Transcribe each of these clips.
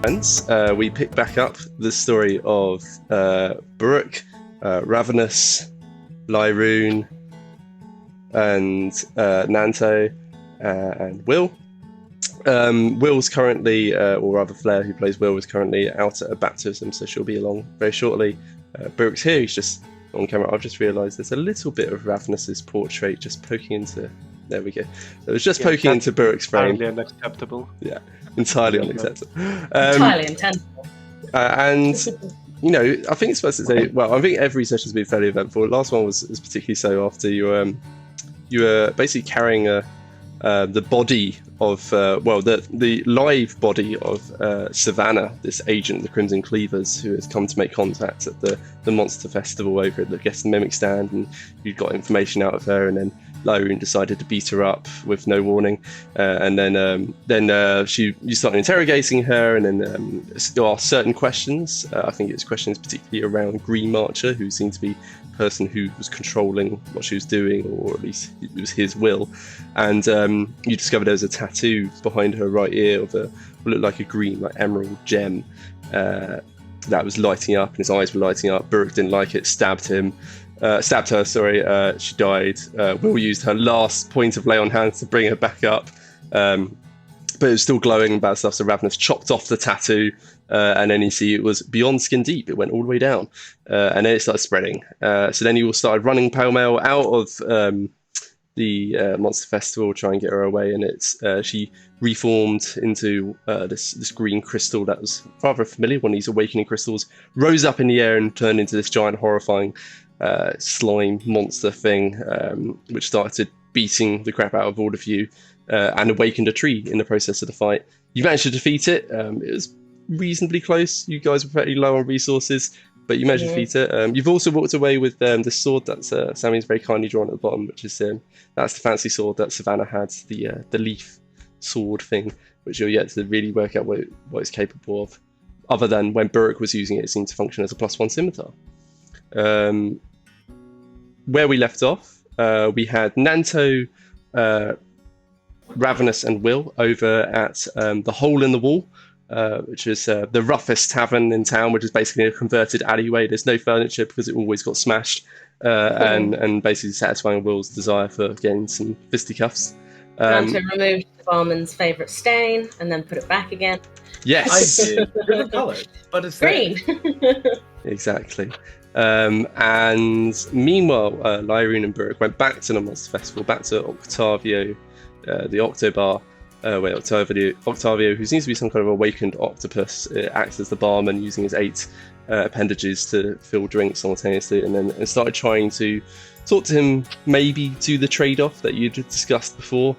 friends, we pick back up the story of Buruk, Ravenous, Lyroon, and Nanto, and Will. Will's currently, or rather Flair, who plays Will, is currently out at a baptism, so she'll be along very shortly. Buruk's here, he's just on camera. I've just realised there's a little bit of Ravenous's portrait just poking into... There we go. It was just poking into Buruk's frame. Entirely unacceptable. Yeah, entirely unacceptable. Entirely intentional. And, you know, I think it's supposed to say, well, I think every session's been fairly eventful. The last one was particularly so after you were basically carrying the body of, the live body of Savannah, this agent of the Crimson Cleavers, who has come to make contact at the Monster Festival over at the Guest and Mimic stand, and you got information out of her, and then Lyroon decided to beat her up with no warning, and then you started interrogating her, and then there are certain questions. I think it's questions particularly around Green Marcher, who seemed to be the person who was controlling what she was doing, or at least it was his will. And you discovered there was a tattoo behind her right ear of what looked like a green, like emerald gem that was lighting up, and his eyes were lighting up. Buruk didn't like it, stabbed her. She died. Will used her last point of lay on hands to bring her back up, but it was still glowing and bad stuff. So Ravenous chopped off the tattoo, and then you see it was beyond skin deep. It went all the way down, and then it started spreading. So then you all started running pell-mell out of the Monster Festival, try and get her away, and she reformed into this green crystal that was rather familiar, one of these awakening crystals, rose up in the air and turned into this giant, horrifying slime monster thing, which started beating the crap out of all of you, and awakened a tree in the process of the fight. You managed to defeat it. It was reasonably close. You guys were pretty low on resources, but you managed to defeat it. You've also walked away with the sword that's Sammy's very kindly drawn at the bottom, which is that's the fancy sword that Savannah had, the leaf sword thing, which you're yet to really work out what it's capable of. Other than when Buruk was using it, it seemed to function as a +1 scimitar. Where we left off, we had Nanto, Ravenous, and Will over at the Hole in the Wall, which is the roughest tavern in town, which is basically a converted alleyway. There's no furniture because it always got smashed, and basically satisfying Will's desire for getting some fisticuffs. Nanto removed the barman's favourite stain and then put it back again. Yes, I did. Different colour, but it's Green. Exactly. And meanwhile, Lyroon and Buruk went back to the Monster Festival, back to Octavio, the Octobar. Octavio, who seems to be some kind of awakened octopus, acts as the barman, using his 8 appendages to fill drinks simultaneously, and started trying to talk to him, maybe do the trade-off that you'd discussed before.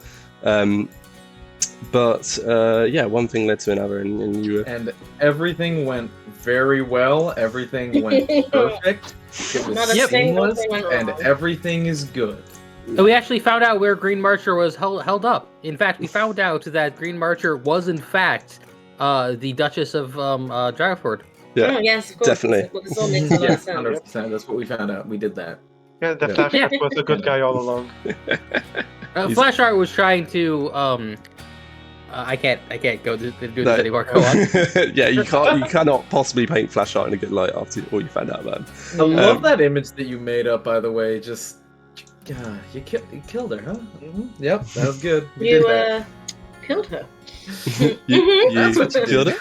But one thing led to another, and you were... And everything went very well. Everything went perfect. It was seamless, and everything is good. We actually found out where Green Marcher was held up. In fact, we found out that Green Marcher was, in fact, the Duchess of Dryford. Yeah, oh, yes, of course. definitely. Yeah, 100%. That's what we found out. We did that. Yeah, the Flash was a good guy all along. Flashheart was trying to... I can't go do this anymore. Go on. Yeah, you cannot possibly paint Flashheart in a good light after all you found out about him. I love that image that you made up, by the way. Just, you killed her, huh? Mm-hmm. Yep, that was good. We did that. Killed her. you killed her.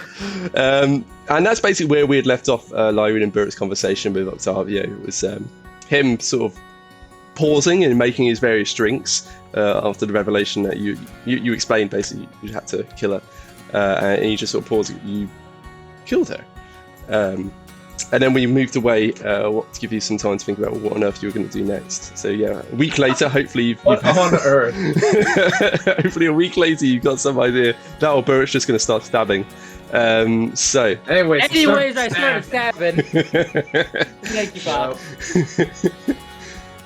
And that's basically where we had left off Lyroon and Buruk's conversation with Octavio. It was him sort of pausing and making his various drinks after the revelation that you explained. Basically, you had to kill her, and you just sort of paused. You killed her, and then we moved away to give you some time to think about what on earth you were going to do next. So yeah, a week later, hopefully what on earth? Hopefully a week later you've got some idea that or Buruk's just going to start stabbing. So anyways, I started stabbing. Thank you, Bob.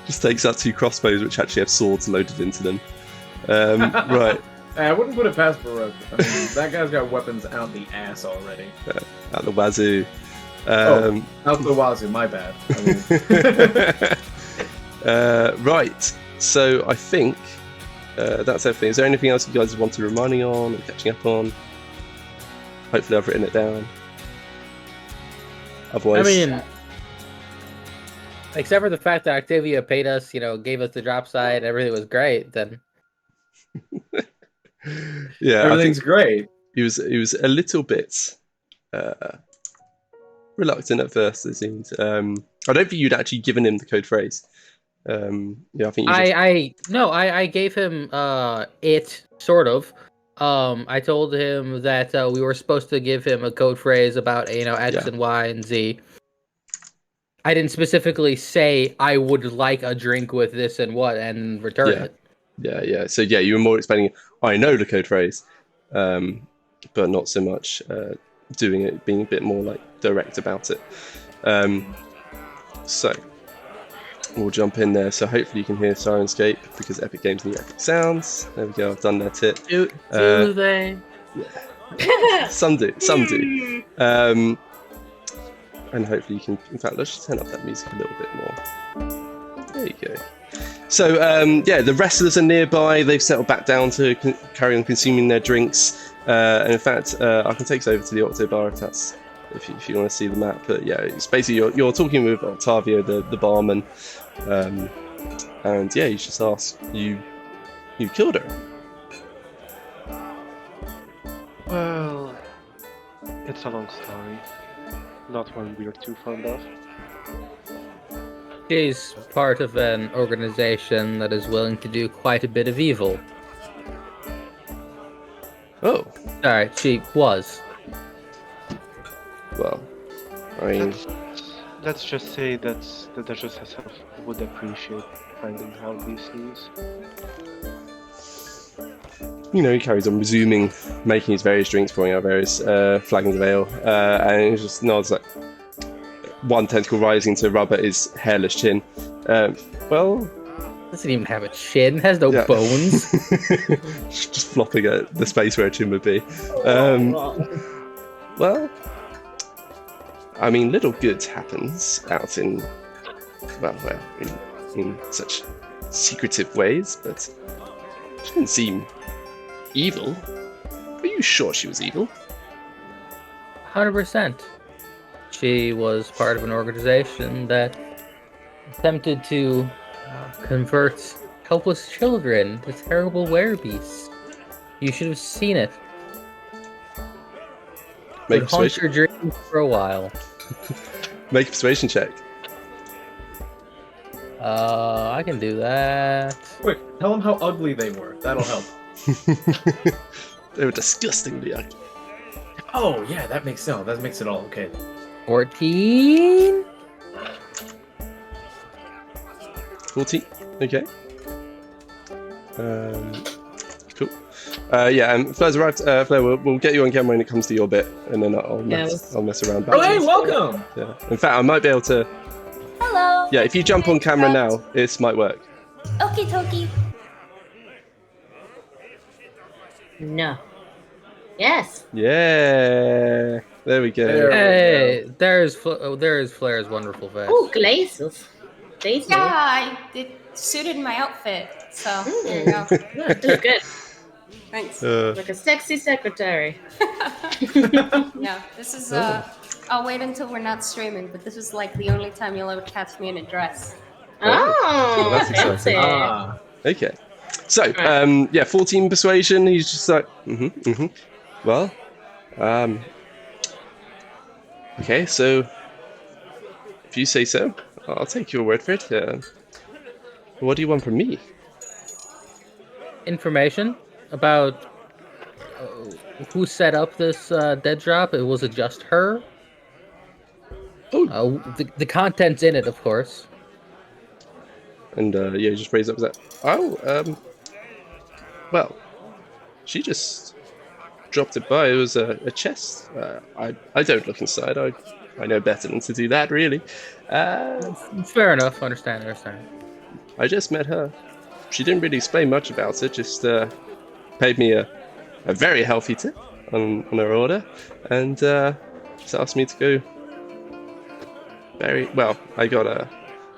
Just takes out 2 crossbows which actually have swords loaded into them. Right. I wouldn't put it past Baroque. I mean, that guy's got weapons out the ass already. Out the wazoo. Out the wazoo, my bad. I mean... Right. So I think that's everything. Is there anything else you guys want to remind me on or catching up on? hopefully I've written it down. Otherwise, I mean, except for the fact that Octavia paid us, gave us the drop side, everything was great. Then yeah, Everything's great. he was a little bit reluctant at first. It seemed. I don't think you'd actually given him the code phrase. Yeah, I think you just... I gave him it sort of. I told him that we were supposed to give him a code phrase about X and Y and Z. I didn't specifically say I would like a drink with this and what and return it. Yeah. So yeah, you were more explaining. I know the code phrase, but not so much doing it, being a bit more like direct about it. So we'll jump in there. So hopefully you can hear Syrinscape because Epic Games need epic sounds. There we go. I've done that tip. Do they? Yeah. Some do. And hopefully you can. In fact, let's just turn up that music a little bit more. There you go. So the wrestlers are nearby. They've settled back down to carry on consuming their drinks. And in fact, I can take us over to the Octo Bar if you want to see the map. But yeah, it's basically you're talking with Octavio, the barman, and yeah, you just ask you killed her. Well, it's a long story. Not one we're too fond of. She's part of an organization that is willing to do quite a bit of evil. Oh. Sorry, she was. Well, I mean... Let's just say that the Duchess herself would appreciate finding out these news. He carries on resuming making his various drinks, pouring out various flagons of ale, and he just nods like one tentacle rising to rub at his hairless chin. Well... Doesn't even have a chin, has no bones. Just flopping at the space where a chin would be. Well, I mean, little good happens out in such secretive ways, but she didn't seem evil. Are you sure she was evil? 100%. She was part of an organization that attempted to convert helpless children to terrible werebeasts. You should have seen it. Make Would haunt your dreams for a while. Make a persuasion check. I can do that. Quick, tell them how ugly they were. That'll help. They were disgustingly ugly. Oh yeah, that makes sense. That makes it all okay. 14? 14. Okay. Cool. Flair's arrived. Flair, we'll get you on camera when it comes to your bit, and then I'll mess around. Oh, hey, welcome! Yeah. In fact, I might be able to. Hello. Yeah, if you jump on camera now, this might work. Okie dokie. No. Yes. Yeah. There we go. Hey, there's Flair's wonderful face. Oh, glazes. Yeah, it suited my outfit, so there you go. That's good. Thanks. Like a sexy secretary. No, this is I'll wait until we're not streaming, but this is like the only time you'll ever catch me in a dress. Oh, that's exciting. Okay. So, 14 persuasion. He's just like, Well, okay. So, if you say so, I'll take your word for it. What do you want from me? Information about who set up this dead drop. Was it just her? Oh, the content's in it, of course. And you just raise up that. Oh, well, she just dropped it by. It was a chest. I don't look inside. I know better than to do that, really. Fair enough. Understand. I just met her. She didn't really explain much about it. Just paid me a very healthy tip on her order, and just asked me to go. Very well. I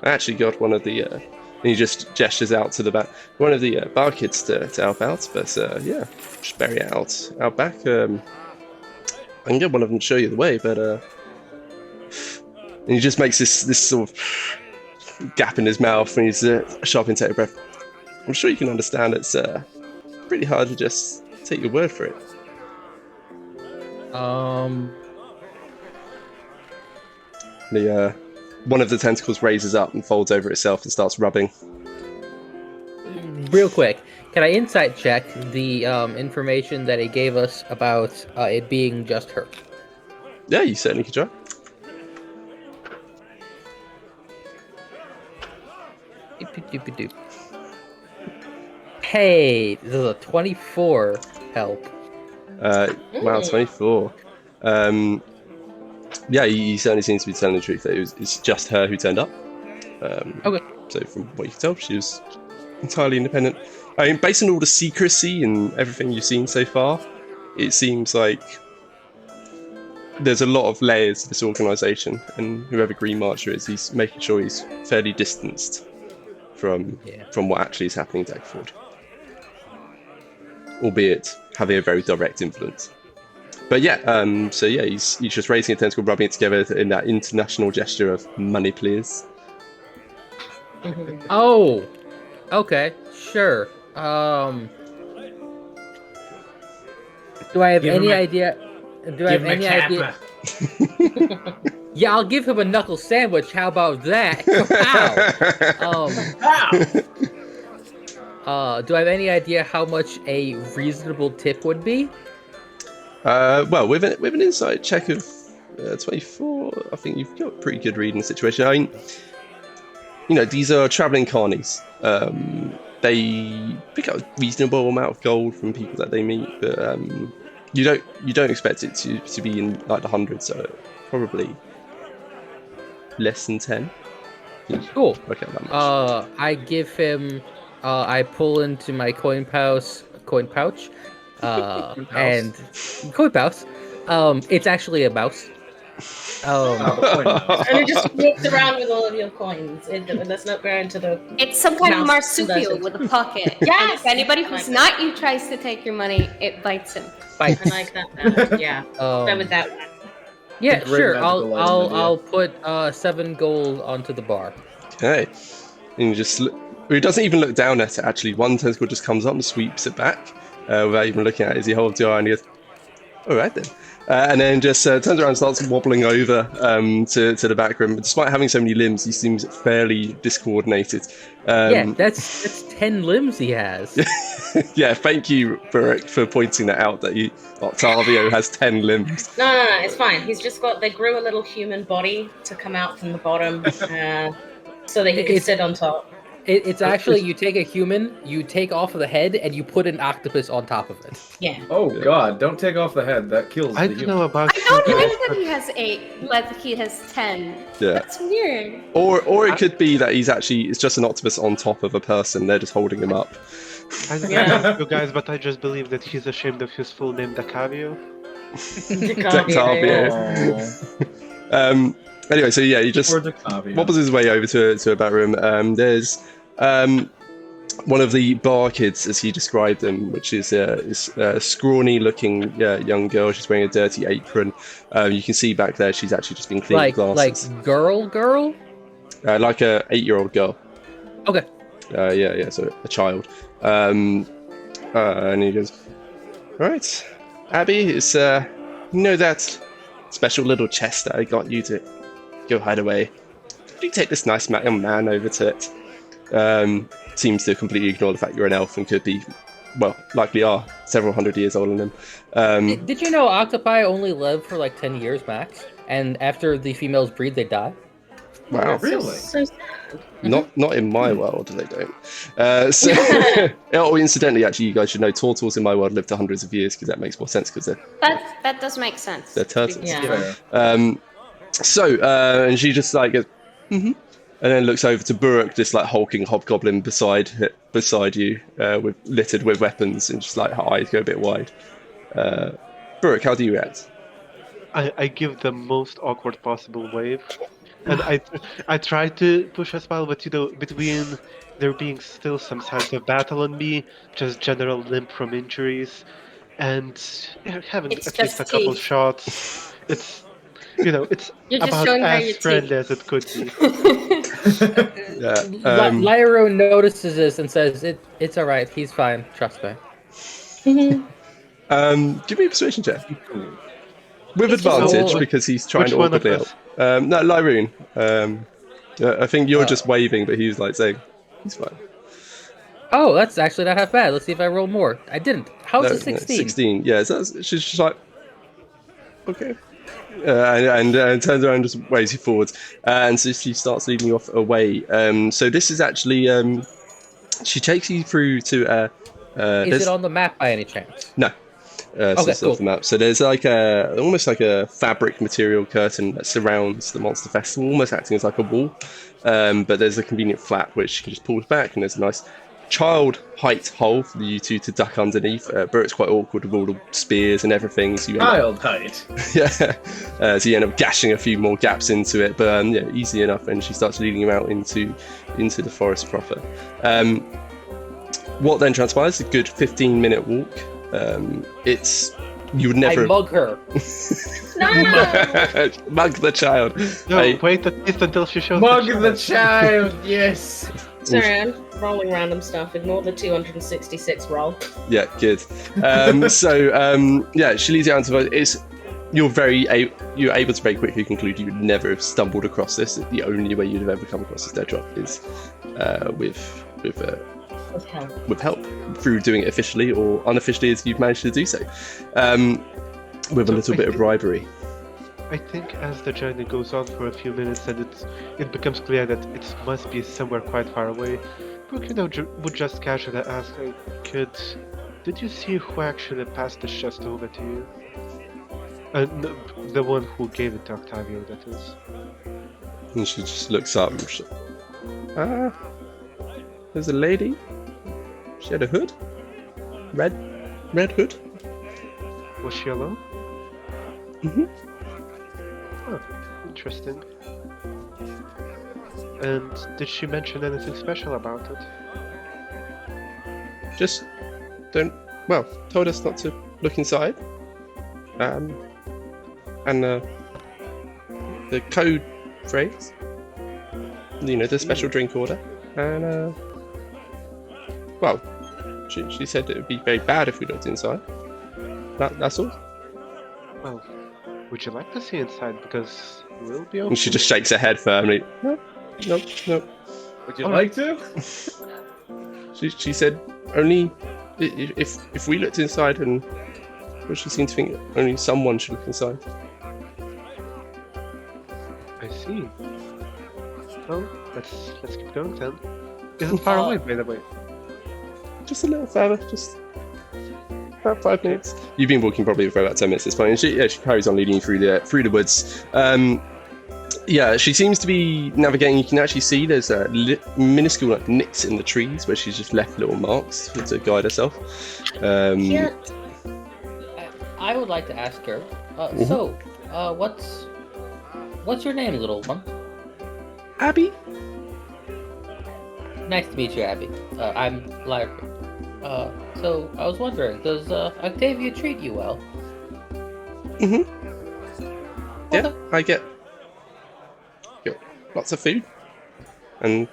actually got one of the. And he just gestures out to the back. One of the bar kids to help out, but just bury it out back. I can get one of them to show you the way, but and he just makes this sort of gap in his mouth when he's sharp take a breath. I'm sure you can understand it's pretty hard to just take your word for it. The one of the tentacles raises up and folds over itself and starts rubbing. Real quick, can I insight check the information that he gave us about it being just her? Yeah, you certainly could try. Hey, this is a 24 help. Wow, 24. Yeah, he certainly seems to be telling the truth. That it's just her who turned up. Okay. So from what you can tell, she was entirely independent. I mean, based on all the secrecy and everything you've seen so far, it seems like there's a lot of layers to this organisation, and whoever Green Marcher is, he's making sure he's fairly distanced from what actually is happening to Eggford. Albeit having a very direct influence. But yeah, he's just raising a tentacle, rubbing it together in that international gesture of money, please. Oh, okay, sure. Do I have any idea? Do I have any idea? Yeah, I'll give him a knuckle sandwich. How about that? Wow. Do I have any idea how much a reasonable tip would be? Well, with an insight check of 24, I think you've got a pretty good read in the situation. I mean, these are traveling carnies. They pick up a reasonable amount of gold from people that they meet, but you don't expect it to be in like the hundreds, so probably less than 10. Cool. Okay, that much. I give him. I pull into my coin pouch. And coin pouch. It's actually a mouse. And it just walks around with all of your coins. Let's not go into the. It's some kind of mouse marsupial version. with a pocket. Yes! And if anybody who's not you tries to take your money, it bites him. I like that. Yeah. Go with that one. Yeah, Great sure. magical item I'll put 7 gold onto the bar. Okay. And you just look. He doesn't even look down at it, actually. One tentacle just comes up and sweeps it back without even looking at it as he holds the eye and he goes, all right then. And then just turns around and starts wobbling over to the back room. Despite having so many limbs, he seems fairly discoordinated. Yeah, that's 10 limbs he has. Yeah, thank you, Burrick, for pointing that out, that Octavio has 10 limbs. No, it's fine. He's just they grew a little human body to come out from the bottom so that he could sit on top. It's actually, you take a human, you take off the head, and you put an octopus on top of it. Yeah. Oh god, don't take off the head. That kills I the don't human. know about I don't know that he has 8, but he has 10. Yeah. That's weird. Or it could be that it's just an octopus on top of a person. They're just holding him up. I don't know about you guys, but I just believe that he's ashamed of his full name, Dacavio. Octavio. Anyway, so yeah, he just wobbles his way over to a back room. There's one of the bar kids, as he described them, which is a scrawny-looking young girl. She's wearing a dirty apron. You can see back there she's actually just been cleaning glasses. Like girl? Like a 8-year-old girl. Okay. Yeah, so a child. And he goes, all right, Abby, it's that special little chest that I got you to go hide away. Could you take this nice young man over to it? Seems to completely ignore the fact you're an elf and could be, well, likely are several hundred years older than him. Did you know octopi only live for like 10 years max? And after the females breed, they die? Wow. Really? So sad. Not in my world, they don't. Oh, incidentally, actually, you guys should know turtles in my world live to hundreds of years, because that makes more sense, because That does make sense. they're turtles. Yeah. Fair. And she just like goes, and then looks over to Burrick, this like hulking hobgoblin beside you, littered with weapons, and just like her eyes go a bit wide. Burrick, how do you react? I give the most awkward possible wave. And I try to push a smile, but between there being still some signs of battle on me, just general limp from injuries, and having It's at least a just couple teeth. shots. It's it's You're just about showing her as your friendly teeth. as it could be. Yeah. Lyro notices this and says, "It's all right. He's fine. Trust me." Give me a persuasion check with He's just advantage roll- because he's trying Which to one of awkwardly us? help. No, Lyroon. I think you're just waving, but he's like saying he's fine. Oh, that's actually not half bad. Let's see if I roll more. I didn't. How's No, a 16? 16. Yeah, so she's just like okay. And turns around and just waves you forwards. And so she starts leading you off away. So this is actually she takes you through to Is it on the map by any chance? no. So Okay, it's off the map. So there's like almost like a fabric material curtain that surrounds the Monster Festival, almost acting as like a wall. But there's a convenient flap which you can just pull back, and there's a nice child height hole for you two to duck underneath. But it's quite awkward with all the spears and everything. So you end up, Child height. yeah. So you end up gashing a few more gaps into it, but yeah, easy enough. And she starts leading you out into the forest proper. What then transpires? A good 15-minute walk. It's you would never I mug her. No! mug the child. No, I- wait at least until she shows Mug the the child, yes. Sorry, I'm rolling random stuff. Ignore the 266 roll. Yeah, good. Yeah, she leads you out into it's. You're you're able to very quickly conclude you would never have stumbled across this. The only way you'd have ever come across this dead drop is with help through doing it officially or unofficially as you've managed to do so, with a little bit of bribery. I think as the journey goes on for a few minutes and it becomes clear that it must be somewhere quite far away, Brooke, would just casually ask, did you see who actually passed the chest over to you? No, the one who gave it to Octavio, that is. And she just looks up and she's like, there's a lady. She had a hood. Red hood. Was she alone? Mm-hmm. Huh, interesting. And did she mention anything special about it? Just told us not to look inside. And the code phrase, the special drink order, and she said it would be very bad if we looked inside. That's all. Well, would you like to see inside? Because we'll be open. And she just shakes her head firmly. No. Would you like to? She said only if we looked inside, and she seemed to think only someone should look inside. I see. Well, let's keep going then. Is it far away, by the way? Just a little further, just about 5 minutes. You've been walking probably for about 10 minutes at this point, and she carries on leading you through the woods. She seems to be navigating. You can actually see there's minuscule nicks in the trees where she's just left little marks to guide herself. Cute. I would like to ask her. So, what's your name, little one? Abby? Nice to meet you, Abby. I'm Lyra. So I was wondering, does Octavia treat you well? Mm-hmm. Yeah, I get lots of food, and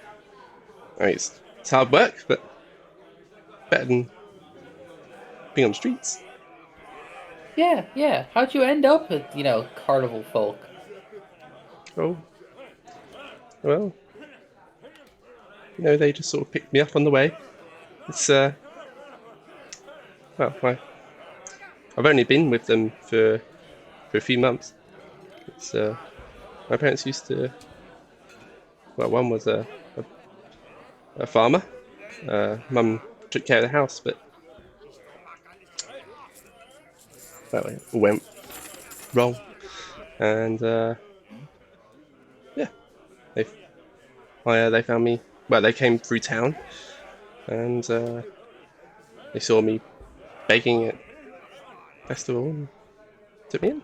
it's hard work, but better than being on the streets. Yeah. How'd you end up with, carnival folk? Oh, well, they just sort of picked me up on the way. It's I've only been with them for a few months. It's my parents used to. Well, one was a farmer. Mum took care of the house, but it all went wrong. And they found me. Well, they came through town, and they saw me begging at festival and took me in.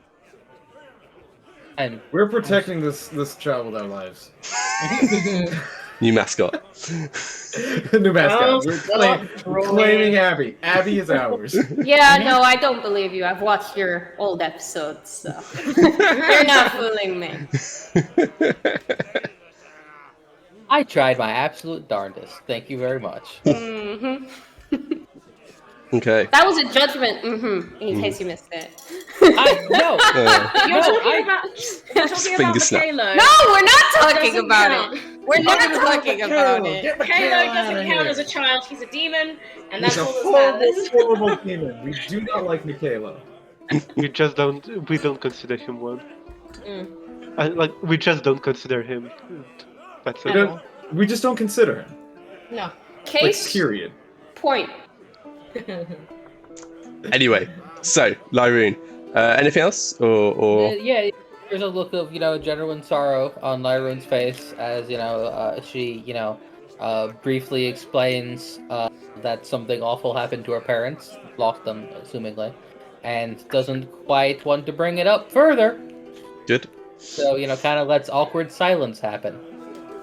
And We're protecting this child with our lives. New mascot. New mascot. Oh, We're stop claiming Abby. Abby is ours. Yeah, no, I don't believe you. I've watched your old episodes, so you're not fooling me. I tried my absolute darndest. Thank you very much. Hmm. Okay. That was a judgment. In case you missed it. You're talking about Finger snap. Michaelo. No, we're not talking Doesn't about count. it. We're not talking about it. Michaelo doesn't count as a child. He's a demon, and that's He's a all that matters. horrible demon. We do not like Michaela. We don't consider him one. We just don't consider him. That's it. We just don't consider him. No. Case Period. point. Anyway, so Lyroon, anything else, or Yeah, there's a look of genuine sorrow on Lyroon's face as she briefly explains that something awful happened to her parents, lost them assumingly, and doesn't quite want to bring it up further. good? So kind of lets awkward silence happen.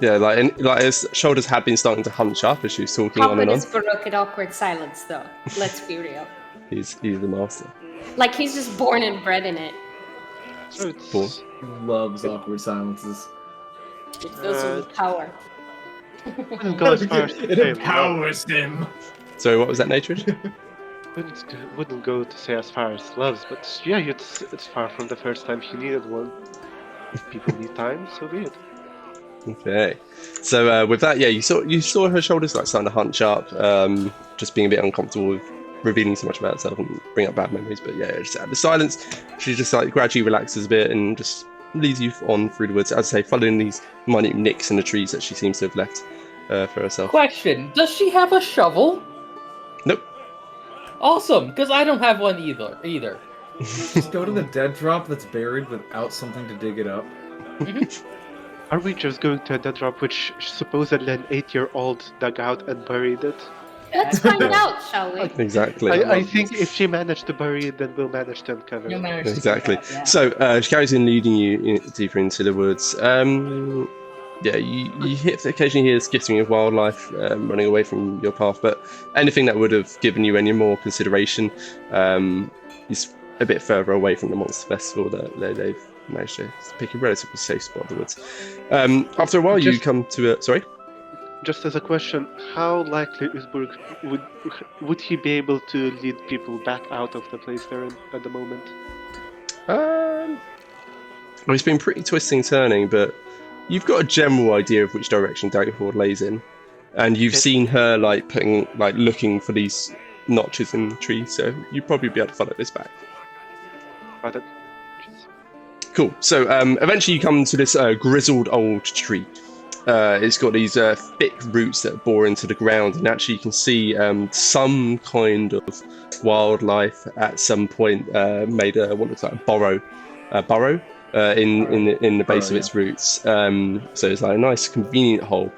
Yeah, like his shoulders had been starting to hunch up as she was talking How on good and on. is Baruch at awkward silence, though? Let's be real. He's the master. Like he's just born and bred in it. So it's Cool. Loves awkward silences. It fills him with power. wouldn't go as far as to It say empowers him. Sorry, what was that, Natrid? wouldn't go to say as far as loves, but yeah, it's far from the first time he needed one. If people need time, so be it. Okay. So with that, yeah, you saw her shoulders like starting to hunch up, just being a bit uncomfortable with revealing so much about herself and bring up bad memories. But yeah, just the silence, she just like gradually relaxes a bit and just leads you on through the woods. As I say, following these minute nicks in the trees that she seems to have left for herself. Question: does she have a shovel? Nope. Awesome, because I don't have one either. Just go to the dead drop that's buried without something to dig it up. Are we just going to a dead drop which supposedly an 8-year-old dug out and buried it? Let's find out, shall we? Exactly. I think if she managed to bury it, then we'll manage to uncover You'll it. manage to Exactly. do that, yeah. So she carries in, leading you deeper into the woods. Yeah, you occasionally hear skittering of wildlife running away from your path, but anything that would have given you any more consideration is a bit further away from the Monster Festival. That they've managed to pick a relatively safe spot of the woods. After a while, you come to a... Sorry? Just as a question, how likely is Burg would he be able to lead people back out of the place they're in at the moment? Well, it's been pretty twisting and turning, but you've got a general idea of which direction Daggerford lays in, and you've seen her looking for these notches in the tree, so you'd probably be able to follow this back. Got it. Cool. So eventually you come to this grizzled old tree. It's got these thick roots that bore into the ground, and actually you can see some kind of wildlife at some point made what looks like a burrow in the base of its roots. So it's like a nice convenient hole.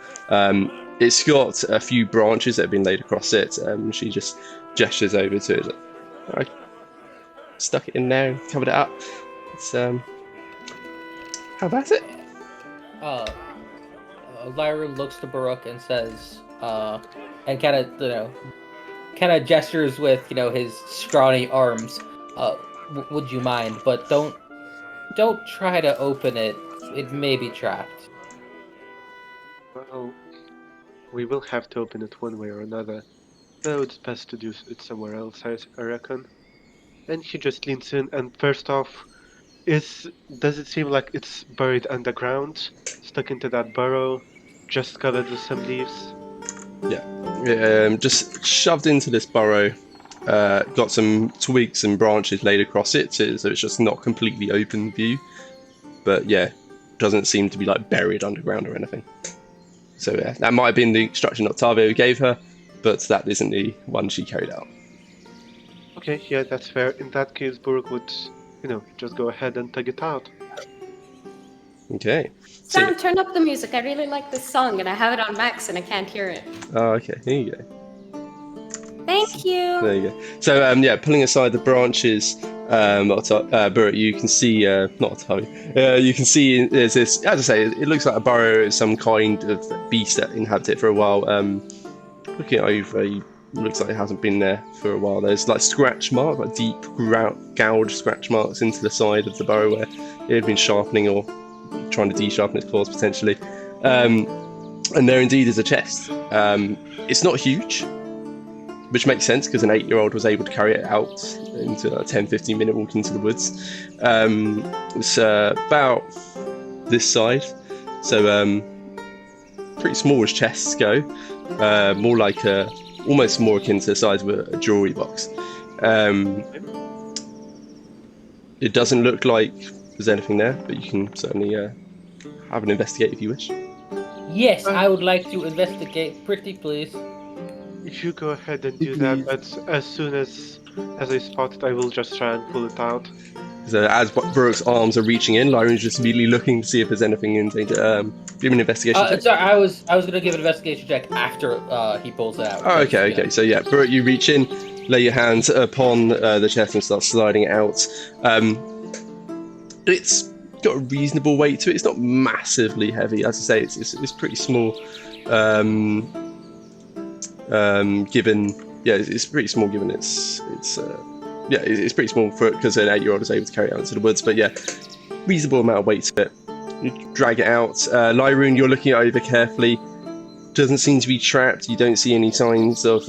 It's got a few branches that have been laid across it. She just gestures over to it. I stuck it in there and covered it up. It's how about it? Lyra looks to Baruch and says, and kind of gestures with his scrawny arms. Would you mind? But don't try to open it. It may be trapped. Well, we will have to open it one way or another. So it's best to do it somewhere else, I reckon. And he just leans in, and first off, does it seem like it's buried underground, stuck into that burrow, just covered with some leaves? Yeah, just shoved into this burrow. Got some twigs and branches laid across it, so it's just not completely open view. But yeah, doesn't seem to be like buried underground or anything. So yeah, that might have been the instruction Octavio gave her, but that isn't the one she carried out. Okay, yeah, that's fair. In that case, Buruk would, just go ahead and tug it out. Okay. Sam, turn up the music. I really like this song, and I have it on max, and I can't hear it. Oh, okay. Here you go. Thank you. There you go. So yeah, pulling aside the branches, Burrett, you can see, not Otavi, you can see there's this, as I say, it looks like a burrow, some kind of beast that inhabited it for a while. Looking over, it looks like it hasn't been there for a while. There's like scratch marks, like deep gouged scratch marks into the side of the burrow where it had been sharpening or trying to de-sharpen its claws potentially. And there indeed is a chest. It's not huge, which makes sense because an 8-year-old was able to carry it out into a 10-15 minute walk into the woods. It's about this side, so pretty small as chests go. More like almost more akin to the size of a jewelry box. It doesn't look like there's anything there, but you can certainly have an investigate if you wish. Yes, I would like to investigate. Pretty please. You go ahead and do that, but as soon as I spot it, I will just try and pull it out. So as Brooke's arms are reaching in, Lyron's just immediately looking to see if there's anything in danger. Give me an investigation check. Sorry, I was gonna give an investigation check after he pulls it out. Oh, okay. So yeah, Brooke, you reach in, lay your hands upon the chest and start sliding it out. It's got a reasonable weight to it. It's not massively heavy. As I say, it's pretty small. It's pretty small given it's pretty small for because an 8-year-old is able to carry it out into the woods. But yeah, reasonable amount of weight to it. You drag it out. Lyroon, you're looking it over carefully. Doesn't seem to be trapped. You don't see any signs of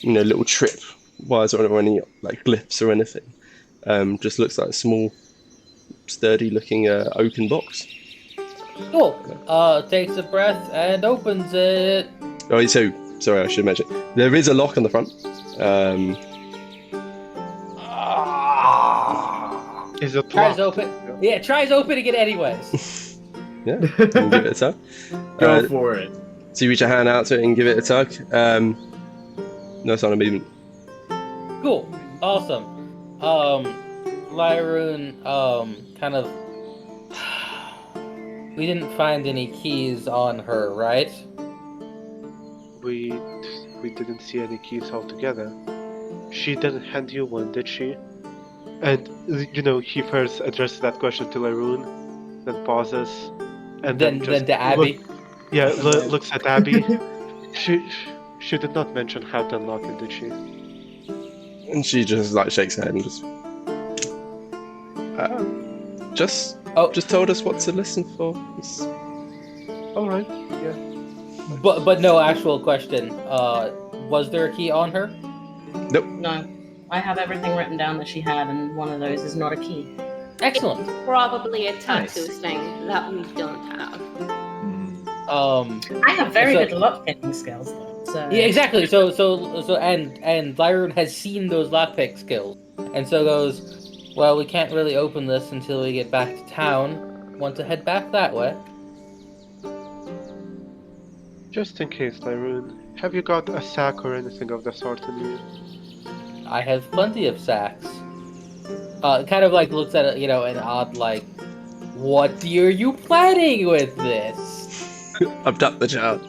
little trip wires or any like glyphs or anything. Just looks like a small, sturdy looking oaken box. Cool. Takes a breath and opens it. Oh, so sorry, I should mention there is a lock on the front. Is it Tries locked? open. Yeah, tries opening it anyways. Yeah, you can give it a tug. Go for it. So you reach a hand out to it and give it a tug. No sign of movement. Cool. Awesome. Lyroon, kind of. We didn't find any keys on her, right? We didn't see any keys altogether. She didn't hand you one, did she? And he first addresses that question to Lyroon, then pauses, and then to Abby. Looks at Abby. She did not mention how to unlock it, did she? And she just like shakes her head and just told us what to listen for. All right. Yeah. But no actual question. Was there a key on her? Nope. No. I have everything written down that she had, and one of those is not a key. Excellent. Probably a tattoo thing that we don't have. I have very good lockpicking skills, though. So. Yeah, exactly. So and Lyron has seen those lockpick skills, and so goes, well, we can't really open this until we get back to town. Want to head back that way? Just in case, Lyroon, have you got a sack or anything of the sort in you? I have plenty of sacks. Kind of like looks at it, an odd like, what are you planning with this? Abduct the child.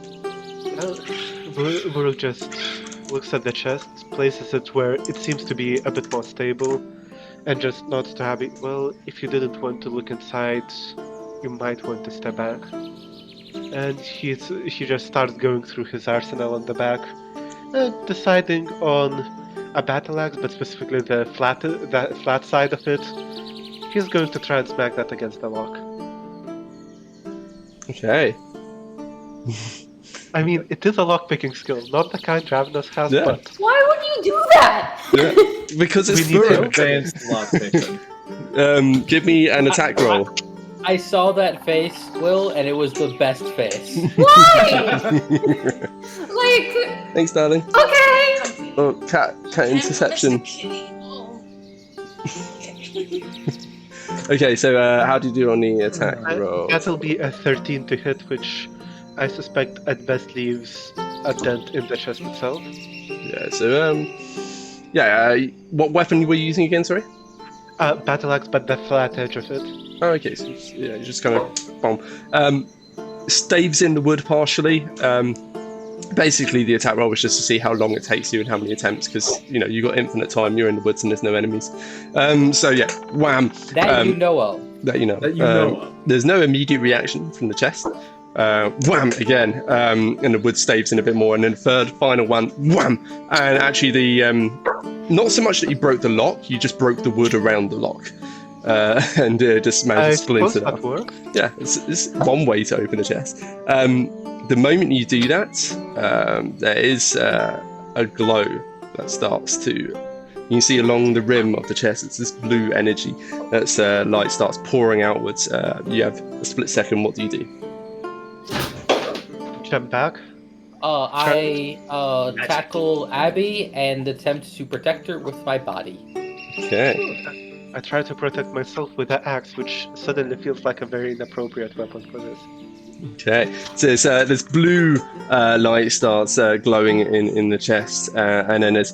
Burl just looks at the chest, places it where it seems to be a bit more stable, and just nods to Abby. Well, if you didn't want to look inside, you might want to step back. And he just starts going through his arsenal on the back, deciding on a battle axe, but specifically the flat side of it. He's going to try and smack that against the lock. Okay. I mean, it is a lockpicking skill, not the kind Ravenous has, Yeah. but... Why would you do that? Yeah. Because it's We need to- Burrock. Advanced lockpicking. Give me an attack roll. I saw that face, Will, and it was the best face. Why? Like, Thanks, darling. okay. Oh, cat interception. Okay, so how do you do on the attack roll? That'll be a 13 to hit, which I suspect at best leaves a dent in the chest itself. Yeah, so what weapon were you using again, sorry? Battle axe, but the flat edge of it. Oh, okay, so you just kind of bomb. Staves in the wood partially. basically the attack roll was just to see how long it takes you and how many attempts, because you got infinite time. You're in the woods and there's no enemies. So yeah, wham. That you know of. That you know. There's no immediate reaction from the chest. Wham again, and the wood staves in a bit more, and then third, final one, wham. And actually, the not so much that you broke the lock, you just broke the wood around the lock, and just managed to splinter that works. Yeah, it's one way to open a chest. The moment you do that, there is a glow that starts to. You can see along the rim of the chest, it's this blue energy that's light starts pouring outwards. You have a split second. What do you do? Jump back. I tackle Abby and attempt to protect her with my body. Okay. I try to protect myself with an axe, which suddenly feels like a very inappropriate weapon for this. Okay, so this blue light starts glowing in the chest, and then there's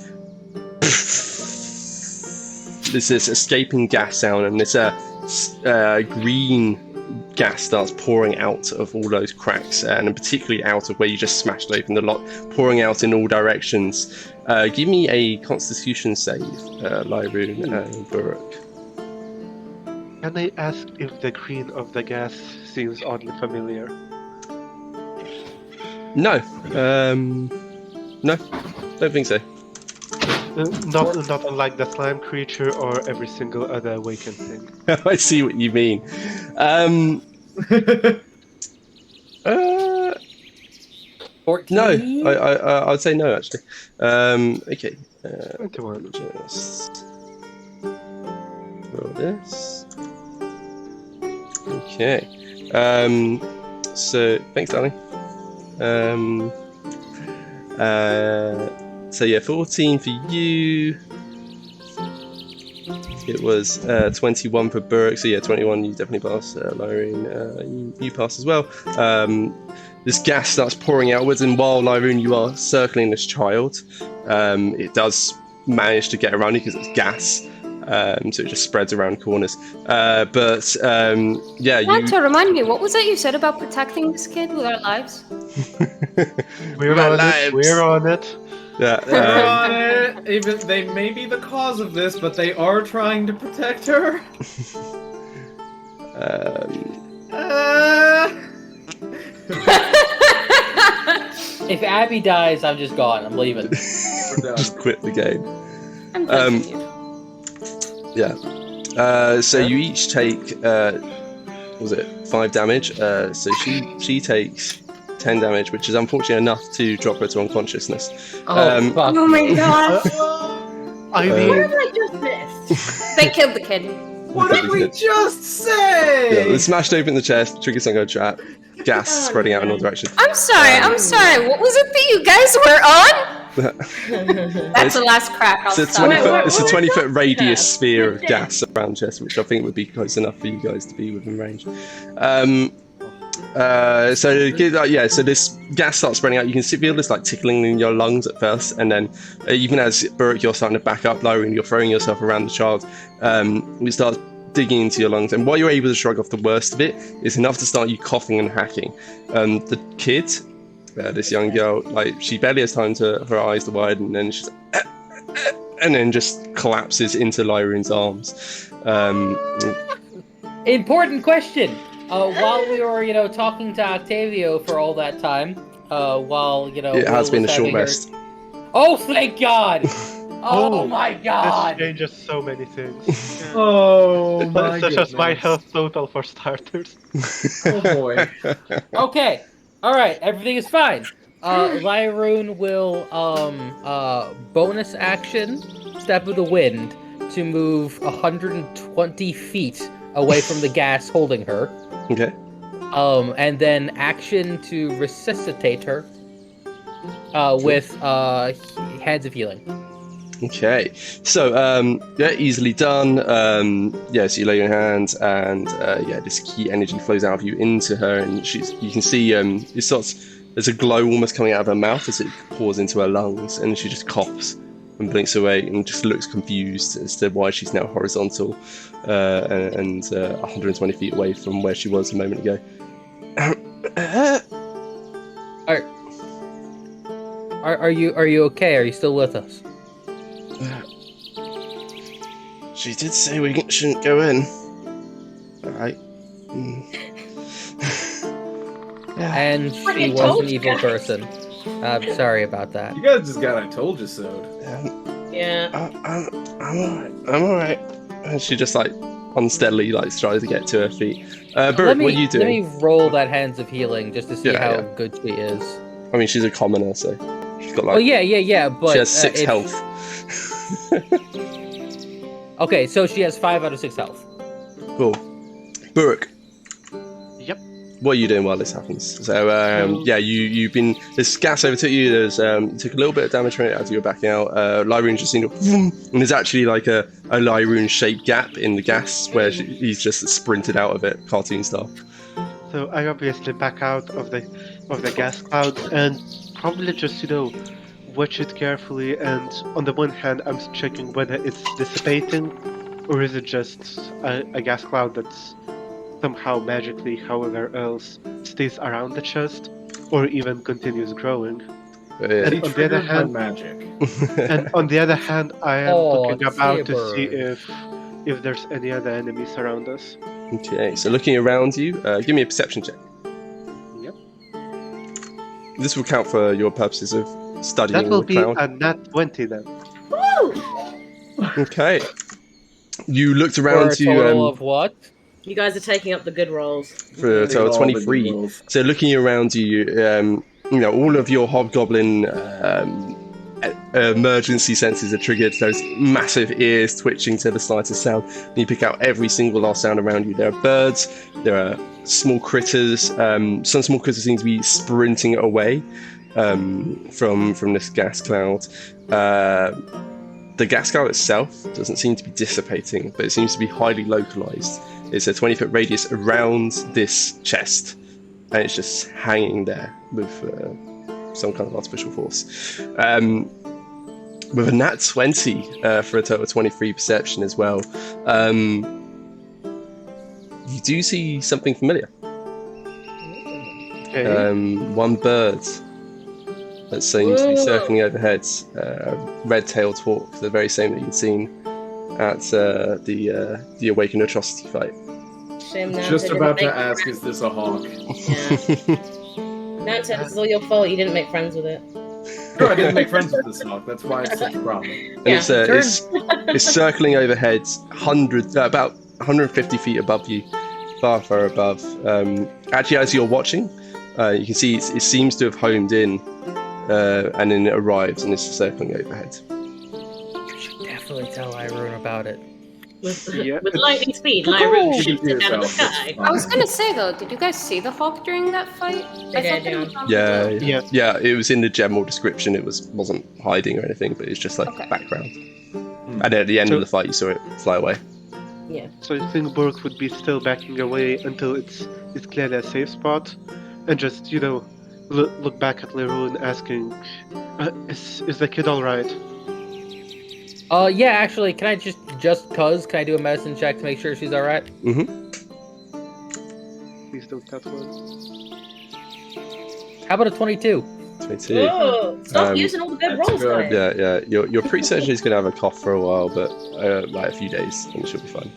this escaping gas sound, and this green gas starts pouring out of all those cracks, and particularly out of where you just smashed open the lock, pouring out in all directions. Give me a Constitution save, Lyroon and Buruk. Can I ask if the green of the gas seems oddly familiar? No, no, don't think so. Not unlike the slime creature or every single other awakened thing. I see what you mean. 14? No, I'd say no actually. Okay. 21. Just roll this. Okay. So thanks, darling. So yeah, 14 for you. It was 21 for Burke. So yeah, 21. You definitely pass. Lyroon, you pass as well. This gas starts pouring outwards, and while Lyroon, you are circling this child, it does manage to get around you because it's gas. So it just spreads around corners. Yeah, To remind me, what was that you said about protecting this kid with our lives? We're on it. Yeah. We're on it. Even they may be the cause of this, but they are trying to protect her. If Abby dies, I'm just gone. I'm leaving. Just quit the game. I'm done with you. Yeah. So you each take, was it 5 damage? So she takes 10 damage, which is unfortunately enough to drop her to unconsciousness. Fuck. Oh my god! I What mean, have I just missed? They killed the kid. What did we just say? Yeah, they smashed open the chest, triggered some kind of trap, gas spreading out in all directions. I'm sorry. What was it that you guys were on? That's the last crack. I'll It's a stop. 20-foot radius sphere of gas around the chest, which I think would be close enough for you guys to be within range. So this gas starts spreading out. You can feel this like tickling in your lungs at first, and then even as Burke, you're starting to back up, lowering, you're throwing yourself around the child. It starts digging into your lungs, and while you're able to shrug off the worst of it, it's enough to start you coughing and hacking. The kid, this young girl, like she barely has time to her eyes to widen, and then she's and then just collapses into Lyroon's arms. Important question. While we were, talking to Octavio for all that time, while, it has been a short rest. Oh, thank God! Oh my God! this changes so many things. Oh my Such as my goodness. health total for starters. Oh boy. Okay, all right, everything is fine. Lyroon will bonus action Step of the Wind to move 120 feet away from the gas holding her. Okay. And then action to resuscitate her with Hands of Healing. Okay, so yeah, easily done. So you lay your hands, and this key energy flows out of you into her, and you can see there's a glow almost coming out of her mouth as it pours into her lungs, and she just coughs and blinks away and just looks confused as to why she's now horizontal and 120 feet away from where she was a moment ago. Alright. Are you okay? Are you still with us? She did say we shouldn't go in. Alright. Yeah. And she was an evil person. I'm sorry about that. You guys just got I told you so. Yeah. I'm alright. And she just like unsteadily like tries to get to her feet. Bert, what are you doing? Let me roll that Hands of Healing just to see how yeah. good she is. I mean, she's a commoner, so she's got like. Oh yeah, but she has 6 health. Okay, so she has 5 out of 6 health. Cool. Burke. Yep. What are you doing while this happens? So, yeah, you've been. This gas overtook you. There's you took a little bit of damage from it as you were backing out. Lyroon just seen it, and there's actually like a Lyroon-shaped gap in the gas where he's just sprinted out of it, cartoon style. So I obviously back out of the gas cloud and probably just watch it carefully. And on the one hand, I'm checking whether it's dissipating, or is it just a gas cloud that's somehow magically, however else, stays around the chest, or even continues growing. And on the other hand, magic. And on the other hand, I am looking about to Saber. see if there's any other enemies around us. Okay, so looking around you, give me a perception check. Yep. This will count for your purposes of studying That will the be cloud. a nat 20 then. Woo! Okay. You looked For around a total of what? You guys are taking up the good rolls. for a total of 23. So looking around you, all of your hobgoblin emergency senses are triggered. Those massive ears twitching to the slightest sound. And you pick out every single last sound around you. There are birds, there are small critters. Some small critters seem to be sprinting away from this gas cloud. The gas cloud itself doesn't seem to be dissipating, but it seems to be highly localized. It's a 20-foot radius around this chest, and it's just hanging there with some kind of artificial force. With a nat 20 for a total of 23 perception as well. You do see something familiar. Okay. One bird that seems to be circling overhead. Red-tailed hawk, the very same that you'd seen at the Awakened Atrocity fight. Shame Nanta Just didn't about to make ask, friends. is this a hawk? Yeah. Nanta, this is all your fault. You didn't make friends with it. No, I didn't make friends with this hawk. That's why it's such a problem. And it's circling overhead, about 150 feet above you, far above. Actually, as you're watching, you can see it seems to have homed in, and then it arrives and it's circling overhead. You should definitely tell Irene about it. With Yeah, lightning speed, Lyra You shoots can it do out of the yourself, sky. it's I was gonna say though, did you guys see the hawk during that fight? I did, thought they were on Yeah, the Yeah. yeah. It was in the general description. It wasn't hiding or anything, but it's just like Okay. background. And at the end of the fight, you saw it fly away. Yeah. So I think Burke would be still backing away until it's clearly a safe spot, and just look back at Leroon asking, "Is the kid all right?" Yeah, actually, can I can I do a medicine check to make sure she's alright? Please don't that one. How about a 22? 22. Whoa! Stop Um, using all the good that's rolls, good. guys. Yeah. Your pre-surgery is going to have a cough for a while, but like a few days, and she'll be fine.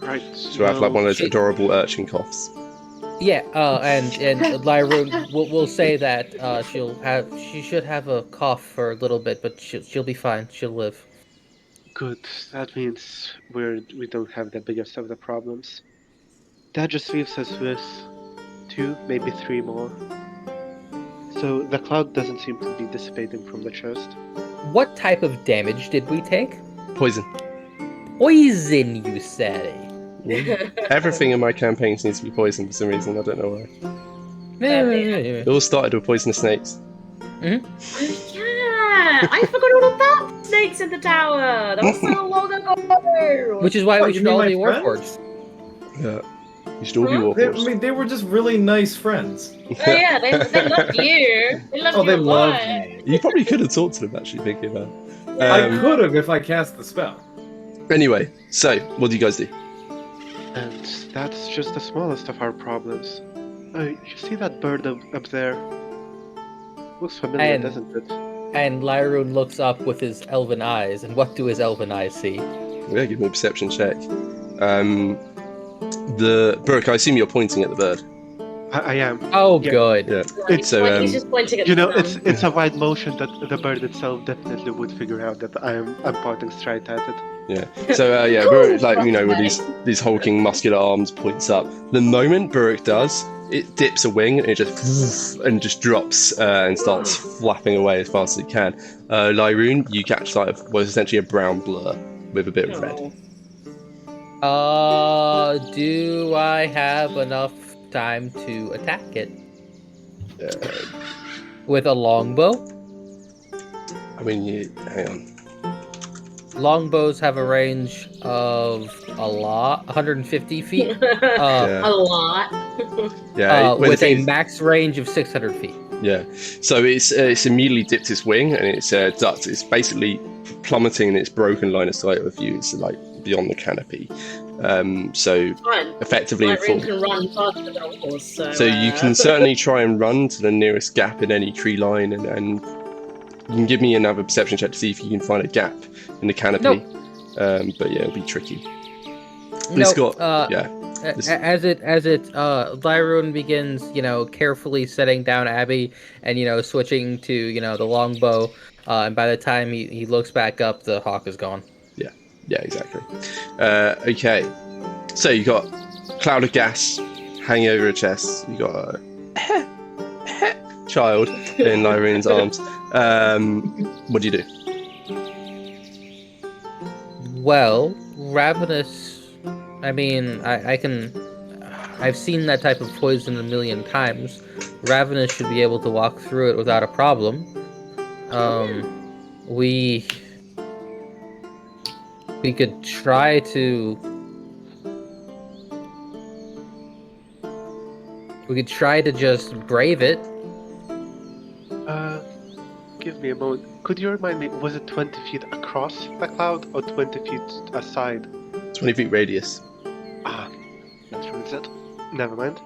Right. She'll have like one of those She- adorable urchin coughs. Yeah, and Lyra will say that she should have a cough for a little bit, but she'll be fine. She'll live. Good. That means we don't have the biggest of the problems. That just leaves us with 2, maybe 3 more. So the cloud doesn't seem to be dissipating from the chest. What type of damage did we take? Poison. Poison, you say? Everything in my campaign seems to be poison for some reason. I don't know why. Yeah. It all started with poisonous snakes. Yeah, I forgot all about snakes in the tower. That was so long ago. Which is why What, we you should mean all my be friends? warforged. Yeah. You should all be Huh? warforged. They were just really nice friends. Oh yeah, they loved you. They loved Oh, you they a lot. loved me. You probably could have talked to them, actually, thinking about it. I Um, could have if I cast the spell. Anyway, so, what do you guys do? And that's just the smallest of our problems. You see that bird up there? Looks familiar, And- doesn't it? And Lyroon looks up with his elven eyes, and what do his elven eyes see? Yeah, give me a perception check. Brooke, I assume you're pointing at the bird. I am. Oh, Yeah. good. Yeah. He's, So, he's just pointing at You the know, sun. it's a wide motion that the bird itself definitely would figure out that I'm pointing straight at it. Yeah. So Cool, Burrock, like you know, with fascinating. these hulking muscular arms, points up. The moment Burrock does, it dips a wing and it just drops and starts flapping away as fast as it can. Lyroon, you catch sight of what is essentially a brown blur with a bit of red. Do I have enough time to attack it with a longbow? I mean, hang on. Longbows have a range of 150 feet, Yeah. A lot. Yeah. well, the with thing a is- max range of 600 feet. Yeah. So it's immediately dipped its wing and it's ducked. It's basically plummeting in its broken line of sight with you. It's like beyond the canopy. So Fine. effectively, My ring can run faster than a horse, so you can certainly try and run to the nearest gap in any tree line, and you can give me another perception check to see if you can find a gap in the canopy. Nope. But yeah, it'll be tricky. Nope, got yeah. This- As Lyroon begins, carefully setting down Abby and, switching to, the longbow, and by the time he looks back up, the hawk is gone. Yeah, exactly. Okay, so you got a cloud of gas hanging over her chest. You got a child in Lyroon's arms. What do you do? Well, Ravenous, I mean, I've seen that type of poison a million times. Ravenous should be able to walk through it without a problem. We could try to... We could try to just brave it. Give me a moment. Could you remind me, was it 20 feet across the cloud or 20 feet aside? 20 feet radius. Ah, that's ruins it. Never mind.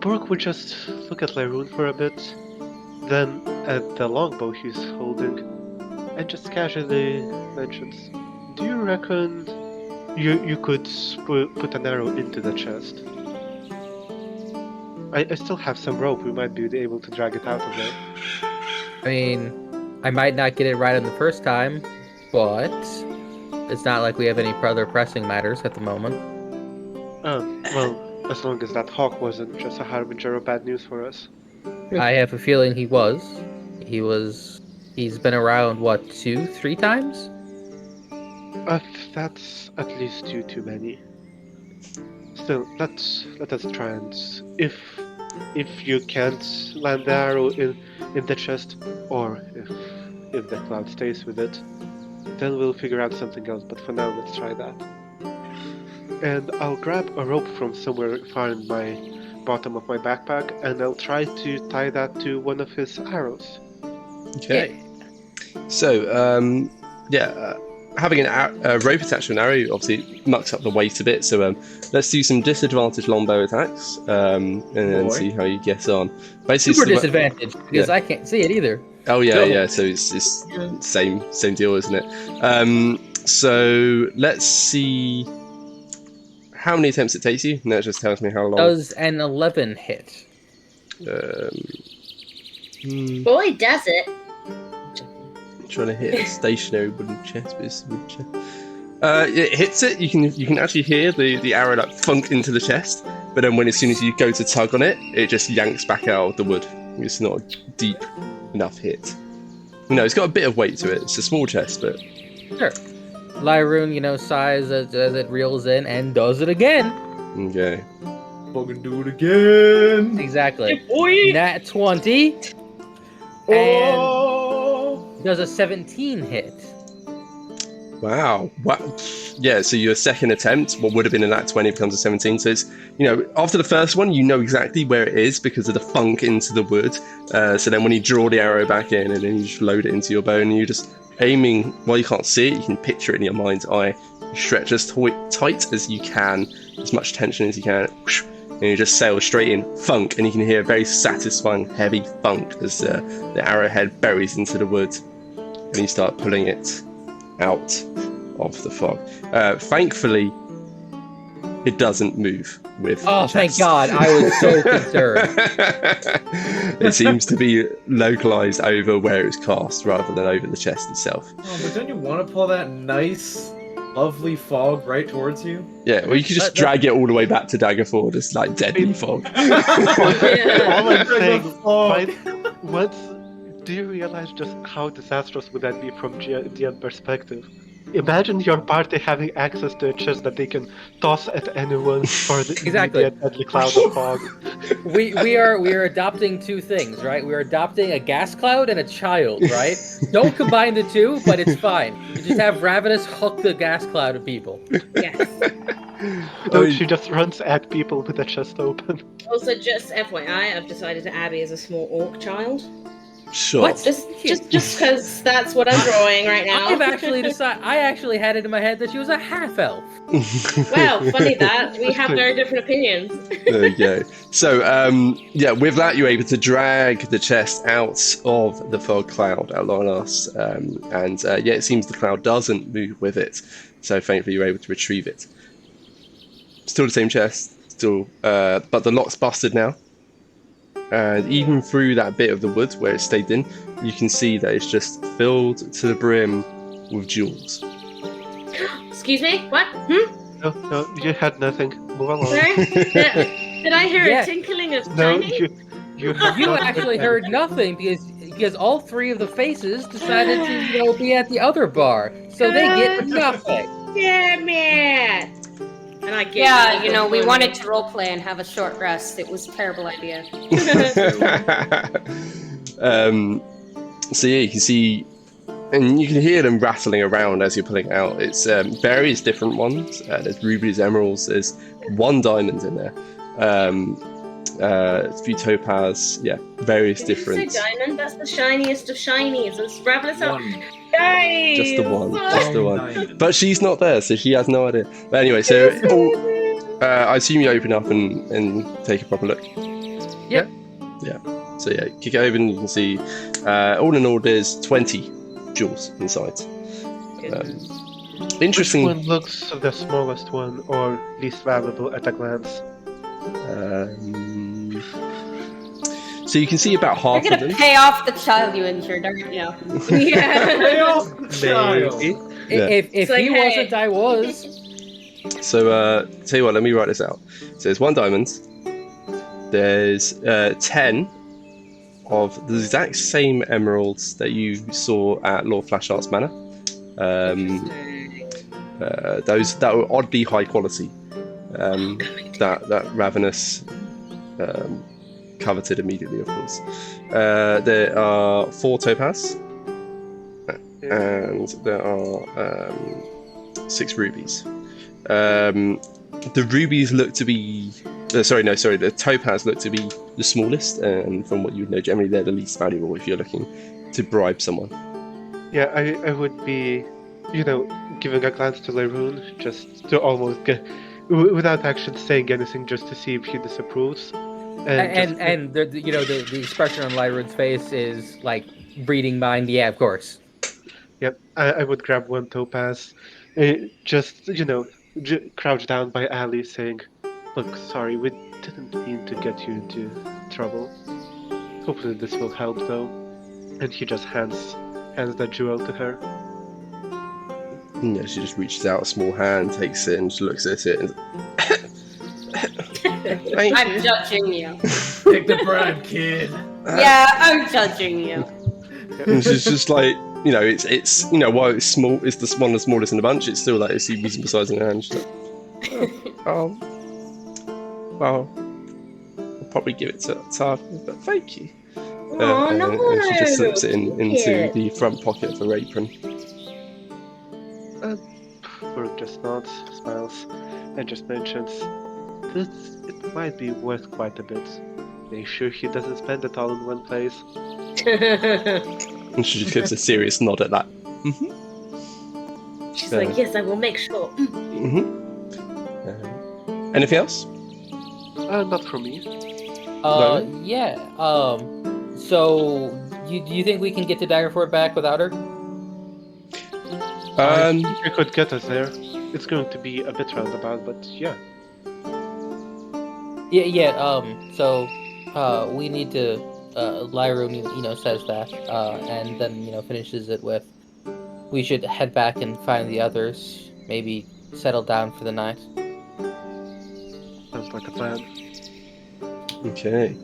Brooke would just look at Lyroon for a bit, then at the longbow he's holding, and just casually mentions, "Do you reckon you could put an arrow into the chest? I still have some rope. We might be able to drag it out of there." I mean, I might not get it right on the first time, but it's not like we have any other pressing matters at the moment. Well, as long as that hawk wasn't just a harbinger of bad news for us. I have a feeling he was. He's been around, what, 2-3 times? That's at least too many. Still, let us try and if you can't land the arrow in the chest, or if the cloud stays with it, then we'll figure out something else. But for now, let's try that. And I'll grab a rope from somewhere far in my bottom of my backpack, and I'll try to tie that to one of his arrows. Okay. So, having a rope attached to an arrow obviously mucks up the weight a bit. So, let's do some disadvantaged longbow attacks, and then see how you get on. Basically, Super it's the- disadvantage, because I can't see it either. Oh yeah, Go. yeah. So it's same deal, isn't it? So let's see how many attempts it takes you. And that just tells me how long. Does an 11 hit? Boy, does it. Trying to hit a stationary wooden chest, but it's a wooden chest. It hits it. You can actually hear the arrow like funk into the chest, but then as soon as you go to tug on it, it just yanks back out of the wood. It's not a deep enough hit. It's got a bit of weight to it. It's a small chest, but Sure. Lyroon, sighs as it reels in and does it again. okay. Fucking do it again. Exactly. Boy. Nat 20 and does a 17 hit. Wow. Yeah, so your second attempt, what would have been a nat 20 becomes a 17. So it's, after the first one, you know exactly where it is because of the funk into the wood. So then when you draw the arrow back in and then you just load it into your bow and you just aiming, while you can't see it, you can picture it in your mind's eye. You stretch as tight as you can, as much tension as you can. and you just sail straight in, thunk, and you can hear a very satisfying, heavy thunk as the arrowhead buries into the wood, and you start pulling it out of the fog. Thankfully, it doesn't move with Oh, chest. thank God. I was so concerned. It seems to be localized over where it's cast rather than over the chest itself. Oh, but don't you want to pull that nice, lovely fog right towards you? Yeah, well, you could just drag it all the way back to Daggerford. It's like deadly fog. All I'm saying, fog. once, do you realize just how disastrous would that be from GM perspective? Imagine your party having access to a chest that they can toss at anyone for the Exactly. immediate deadly cloud of fog. We are adopting two things, right? We're adopting a gas cloud and a child, right? Don't combine the two, but it's fine. You just have Ravenous hook the gas cloud at people. Yes. No, she just runs at people with the chest open. Also, just FYI, I've decided to Abby as a small orc child. Sure. What? Just because that's what I'm drawing right now. I've actually decided. I actually had it in my head that she was a half elf. Wow, funny that we have very different opinions. There you go. So, yeah, with that, you're able to drag the chest out of the fog cloud at long last. Yeah, it seems the cloud doesn't move with it. So, thankfully, you're able to retrieve it. Still the same chest, still, but the lock's busted now. And even through that bit of the wood where it stayed in, you can see that it's just filled to the brim with jewels. Excuse me? What? No, you had nothing. Move along. Sorry? Did I hear Yeah. a tinkling of No, tiny? you have You not actually heard nothing because all three of the faces decided to be at the other bar, so they get nothing. Damn it! And I get Yeah, we wanted to roleplay and have a short rest. It was a terrible idea. So yeah, you can see, and you can hear them rattling around as you're pulling it out. It's various different ones. There's rubies, emeralds. There's one diamond in there. A few topaz. Yeah, various Did you different. say diamond? That's the shiniest of shinies. Let's wrap this up. One. Guys! Just the one. Just the one. Diamond. But she's not there, so she has no idea. But anyway, so I assume you open up and take a proper look. Yep. Yeah. So yeah, kick it open. You can see, all in all, there's 20 jewels inside. Interesting. Which one looks the smallest one or least valuable at a glance? So you can see about You're half of gonna them. pay off the child you injured, aren't you? Yeah. Maybe. Yeah. If like, he hey. wasn't, I was. So tell you what, let me write this out. So there's one diamond. There's 10 of the exact same emeralds that you saw at Lord Flashart's Manor. Those that were oddly high quality. That Ravenous coveted immediately, of course. There are 4 topaz, and there are 6 rubies. The rubies look to be... the topaz look to be the smallest, and from what you would know, generally they're the least valuable if you're looking to bribe someone. Yeah, I would be, giving a glance to Laroon just to almost get, without actually saying anything, just to see if he disapproves. And the expression on Lyrod's face is like reading mind. Yeah, of course. Yep, I would grab one topaz, just crouch down by Ali, saying, "Look, sorry, we didn't mean to get you into trouble. Hopefully this will help, though." And he just hands that jewel to her. Yeah, she just reaches out a small hand, takes it, and just looks at it. And... Thank I'm you. judging you. Take the bribe, kid. Yeah, I'm judging you. And she's just like, it's while it's small, it's one of the smallest in the bunch. It's still like it's a reasonable size in her hand. She's like, well, I'll probably give it to Tarvin, but thank you. Oh, no. And she just slips it into the front pocket of her apron. Brooke just nods, smiles, and just mentions, it might be worth quite a bit. Make sure he doesn't spend it all in one place. And she just gives a serious nod at that. She's like, yes, I will make sure. Anything else? Not for me. Yeah. So, do you think we can get to Daggerford back without her? I think we could get us there. It's going to be a bit roundabout, but yeah. Yeah. So, we need to. Lyra, says that, and then finishes it with, we should head back and find the others. Maybe settle down for the night. Sounds like a plan. Okay.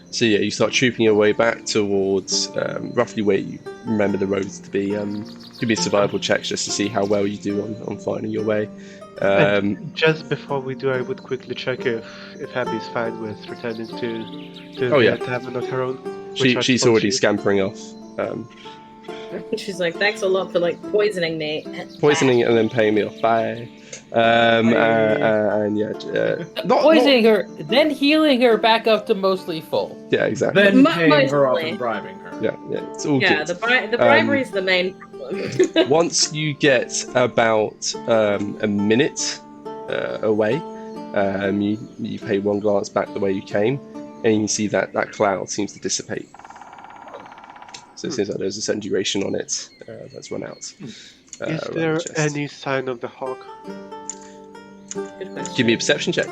So yeah, you start trooping your way back towards roughly where you remember the roads to be. Give me survival checks just to see how well you do on finding your way. And just before we do, I would quickly check if Abby's fine with returning to the tavern of her own. She's already scampering off. She's like, thanks a lot for poisoning me. Poisoning and then paying me off. Bye. And yeah, not poisoning her, then healing her back up to mostly full. Yeah, exactly. Then paying her off and bribing her. Yeah, it's all good. Yeah, the bribery is the main problem. Once you get about a minute away, you pay one glance back the way you came, and you can see that cloud seems to dissipate. So it seems like there's a certain duration on it that's run out. Is there any sign of the hawk? Good question. Give me a perception check.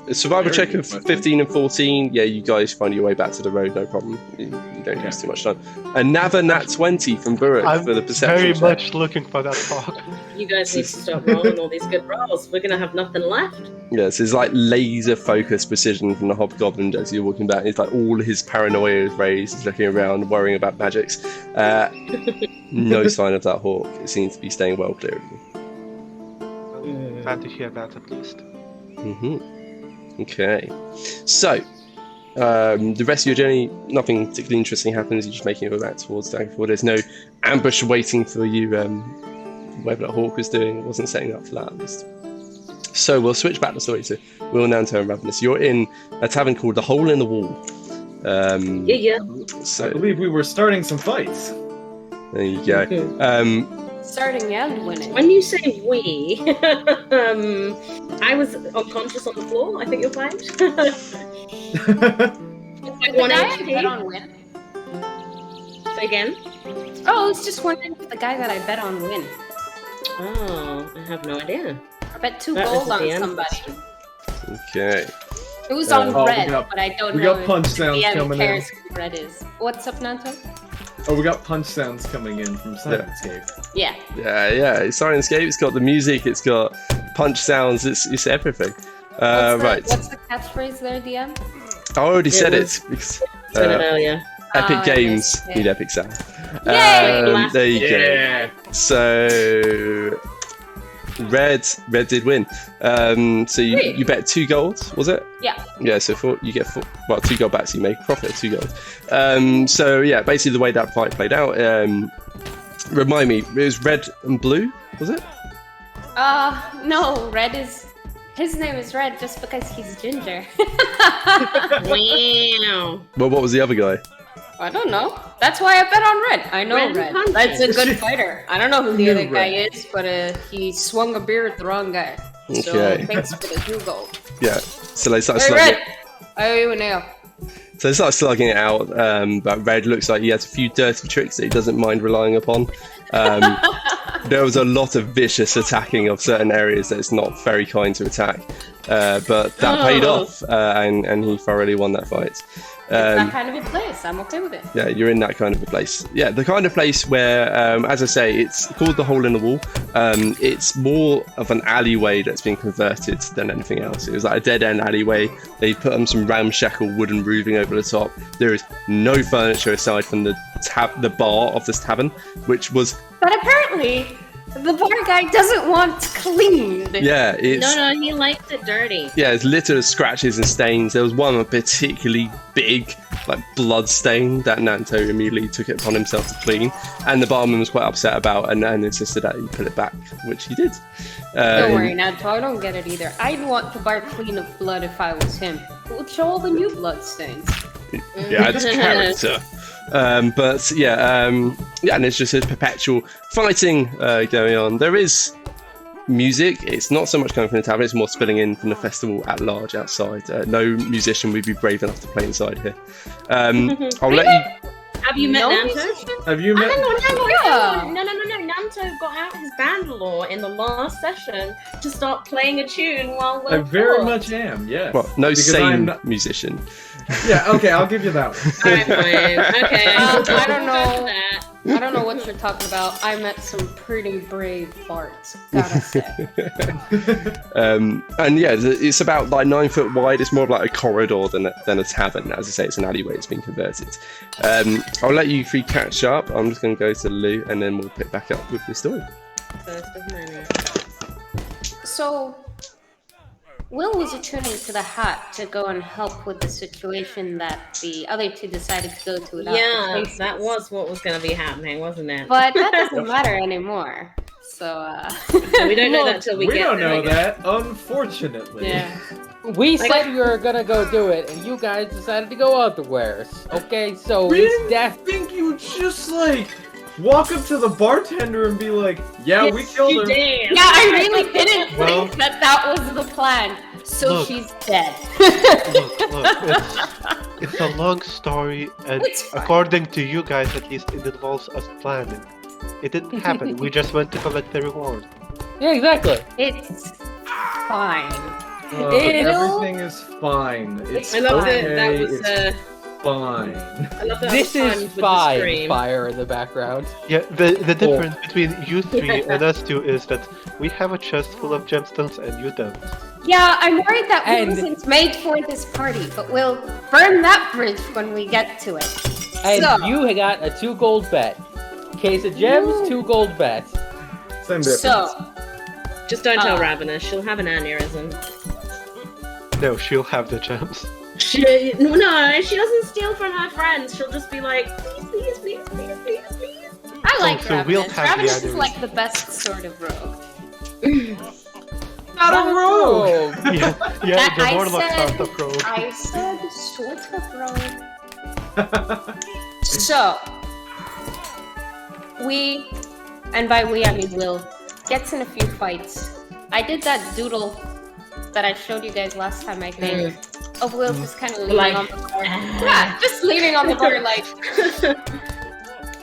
A survival check of 15 and 14. Yeah, you guys find your way back to the road, no problem. You don't use too much time. Another nat 20 from Burek for the perception very check. much looking for that hawk. You guys need to stop rolling all these good rolls. We're gonna have nothing left. Yeah, so it's like laser focused precision from the hobgoblin as you're walking back. It's like all his paranoia is raised. He's looking around, worrying about magics. No sign of that hawk. It seems to be staying well clear of you. Glad to hear that at least. Okay, so the rest of your journey, nothing particularly interesting happens. You're just making your way back towards Daggerford. There's no ambush waiting for you. Whatever that hawk was doing, it wasn't setting up for that at least. So we'll switch back the story to Will Nanto and Ravenous. You're in a tavern called the Hole in the Wall. Yeah. So I believe we were starting some fights. there you go. Starting and winning. When you say we, I was unconscious on the floor. I think you'll find. Did One the guy I HP. bet on win? Say again. Oh, I was just wondering if the guy that I bet on win. Oh, I have no idea. I bet 2 That gold was the on end somebody. Okay. It was on Oh, we red, got- but I don't we know got punch if the sounds DM coming cares who red is. What's up, Nanto? Oh, we got punch sounds coming in from Syrinscape. Yeah. Yeah. Syrinscape. It's got the music. It's got punch sounds. It's everything. Right. What's the catchphrase there, DM? I already said was- it because Said it earlier. Epic Ah, Games yes, yeah. need epic sound. Yay! There you go. Yeah. So red did win. So you bet 2 gold, was it? Yeah. Yeah. So you get 2 gold back. So you make a profit of 2 gold. So yeah, basically the way that fight played out. Remind me, it was red and blue, was it? No, red is... His name is Red just because he's ginger. Wow. Well, what was the other guy? I don't know. That's why I bet on Red. I know Red Red. Hunter. That's a good fighter. I don't know who the New other guy Red. is, but he swung a beer at the wrong guy. So Okay. thanks for the 2 gold. Yeah. So they started Hey, slugging. Red! I owe you a nail. So they start slugging it out, but Red looks like he has a few dirty tricks that he doesn't mind relying upon. There was a lot of vicious attacking of certain areas that it's not very kind to attack, but that paid off, and he thoroughly won that fight. That kind of a place. I'm okay with it. Yeah, you're in that kind of a place. Yeah, the kind of place where, as I say, it's called the Hole in the Wall. It's more of an alleyway that's been converted than anything else. It was like a dead-end alleyway. They put some ramshackle wooden roofing over the top. There is no furniture aside from the bar of this tavern, which was... But apparently, the bar guy doesn't want cleaned. Yeah, it's... No, he likes it dirty. Yeah, it's littered with scratches and stains. There was one particularly big, blood stain that Nanto immediately took it upon himself to clean, and the barman was quite upset about and insisted that he put it back, which he did. Don't worry, Nanto, I don't get it either. I'd want the bar clean of blood if I was him. It would show all the new blood stains. Yeah, it's character. And it's just a perpetual fighting going on. There is music, it's not so much coming from the tavern, it's more spilling in from the festival at large outside. No musician would be brave enough to play inside here. I'll let you... Have you met Nanto? Have you met? Hang on. Yeah. No. Nanto got out his bandolore in the last session to start playing a tune while we're I very much am, yes. Well, no Because sane I'm musician. Yeah, okay, I'll give you that one. Alright, fine. Okay. I don't know. Go for that. I don't know what you're talking about. I met some pretty brave bards, gotta say. And yeah, it's about like 9 foot wide. It's more like a corridor than a tavern. As I say, it's an alleyway. It's been converted. I'll let you three catch up. I'm just going to go to Lou, and then we'll pick back up with the story. First of many. So, Will was returning to the hut to go and help with the situation that the other two decided to go to without the Yeah, places. that was what was going to be happening, wasn't it? But that doesn't matter anymore. So, we don't know that till we We get don't there, I know guess. that, unfortunately. yeah. We said we were gonna go do it, and you guys decided to go otherwheres. Okay, so We it's didn't death. think you would just like walk up to the bartender and be like, "Yeah, we killed her." Damn. Yeah, I really didn't Well- think that was the plan. So Look. she's dead. Look, it's a long story, and It's fine. according to you guys, at least, it involves us planning. It didn't happen. We just went to collect the reward. Yeah, exactly. It's fine. Everything is fine. It's I love okay. that. That was. It's fine. I love that. This was timed is with the fine. stream. Fire in the background. Yeah, the difference between you three and us two is that we have a chest full of gemstones and you don't. Yeah, I'm worried that we And- wasn't made for this party, but we'll burn that bridge when we get to it. And So- you got a 2 gold bet. Case of gems, Ooh. 2 gold bet. Same difference. So, Just don't tell Ravenous. She'll have an aneurysm. No, she'll have the gems. No, she doesn't steal from her friends. She'll just be like, please. I like so we'll Ravenous. have the Ravenous is others. like the best sort of rogue. Not a rogue. Yeah, the I warlock said- sort of rogue. I said sort of rogue. So, we, and by we I mean Will, gets in a few fights. I did that doodle that I showed you guys last time, I think, of Will just kind of leaning Like, on the bar. Yeah, just leaning on the bar like,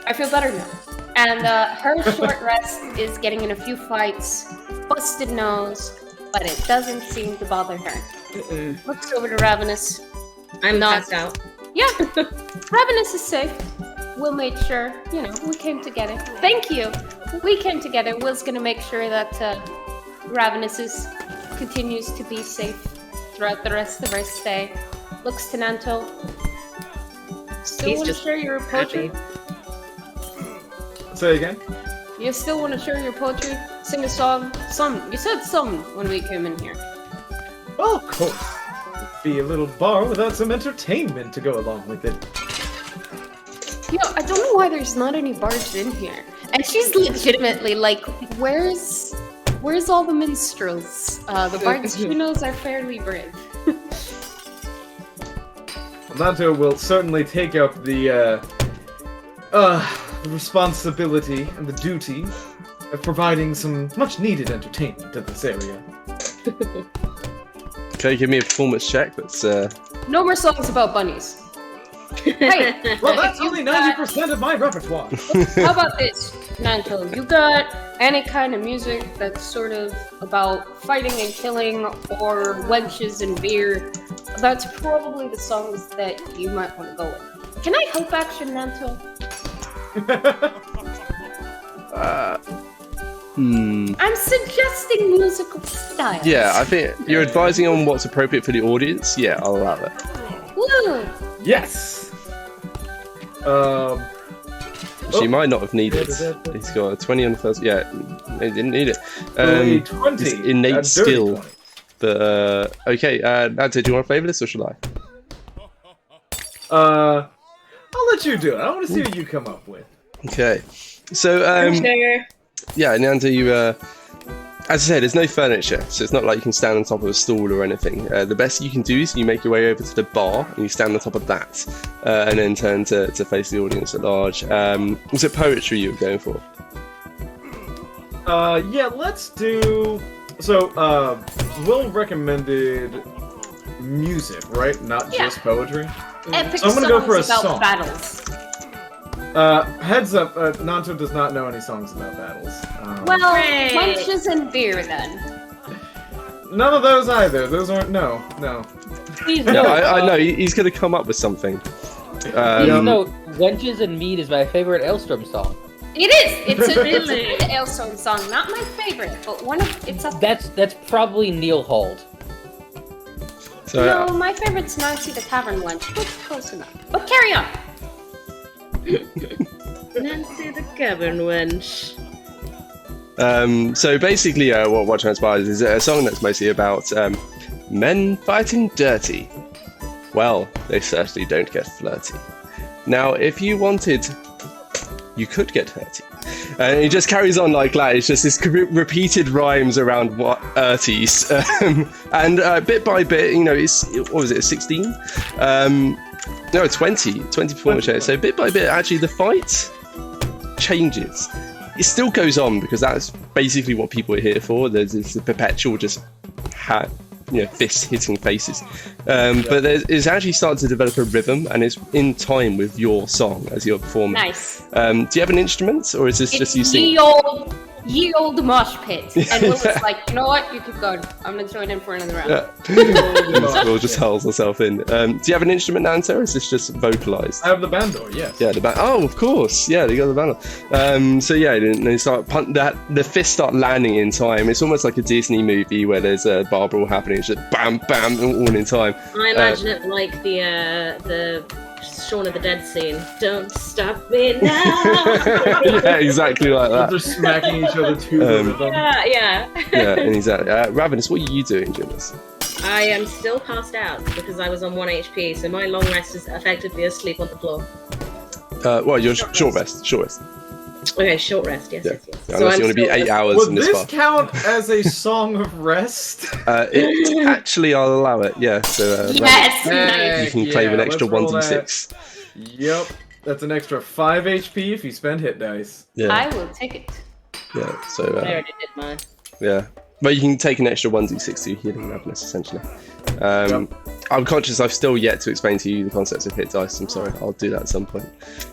I feel better now. And her short rest is getting in a few fights, busted nose, but it doesn't seem to bother her. Looks over to Ravenous. I'm Not- knocked out. Yeah, Ravenous is safe. Will made sure, we came together. Thank you. We came together. Will's gonna make sure that Ravenous continues to be safe throughout the rest of our stay. Looks to Nanto. Still He's want to just share your poetry? Say again. You still want to share your poetry? Sing a song? Some. You said some when we came in here. Well, of course. It'd be a little bar without some entertainment to go along with it. I don't know why there's not any bards in here. And she's legitimately like, where's all the minstrels? The bards she knows are fairly brave. Nanto will certainly take up the responsibility and the duty of providing some much-needed entertainment to this area. Okay, give me a performance check. That's No more songs about bunnies. Hey, Well, that's you only got- 90% of my repertoire. how about this, Nanto? You got any kind of music that's sort of about fighting and killing or wenches and beer? That's probably the songs that you might want to go with. Can I help action, Nanto? I'm suggesting musical styles. yeah. I think you're advising on what's appropriate for the audience. Yeah, I'll allow it. Woo! Yes. She might not have needed. He's got a 20 on the first. Yeah, he didn't need it. A 20. It's innate a dirty skill. 20. But okay, Nanto, do you want to favour this or should I? I'll let you do it. I want to see what you come up with. Okay, so Sugar. yeah, Nanto, you as I said, there's no furniture, so it's not like you can stand on top of a stool or anything. The best you can do is you make your way over to the bar and you stand on top of that, and then turn to face the audience at large. Was it poetry you were going for? Yeah, let's do. So, Will recommended music, right? Not just poetry. Epic So I'm gonna go for a songs about song. battles. Heads up, Nanto does not know any songs about battles. Well, Hooray. lunches and beer then. None of those either. Those aren't. No. No, I know he's going to come up with something. No, Wenches and Meat is my favorite Elstrom song. It is. It's a Really? good Elstone song. Not my favorite, but one of it's up. That's probably Neil Hold. So, No, my favorite's Nancy the Tavern Lunch. But close enough. But carry on. Nancy the Cabin Wench. So basically, what transpires is a song that's mostly about men fighting dirty. Well, they certainly don't get flirty. Now, if you wanted, you could get hurty. And it just carries on like that. It's just this repeated rhymes around what urties. And bit by bit, what was it, 16? No, 20 performance shows. So bit by bit, actually, the fight changes. It still goes on because that's basically what people are here for. There's this perpetual just fists hitting faces. But it's actually starting to develop a rhythm, and it's in time with your song as you're performing. Nice. Do you have an instrument, or is this just you singing? Ye old mosh pit. And Will was like, you know what? You keep going. I'm gonna join in for another round. Yeah. Will just hurls herself in. Do you have an instrument, Nanto, or is this just vocalized? I have the bandor. Yes. Yeah, the band. Oh, of course. Yeah, they got the band. So yeah, they start the fists start landing in time. It's almost like a Disney movie where there's a bar brawl happening. It's just bam, bam, all in time. I imagine it like the Shaun of the Dead scene. Don't stop me now. Yeah, exactly like that. They're smacking each other to the rhythm. Yeah. Yeah, and exactly. Ravenous, what are you doing during this? I am still passed out because I was on 1 HP, so my long rest is effectively asleep on the floor. Well, you're short rest. Okay, short rest, yes. Yeah. yes. Unless you want to be 8 hours Would in this this bar. count as a song of rest? Actually, I'll allow it. Yeah. So Yes. Ravenous, you can claim an extra let's roll 1d6. Yep. That's an extra 5 HP if you spend hit dice. I Yeah. will take it. Yeah. So I already did mine. yeah. But you can take an extra 1d6 to healing Ravenous, essentially. I'm conscious I've still yet to explain to you the concepts of hit dice. I'm sorry. I'll do that at some point.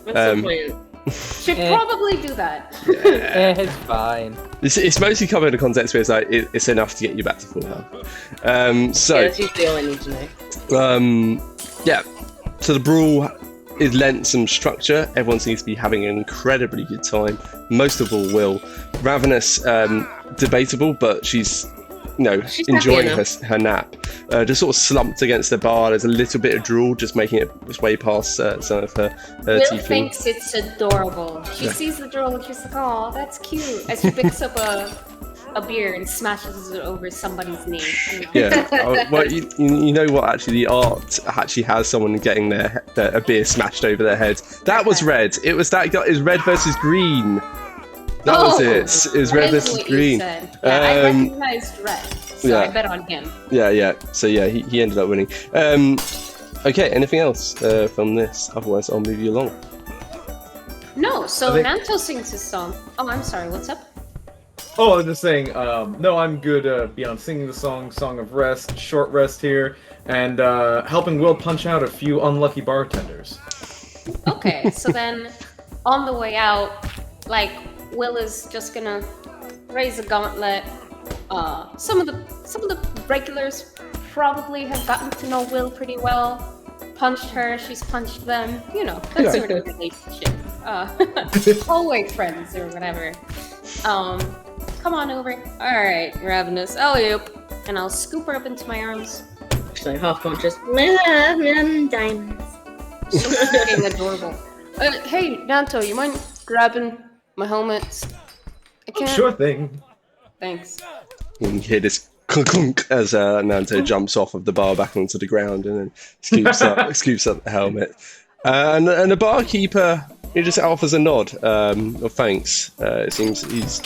At some point. Should probably do that. It's fine. It's mostly covered in a context where it's like it's enough to get you back to full health. Yeah, that's usually all I need to know. Yeah. So the brawl is lent some structure. Everyone seems to be having an incredibly good time. Most of all, Will. Ravenous, debatable, but she's She's enjoying happy her nap. Just sort of slumped against the bar. There's a little bit of drool just making its way past some of her Will tiefling. thinks it's adorable. She sees the drool and she's like, "Oh, that's cute." As she picks up a beer and smashes it over somebody's knee. Yeah. Well, you know what? Actually, the art actually has someone getting a beer smashed over their head. That was red. It was that guy. It was red versus green. That was it. It was red versus green. Yeah, I recognized red, so I bet on him. Yeah. So yeah, he ended up winning. Okay. Anything else from this? Otherwise, I'll move you along. No, so I think- Nanto sings his song. Oh, I'm sorry. What's up? Oh, I was just saying, no, I'm good beyond singing the Song of Rest, short rest here, and helping Will punch out a few unlucky bartenders. Okay, so then on the way out, Will is just gonna raise a gauntlet. Some of the regulars probably have gotten to know Will pretty well. Punched her, she's punched them. That sort of relationship. Hallway friends or whatever. Come on over. Alright, Ravenous. Yep. And I'll scoop her up into my arms. Actually, half conscious. Diamonds. So freaking adorable. Hey, Nanto, you mind grabbing my helmet? I can't. Sure thing. Thanks. You can hear this clunk as Nanto jumps off of the bar back onto the ground and then scoops up the helmet. And the barkeeper, he just offers a nod of thanks. It seems he's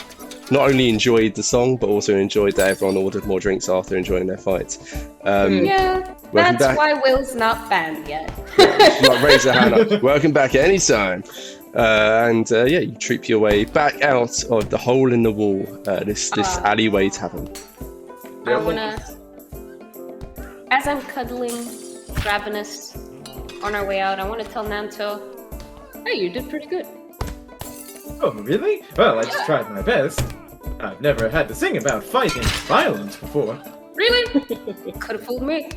not only enjoyed the song, but also enjoyed that everyone ordered more drinks after enjoying their fight. Yeah, that's why Will's not banned yet. Like, raise a hand up. Welcome back anytime. You troop your way back out of the hole in the wall, this alleyway tavern. I wanna, as I'm cuddling Ravenous on our way out, I want to tell Nanto, hey, you did pretty good. Oh, really? Well, I just tried my best. I've never had to sing about fighting violence before. Really? Could have fooled me.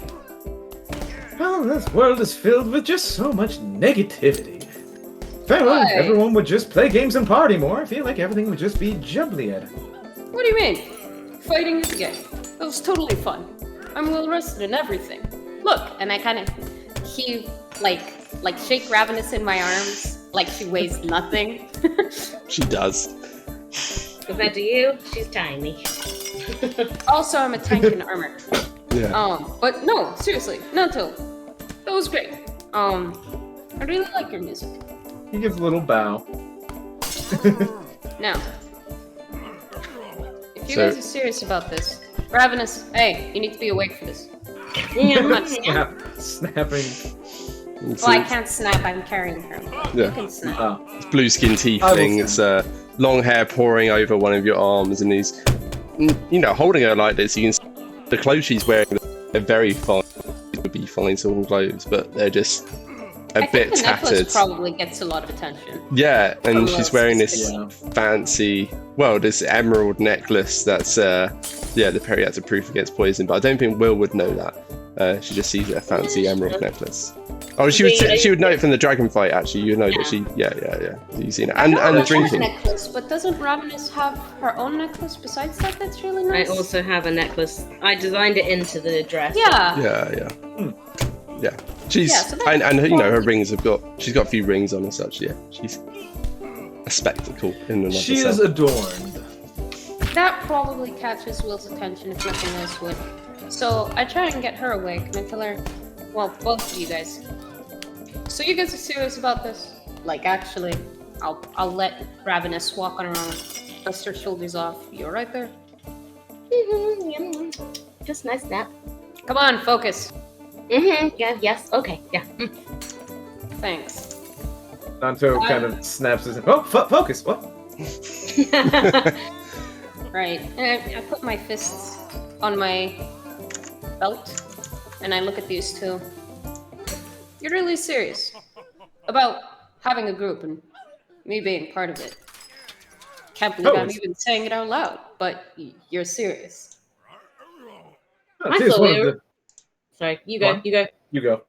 Well, this world is filled with just so much negativity. If everyone would just play games and party more, I feel like everything would just be jublier. What do you mean? Fighting is a game. It was totally fun. I'm well rested and everything. Look, and I kind of like shake Ravenous in my arms like she weighs nothing. She does. Compared to you, she's tiny. Also, I'm a tank in armor. Yeah. But no, seriously, Nanto, that was great. I really like your music. He gives a little bow. Now, if you guys are serious about this, Ravenous, hey, you need to be awake for this. I'm not Snapping. Well, I can't snap, I'm carrying her. Yeah. You can snap. It's blue skin tiefling. It's long hair pouring over one of your arms, and he's, holding her like this. You can see the clothes she's wearing. They're very fine. Would be fine silver clothes, but they're just a bit the tattered. Necklace probably gets a lot of attention. Yeah, and she's wearing this fancy, this emerald necklace that's, the periatic proof against poison, but I don't think Will would know that. She just sees a fancy emerald necklace. Oh, she would know it from the dragon fight, actually. You know that she, you've seen it. And drinking. Necklace, but doesn't Ravenous have her own necklace besides that? That's really nice. I also have a necklace. I designed it into the dress. Yeah. Yeah. She's and her rings she's got a few rings on and such. Yeah, she's a spectacle in and of She herself. is adorned. That probably catches Will's attention if nothing else would. So I try and get her awake and I tell her, well, both of you guys. So you guys are serious about this? Like, actually, I'll let Ravenous walk on her own. Dust her shoulders off. You're right there. Just nice nap. Come on, focus. Yeah. Yes. Okay. Yeah. Thanks. Nanto kind of snaps his. Oh, focus. What? Right. And I put my fists on my belt, and I look at these two. You're really serious about having a group and me being part of it. Can't believe I'm even saying it out loud, but you're serious. I thought we were... Sorry, you go. What? You go.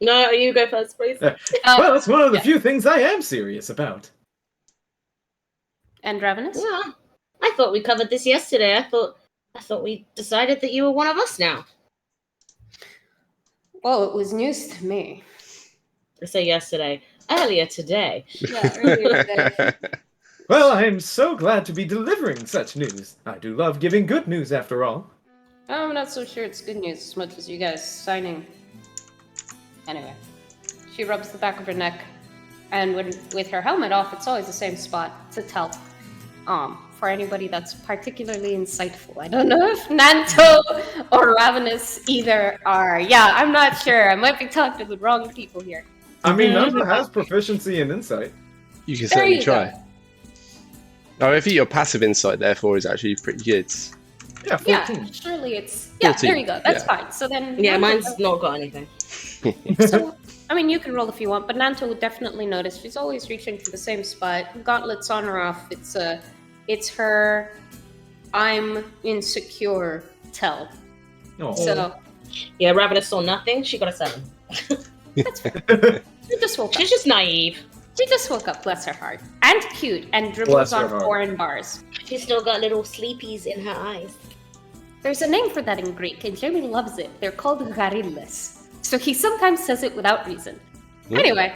No, you go first, please. Well, it's one of the few things I am serious about. And Ravenous? Yeah. I thought we covered this yesterday. I thought we decided that you were one of us now. Well, it was news to me. I say yesterday. Earlier today. Yeah, earlier today. Well, I am so glad to be delivering such news. I do love giving good news, after all. I'm not so sure it's good news as much as you guys signing. Anyway, she rubs the back of her neck, and with her helmet off, it's always the same spot. It's a tell. For anybody that's particularly insightful. I don't know if Nanto or Ravenous either are. Yeah, I'm not sure. I might be talking to the wrong people here. I mean, Nanto has proficiency in insight. You can certainly try. Oh, I think your passive insight, therefore, is actually pretty good. Yeah, 14. Yeah, surely it's... Yeah, 14. There you go. That's fine. So then... Yeah, mine's not got anything. So, I mean, you can roll if you want, but Nanto would definitely notice. She's always reaching for the same spot. Gauntlets on or off. It's her I'm insecure tell. Oh. So... Yeah, Ravenous saw nothing. She got a 7. That's fair. She just woke up. She's just naive. She just woke up, bless her heart. And cute, and dribbles on foreign bars. She's still got little sleepies in her eyes. There's a name for that in Greek, and Jamie loves it. They're called garillas. So he sometimes says it without reason. Anyway,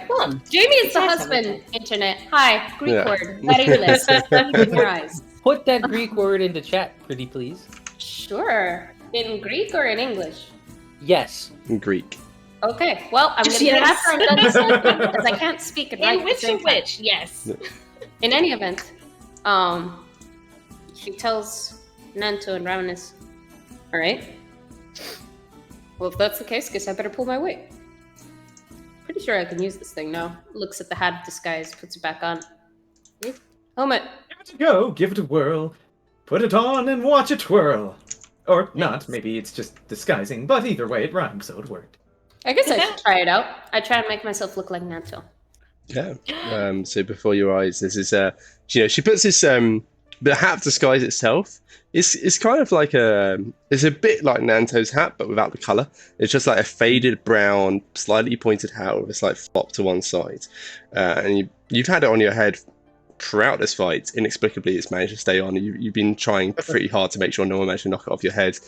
Jamie is the husband, internet. Hi, Greek word, garillas. In your eyes. Put that Greek word into chat, pretty please. Sure. In Greek or in English? Yes. In Greek. Okay, well, I'm going to get after I'm done saying because I can't speak and write. In which, yes. In any event, she tells Nanto and Ravenous, all right, well, if that's the case, guess I better pull my weight. Pretty sure I can use this thing now. Looks at the hat of disguise, puts it back on. Helmet. Give it a go, give it a whirl. Put it on and watch it twirl. Or not, maybe it's just disguising, but either way it rhymes, so it worked. I guess I should try it out. I try and make myself look like Nanto. Yeah. So before your eyes, this is she puts this the hat of disguise itself. It's kind of like it's a bit like Nanto's hat, but without the color. It's just like a faded brown, slightly pointed hat with a slight flop to one side, and you've had it on your head throughout this fight. Inexplicably, it's managed to stay on. You've been trying pretty hard to make sure no one managed to knock it off your head.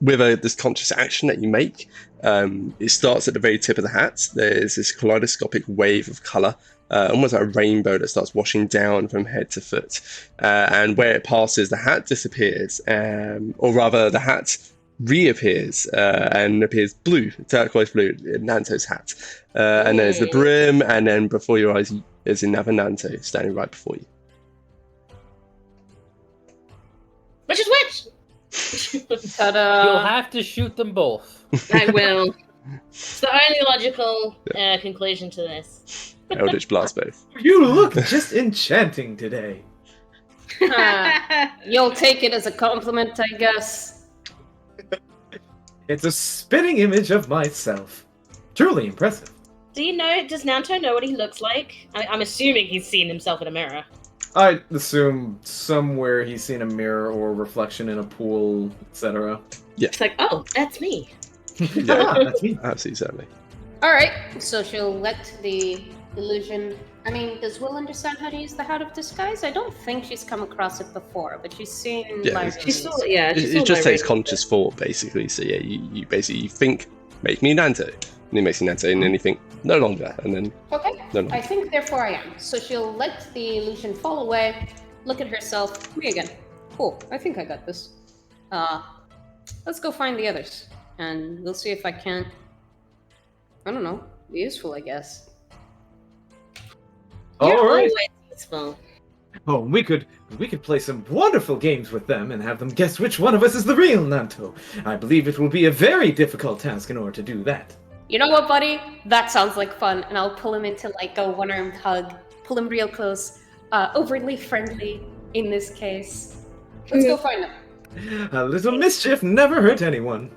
With this conscious action that you make, it starts at the very tip of the hat. There's this kaleidoscopic wave of color, almost like a rainbow that starts washing down from head to foot. And where it passes, the hat disappears, or rather, the hat reappears and appears blue, turquoise blue, Nanto's hat. And there's the brim, and then before your eyes, there's another Nanto standing right before you. Which is which? Ta-da! You'll have to shoot them both. I will. It's the only logical conclusion to this. Eldritch Blast both. You look just enchanting today. You'll take it as a compliment, I guess. It's a spitting image of myself. Truly impressive. Does Nanto know what he looks like? I'm assuming he's seen himself in a mirror. I assume somewhere he's seen a mirror or reflection in a pool, etc. It's like, oh, that's me. Yeah, That's me. absolutely, certainly. Alright, so she'll let the illusion... I mean, does Will understand how to use the Hat of Disguise? I don't think she's come across it before, but she's seen... Yeah, She's still, yeah. It just takes conscious thought, basically. So yeah, you basically think, make me Nanto, and he makes you Nanto, and then you think, no longer, and then Okay, no longer. I think therefore I am. So she'll let the illusion fall away, look at herself, me again. Cool, I think I got this. Let's go find the others, and we'll see if I can't, I don't know, be useful, I guess. You're All right. always useful. Oh, we could play some wonderful games with them and have them guess which one of us is the real Nanto. I believe it will be a very difficult task in order to do that. You know what, buddy? That sounds like fun, and I'll pull him into like a one-armed hug, pull him real close, overly friendly in this case. Let's go find him. A little mischief never hurt anyone.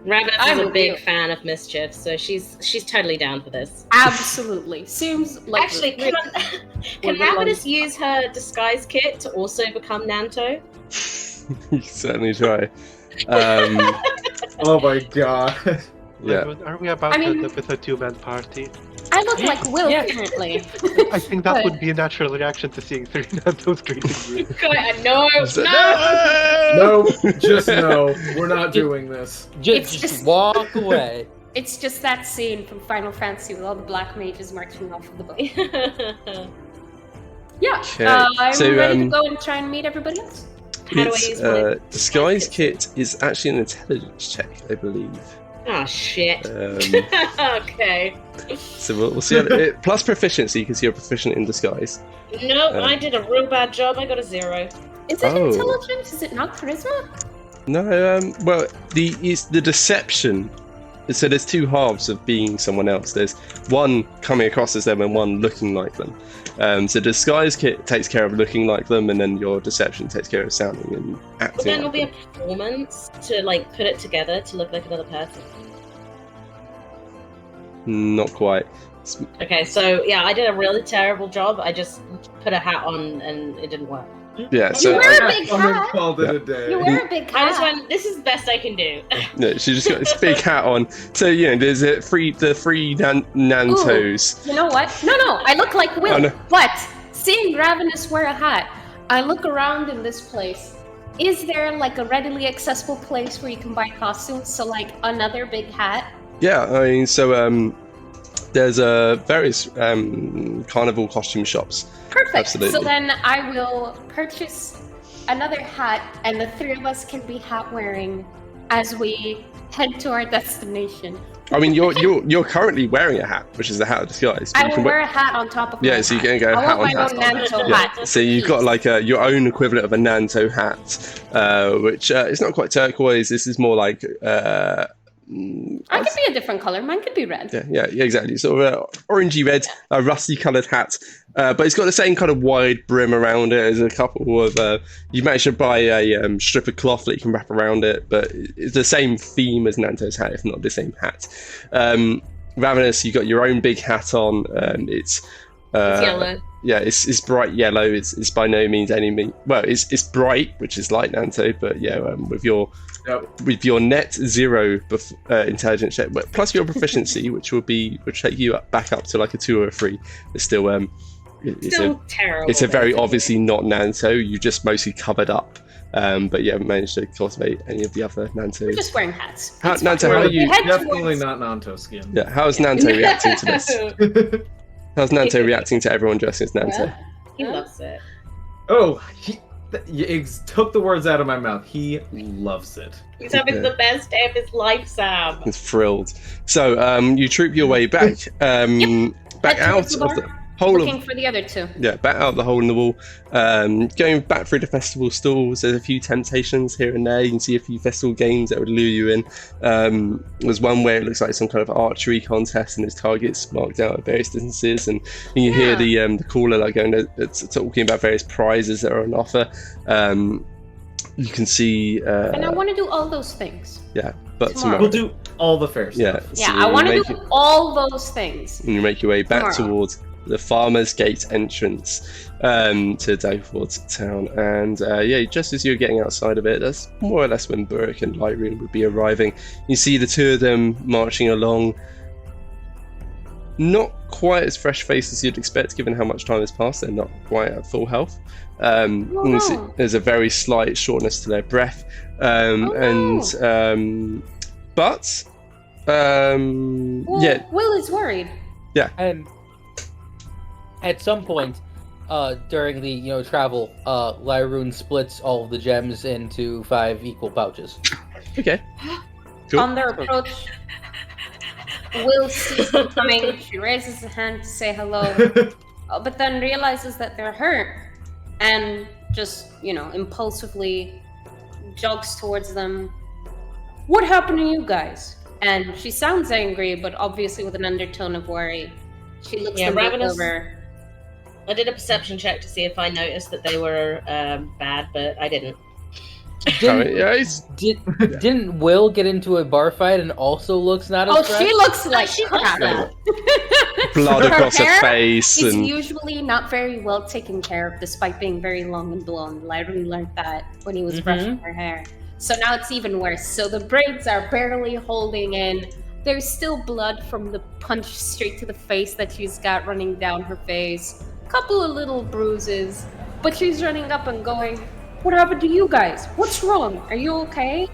Rabbit I'm is a with big you. fan of mischief, so she's totally down for this. Absolutely. Seems like... Actually, can We're Rabbit use her disguise kit to also become Nanto? You certainly try. Oh my god. Yeah. Are we about I mean- to end up with a two-man party? I look like Will Yeah. currently. I think that But- would be a natural reaction to seeing three Nantos greeting you. God, no! No, just no. We're not doing this. It's Just just- walk away. It's just that scene from Final Fantasy with all the black mages marching off of the boat. Yeah, Okay, I'm so, ready to go and try and meet everybody else. How do I It's, use my disguise kit is actually an intelligence check, I believe. Oh shit. Okay. So we'll see. Plus proficiency, because you're proficient in disguise. No, I did a real bad job. I got a 0. Is it Oh. intelligence? Is it not charisma? No, well, it's the deception. So there's two halves of being someone else. There's one coming across as them and one looking like them. So disguise kit takes care of looking like them, and then your deception takes care of sounding and acting. But then it'll like be a them. performance to like put it together to look like another person. Not quite. Okay, so yeah, I did a really terrible job. I just put a hat on and it didn't work. Yeah. You So wear a big Someone hat. called it a day. You wear a big I just hat. went, this is the best I can do. yeah, she just got this big hat on. So there's the three Nantos. You know what? No, I look like Will. Oh, no. But seeing Ravenous wear a hat, I look around in this place. Is there like a readily accessible place where you can buy costumes? So like another big hat? Yeah, I mean, so there's various carnival costume shops. Perfect. Absolutely. So then I will purchase another hat, and the three of us can be hat wearing as we head to our destination. I mean, you're currently wearing a hat, which is the hat of disguise. but I you will can wear a hat on top of my Yeah, hat. so you can go I hat want on my hat. own Nanto Yeah. hat. So you've got like your own equivalent of a Nanto hat, which is not quite turquoise. This is more like I could be a different color. Mine could be red. Yeah, exactly. Sort of orangey red, rusty coloured hat. But it's got the same kind of wide brim around it as a couple of. You managed to buy a strip of cloth that you can wrap around it, but it's the same theme as Nanto's hat, if not the same hat. Ravenous, you got your own big hat on. It's yellow. Yeah, it's bright yellow. It's by no means it's bright, which is like Nanto, but with your net 0 intelligence check, but plus your proficiency, which will take you back up to like a 2 or a 3. It's still terrible. It's a very obviously not Nanto. You just mostly covered up. But you haven't managed to cultivate any of the other Nantos. We're just wearing hats. Nanto, how are you? Definitely not Nanto skin. Yeah, how's Nanto reacting to this? How's Nanto reacting to everyone dressed as Nanto? Yeah, he loves it. Oh, he took the words out of my mouth. He loves it. He's having the best day of his life, Sam. He's thrilled. So you troop your way back, back out of the hole looking for the other two. Yeah, back out the hole in the wall. Going back through the festival stalls, there's a few temptations here and there. You can see a few festival games that would lure you in. There's one where it looks like some kind of archery contest, and there's targets marked out at various distances, and you hear the caller like talking about various prizes that are on offer. You can see. And I want to do all those things. Yeah, but tomorrow. We'll do all the fair stuff. Yeah, I want to do all those things. And you make your way back towards the Farmer's Gate entrance to Dagford town, and just as you're getting outside of it, that's more or less when Burke and Lightroom would be arriving. You see the two of them marching along, not quite as fresh-faced as you'd expect given how much time has passed. They're not quite at full health. There's a very slight shortness to their breath, but Will is worried. Yeah, and at some point during the travel, Lyroon splits all of the gems into 5 equal pouches. Okay. Cool. On their approach, Will sees them coming. She raises a hand to say hello, but then realizes that they're hurt and just, impulsively jogs towards them. What happened to you guys? And she sounds angry, but obviously with an undertone of worry. She looks them over. I did a perception check to see if I noticed that they were bad, but I didn't. Didn't Will get into a bar fight and also looks not as fresh? She looks like crap. Blood across her face. It's usually not very well taken care of, despite being very long and blonde. Lyron learned that when he was brushing her hair. So now it's even worse. So the braids are barely holding in. There's still blood from the punch straight to the face that she's got running down her face. Couple of little bruises, but she's running up and going, "What happened to you guys? What's wrong? Are you okay?"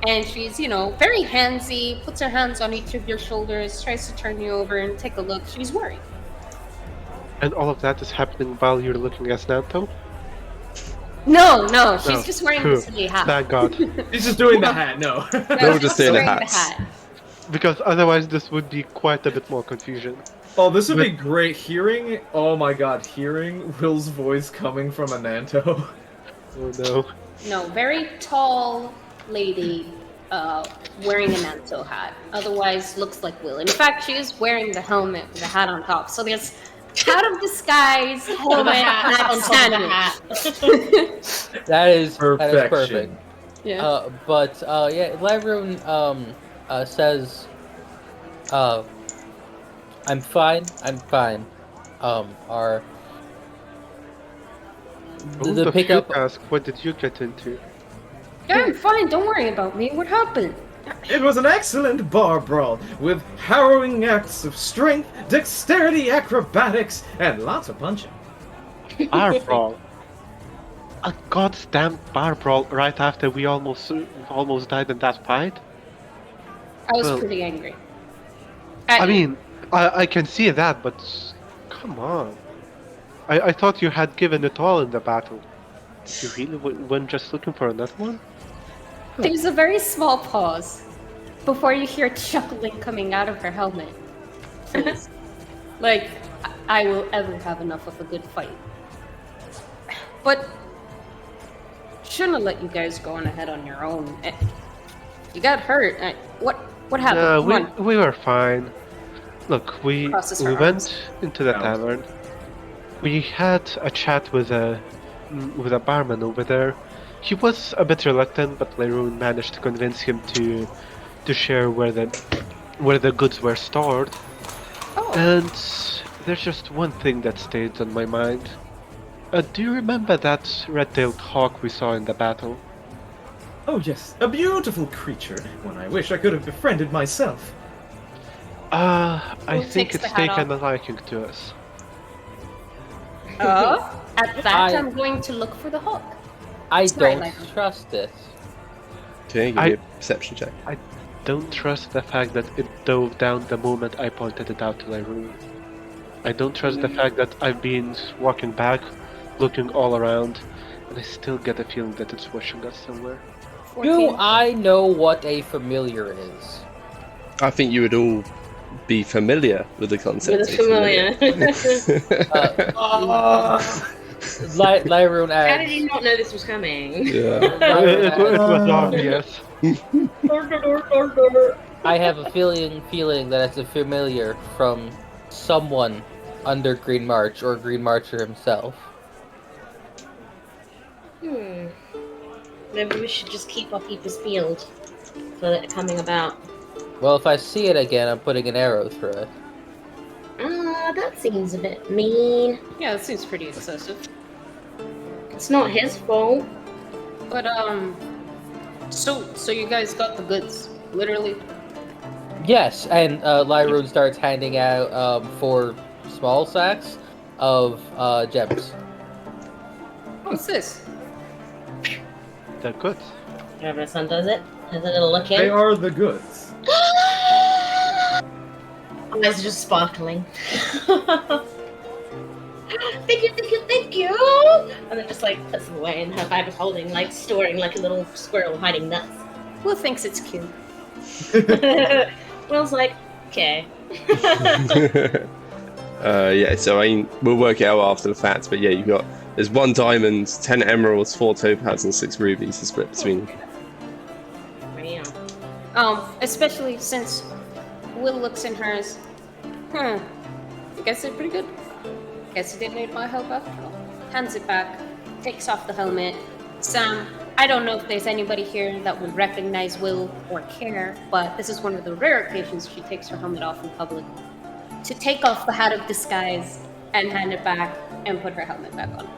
And she's, very handsy, puts her hands on each of your shoulders, tries to turn you over and take a look. She's worried. And all of that is happening while you're looking at Nanto? No, she's just wearing the silly hat. Thank God. He's just doing the hat, no. They're just doing the hats. Because otherwise this would be quite a bit more confusion. Oh, this would be great. Hearing Will's voice coming from a Nanto. Oh no. No, very tall lady wearing a Nanto hat. Otherwise looks like Will. In fact, she is wearing the helmet with the hat on top. So there's hat of disguise, helmet, hat on sandwich. That is Perfection. That is perfect. Yeah. Lyroon says, I'm fine. The pickup. Ask, what did you get into? Yeah, I'm fine. Don't worry about me. What happened? It was an excellent bar brawl with harrowing acts of strength, dexterity, acrobatics, and lots of punching. Bar brawl. A goddamn bar brawl right after we almost died in that fight? I was pretty angry. I mean, I can see that, but come on. I thought you had given it all in the battle. You really weren't just looking for another one? There's a very small pause before you hear chuckling coming out of her helmet. Like, I will ever have enough of a good fight. But shouldn't have let you guys go on ahead on your own. You got hurt. What happened? No, Come on. we were fine. Look, we Crosses her went into the Ouch. tavern. We had a chat with a barman over there. He was a bit reluctant, but Leroon managed to convince him to share where the goods were stored. Oh. And there's just one thing that stayed on my mind. Do you remember that red-tailed hawk we saw in the battle? Oh yes, a beautiful creature. One I wish I could have befriended myself. I Who think takes it's the hat taken a off? liking to us. At that, I'm going to look for the hook. I Sorry, don't Michael. trust this. Okay, give me a perception check. Don't trust the fact that it dove down the moment I pointed it out to Leroon. I don't trust the fact that I've been walking back, looking all around, and I still get the feeling that it's watching us somewhere. Do 14. I know what a familiar is? I think you would all be familiar with the concept. With a of familiar. Lyroon How did adds. you not know this was coming? Yeah. It was obvious. I have a feeling that it's a familiar from someone under Green March or Green Marcher himself. Maybe we should just keep our peepers peeled for it coming about. Well, if I see it again, I'm putting an arrow through it. That seems a bit mean. Yeah, that seems pretty excessive. It's not his fault. But so you guys got the goods, literally. Yes, and Lyroon starts handing out 4 small sacks of gems. What's this? They're good. Whenever the sun does it, has a little look They in. are the goods. Eyes are just sparkling. Thank you, thank you, thank you! And then just like puts them away in her bag of holding, like storing like a little squirrel hiding nuts. Who thinks it's cute? Will's like, okay. Yeah, so I mean, we'll work it out after the fact, but yeah, there's 1 diamond, 10 emeralds, 4 topaz, and 6 rubies to split between. Wow. Especially since Will looks in hers. I guess they're pretty good. Guess you didn't need my help after all. Hands it back, takes off the helmet. Sam, I don't know if there's anybody here that would recognize Will or care, but this is one of the rare occasions she takes her helmet off in public. To take off the hat of disguise and hand it back and put her helmet back on.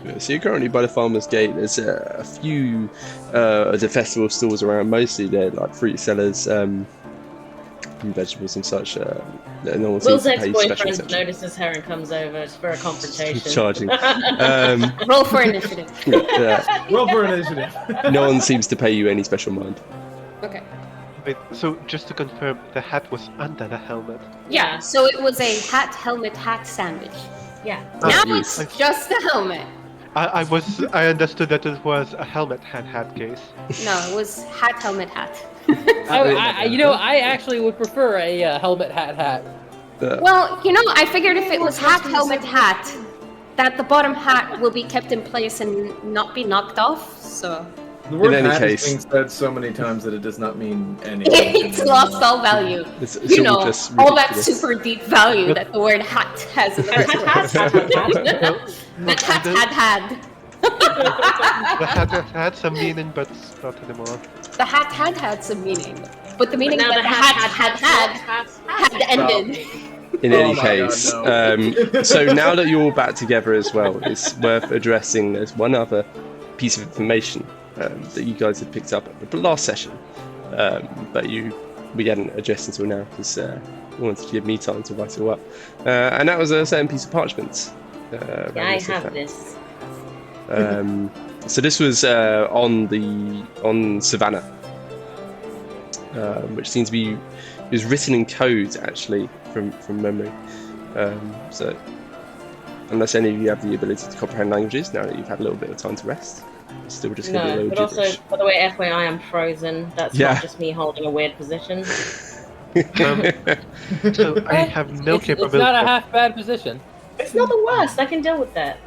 Yeah, so you're currently by the Farmer's Gate. There's a few of the festival stalls around. Mostly they're like fruit sellers, and vegetables and such. No one seems Will's to pay special ex-boyfriend attention. notices her and comes over for a confrontation. Charging. Roll for initiative. Yeah, Roll for initiative. no one seems to pay you any special mind. Okay. Wait, so just to confirm, the hat was under the helmet. Yeah, so it was a hat sandwich. Yeah. Now yes. it's just a helmet. I understood that it was a helmet hat case. No, it was helmet hat. I actually would prefer a helmet hat. Well, I figured if it was helmet hat, that the bottom hat will be kept in place and not be knocked off, so... The word In any hat case- is being said so many times that it does not mean anything. It's lost all value. It's All just that ridiculous. super deep value that the word hat has in the first place. That hat had. The hat had some meaning, but not anymore. The hat had some meaning, but the meaning Now that the the hat had ended. In Oh any my case, God, so now that you're all back together as well, it's worth addressing. There's one other piece of information that you guys had picked up at the last session, but we hadn't addressed until now because we wanted to give me time to write it all up, and that was a certain piece of parchment. Yeah, I have this. So this was on Savannah, which seems to be it was written in code actually from memory. So unless any of you have the ability to comprehend languages now that you've had a little bit of time to rest, it's still just going to be a No, little but also, gibberish. by the way, FYI, I'm frozen. That's Yeah. not just me holding a weird position. So I have no It's capability. not a half bad position. It's not the worst. I can deal with that.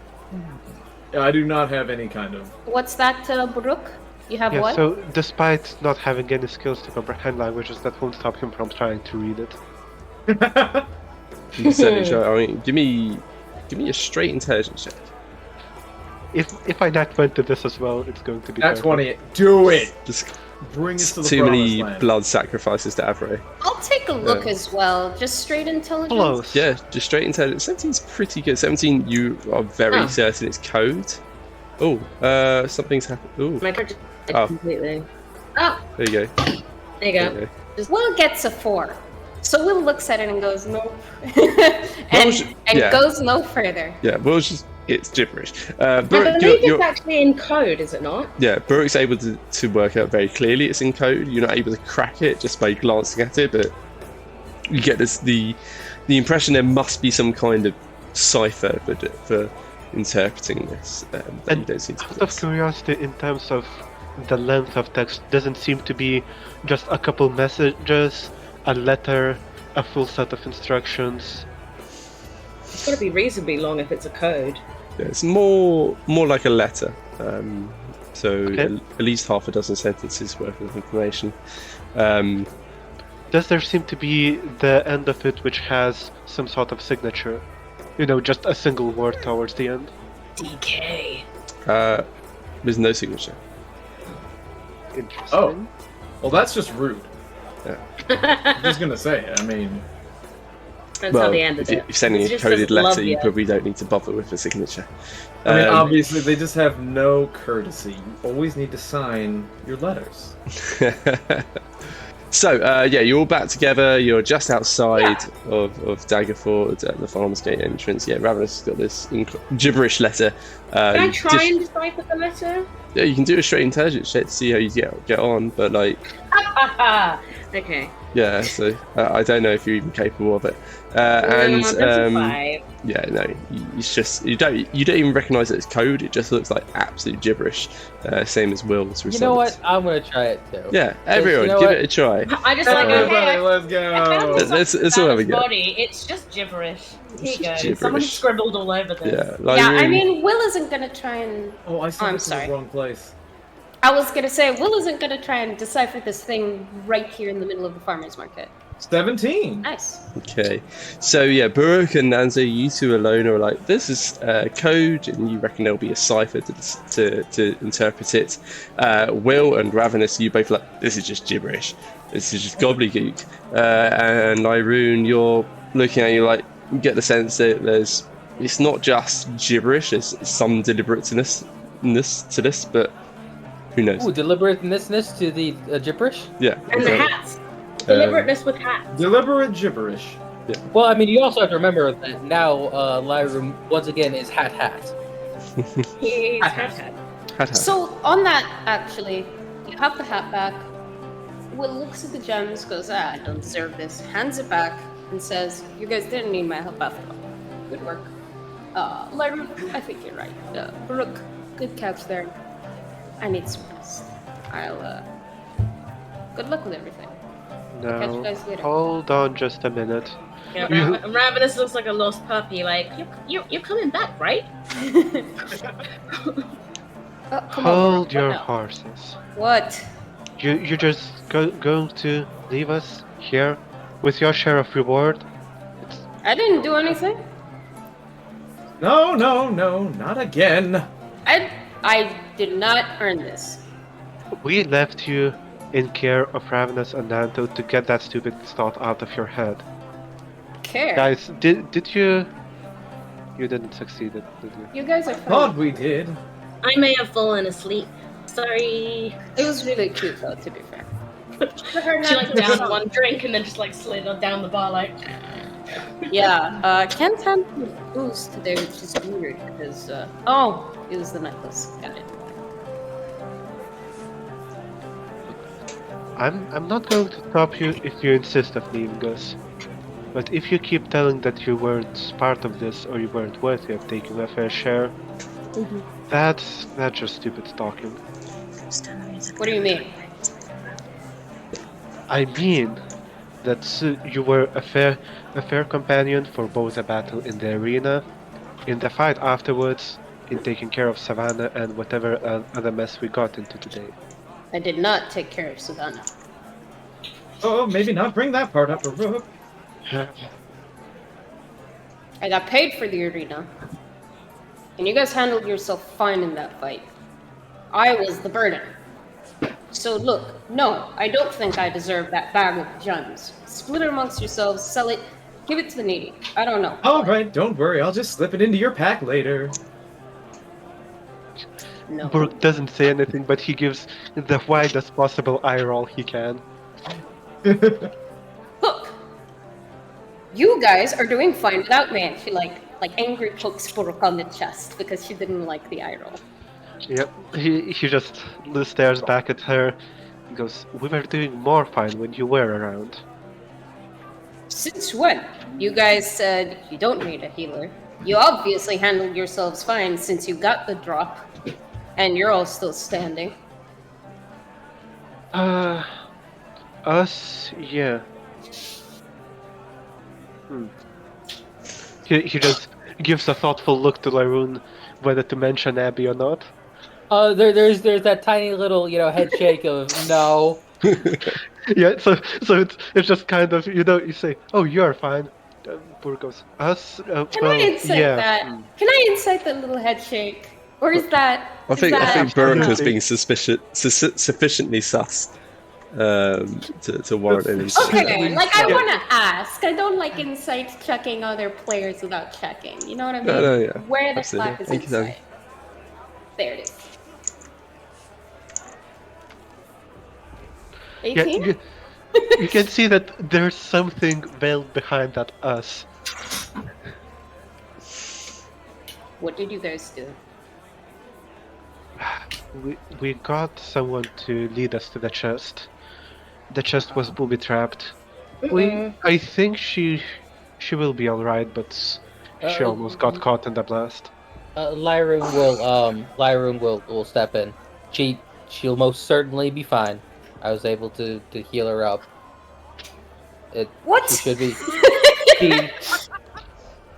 I do not have any kind of. What's that, Brooke? You have Yeah, what? so despite not having any skills to comprehend languages, that won't stop him from trying to read it. Percentage. I mean, give me a straight intelligence check. If I nat 20 this as well, it's going to be That's perfect. 20. Do it. Just Bring us to the too many promised land. blood sacrifices to Avro. I'll take a look Yeah. as well. Just straight intelligence. Close. Yeah, just straight intelligence. 17's pretty good. 17, you are very Oh. certain it's code. Oh, something's happened. Oh, My character Oh. completely. Oh, there you go. there you There go. you go. Will gets a 4. So Will looks at it and goes, nope. Well, and yeah. goes no further. Yeah, well, it's gibberish. I Burke, believe it's actually in code, is it not? yeah, Burke's able to work out very clearly it's in code. You're not able to crack it just by glancing at it, but you get the impression there must be some kind of cipher for interpreting this. But you don't seem to Out be. of curiosity, in terms of the length of text, doesn't seem to be just a couple messages, a letter, a full set of instructions. It's got to be reasonably long if it's a code. Yeah, it's more like a letter. So Okay. at least half a dozen sentences worth of information. Um, Does there seem to be the end of it which has some sort of signature? You know, just a single word towards the end? DK. there's no signature. Interesting. Oh. Well, that's just rude. I'm That's just gonna say. I mean, how they ended if you're it. sending It a just coded says, "Love letter, you ya." probably don't need to bother with a signature. obviously they just have no courtesy. You always need to sign your letters. So, yeah, you're all back together. You're just outside of Daggerford at the Farmers Gate entrance. Yeah, Ravenous has got this gibberish letter. Can I you try and decipher the letter? Yeah, you can do a straight intelligence check to see how you get on, but like, Okay. yeah. So I don't know if you're even capable of it. That's a 5. Yeah, no, it's just you don't even recognise that it's code. It just looks like absolute gibberish, same as Will's result. You know what? I'm gonna try it too. Yeah, everyone, you know give what? it a try. I just like, Everybody, okay, let's I found go. this Let's all have a Savannah's go. body. It's just gibberish. Here you go. just Someone gibberish. scribbled all over this. Yeah, like Yeah, I really- mean, Will isn't gonna try and. Oh, I sent I'm it to sorry. the wrong place. I was gonna say, Will isn't gonna try and decipher this thing right here in the middle of the farmer's market. 17. Nice. Okay, so yeah, Baruch and Nanzo, you two alone are like, this is code, and you reckon there'll be a cipher to interpret it. Will and Ravenous, you both like, this is just gibberish. This is just gobbledygook. And Lyroon, you're looking at you like, you get the sense that it's not just gibberish. There's some deliberateness to this, but who knows? Ooh, deliberateness to the gibberish. Yeah. And the hats. Deliberateness with hats. Deliberate gibberish. Well, I mean, you also have to remember that now Lyra once again is hat. He's hat. Hat. So on that, actually, you have the hat back. Will looks at the gems, goes, I don't deserve this. Hands it back and says, "You guys didn't need my help after all. Good work." Lyra, I think you're right. Brooke, good catch there. I need some rest. I'll. Good luck with everything. Catch you Now, guys later. hold on just a minute. Yeah, You- Ravenous looks like a lost puppy. Like, you're coming back, right? Come on. Hold your What now? horses. What? You just going to leave us here with your share of reward? I didn't do anything. No, not again. I did not earn this. We left you in care of Ravenous and Nanto to get that stupid thought out of your head. Care. Guys, did you... You didn't succeed, did you? You guys are Thought funny. we did. I may have fallen asleep. Sorry. It was really cute though, to be fair. She like downed one drink and then just like slid down the bar like. Yeah, Kent had booze today, which is weird because, oh, it was the necklace. Got it. I'm not going to stop you if you insist of leaving us. But if you keep telling that you weren't part of this or you weren't worthy of taking a fair share, that's just stupid stalking. What do you mean? I mean that you were a fair companion for both the battle in the arena, in the fight afterwards, in taking care of Savannah and whatever other mess we got into today. I did not take care of Savannah. Oh, maybe not bring that part up, Rook. I got paid for the arena. And you guys handled yourself fine in that fight. I was the burden. So look, no, I don't think I deserve that bag of gems. Split it amongst yourselves, sell it, give it to the needy. I don't know. Alright, don't worry, I'll just slip it into your pack later. No. Brooke doesn't say anything, but he gives the widest possible eye roll he can. Look! You guys are doing fine without me, and she like angry pokes Brooke on the chest because she didn't like the eye roll. Yep, he just stares back at her and goes, "We were doing more fine when you were around." Since when? You guys said you don't need a healer. You obviously handled yourselves fine since you got the drop. And you're all still standing. Us? Yeah. He just gives a thoughtful look to Laroon, whether to mention Abby or not. There's that tiny little, head shake of no. Yeah, so it's just kind of, you say, "Oh, you're fine." Burr goes, "Us? Can I insight that? Can I insight that little head shake? Or is that... I think Burke was being sufficiently sus to warrant any. Okay, I want to ask. I don't like insight checking other players without checking. You know what I mean? No, yeah. Where the Absolutely. fuck is Thank you, insight? There it is. 18? Yeah, you can see that there's something veiled behind that us. What did you guys do? We got someone to lead us to the chest. The chest was booby trapped. I think she will be all right, but she almost got caught in the blast. Lyroom will step in. She'll most certainly be fine. I was able to heal her up. What? She should be. She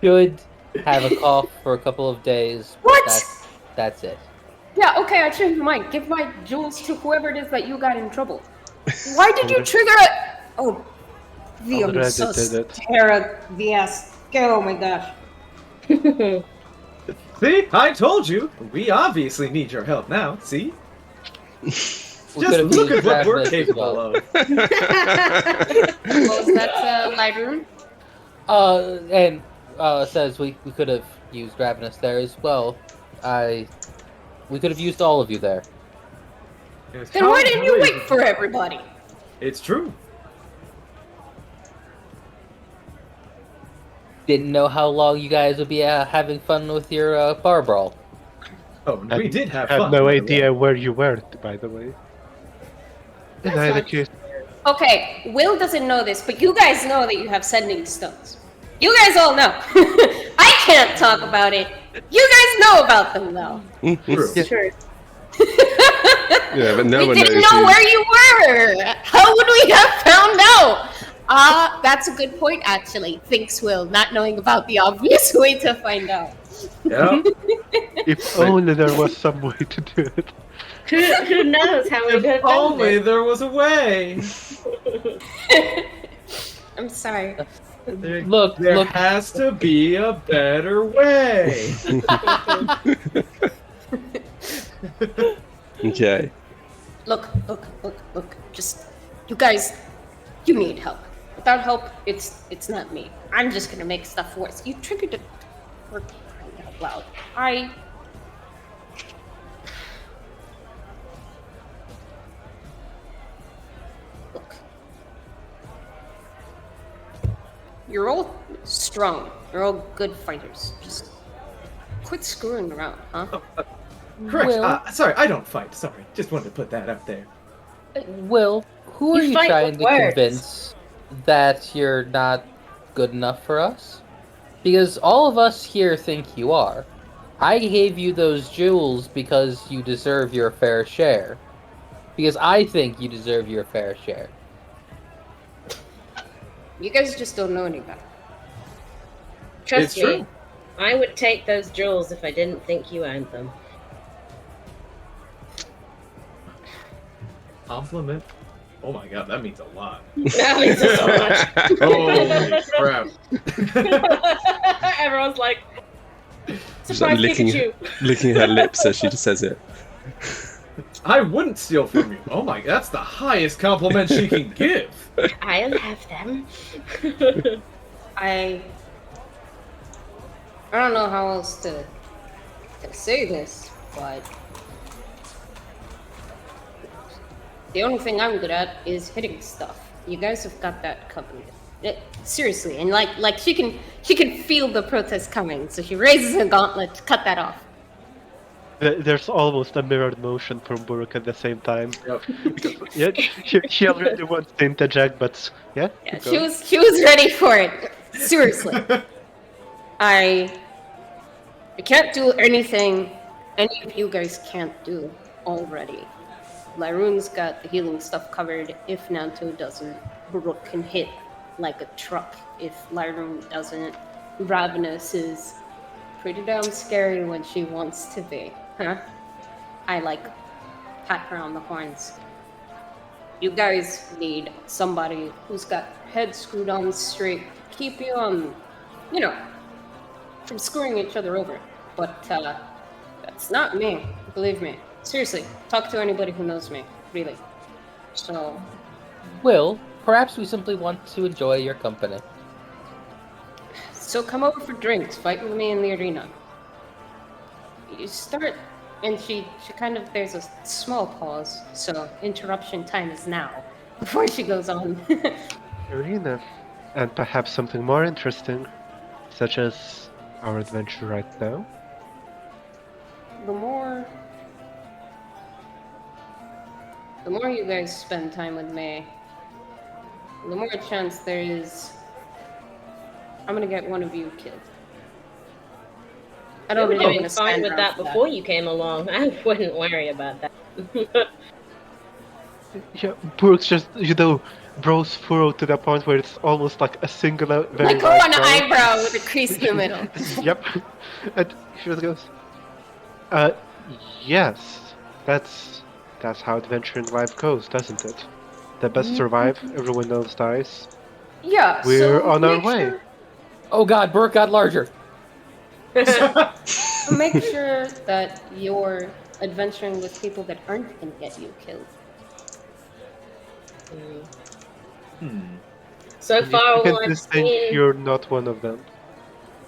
should have a cough for a couple of days. What? That's it. Yeah, okay, I changed my mind. Give my jewels to whoever it is that you got in trouble. Why did you trigger it? Oh, oh my gosh. See? I told you! We obviously need your help now, see? Just look at what we're capable of. What was that, Lightroom? And says we could have used Ravenous there as well. We could have used all of you there. Then why didn't you wait for everybody? It's true. Didn't know how long you guys would be having fun with your bar brawl. Oh, we did have Had fun. no idea where you were, by the way. In either case, Okay, Will doesn't know this, but you guys know that you have sending stones. You guys all know. I can't talk about it. You guys know about them, though. True. Yeah, but no We one didn't knows know who- where you were. How would we have found out? That's a good point, actually. Thinks Will, not knowing about the obvious way to find out. Yeah. if only there was some way to do it. Who knows how we could have If done only this? there was a way. I'm sorry. There has to be a better way. Okay. Look. Just, you guys, you need help. Without help, it's not me. I'm just gonna make stuff worse. You triggered it. We're crying out loud. Look. You're all strong. You're all good fighters. Just quit screwing around, huh? Correct. Will, Sorry, I don't fight. Sorry. Just wanted to put that out there. Will, who are You you fight trying with to words. convince that you're not good enough for us? Because all of us here think you are. I gave you those jewels because you deserve your fair share. Because I think you deserve your fair share. You guys just don't know any better. Trust It's me, true. I would take those jewels if I didn't think you owned them. compliment? Oh my god, that means a lot. That means so much. Holy crap. Everyone's like, She's like surprise Pikachu. licking her lips as she just says it. I wouldn't steal from you. Oh my, that's the highest compliment she can give. I'll have them. I don't know how else to say this, but the only thing I'm good at is hitting stuff. You guys have got that covered. Seriously, and like she can feel the protest coming, so she raises a gauntlet to cut that off. There's almost a mirrored motion from Buruk at the same time. Yep. Yeah, she already wants to interject, but yeah. Yeah, keep going. she was ready for it. Seriously. I can't do anything any of you guys can't do already. Lyroon's got the healing stuff covered. If Nanto doesn't, Buruk can hit like a truck. If Lyroon doesn't, Ravenous is pretty damn scary when she wants to be. Huh? I like pat her on the horns. You guys need somebody who's got head screwed on straight to keep you from screwing each other over. But that's not me, believe me. Seriously, talk to anybody who knows me, really. So, Will, perhaps we simply want to enjoy your company. so come over for drinks, fight with me in the arena. You start, and she kind of, there's a small pause, so interruption time is now, before she goes on. Arena. And perhaps something more interesting, such as our adventure right now. The more you guys spend time with me, the more chance there is I'm gonna get one of you killed. I We don't were really doing want to fine stand with around that for before you came along. I wouldn't worry about that. Yeah, Buruk's just, brows furrowed to the point where it's almost like a singular, very Like light one brow. eyebrow with a crease in the middle. Yep. And she just goes, yes, that's how adventuring life goes, doesn't it? The best survive, everyone else dies. Yeah, We're so on our make way. sure- Oh god, Burke got larger. make sure that you're adventuring with people that aren't gonna get you killed. So far, You all can I've distinct seen, you're not one of them.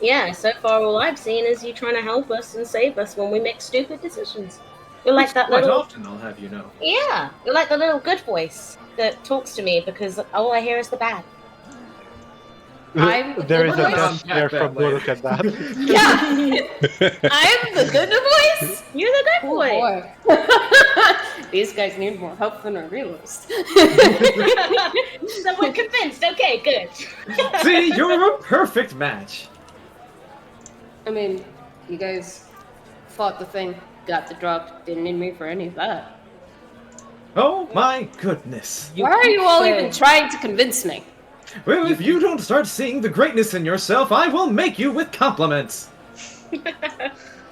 yeah, so far all I've seen is you trying to help us and save us when we make stupid decisions. You're like that Quite little, often, I'll have you know. yeah, you're like the little good voice that talks to me because all I hear is the bad. I'm the There is a good dust voice. there from Later. Buruk at that. Yeah, I'm the good voice. You're the good Oh boy. boy. These guys need more help than I realized. So we're convinced. Okay, good. See, you're a perfect match. I mean, you guys fought the thing, got the drop, didn't need me for any of that. Oh my goodness. Why are you all even trying to convince me? Well, if you don't start seeing the greatness in yourself, I will make you with compliments.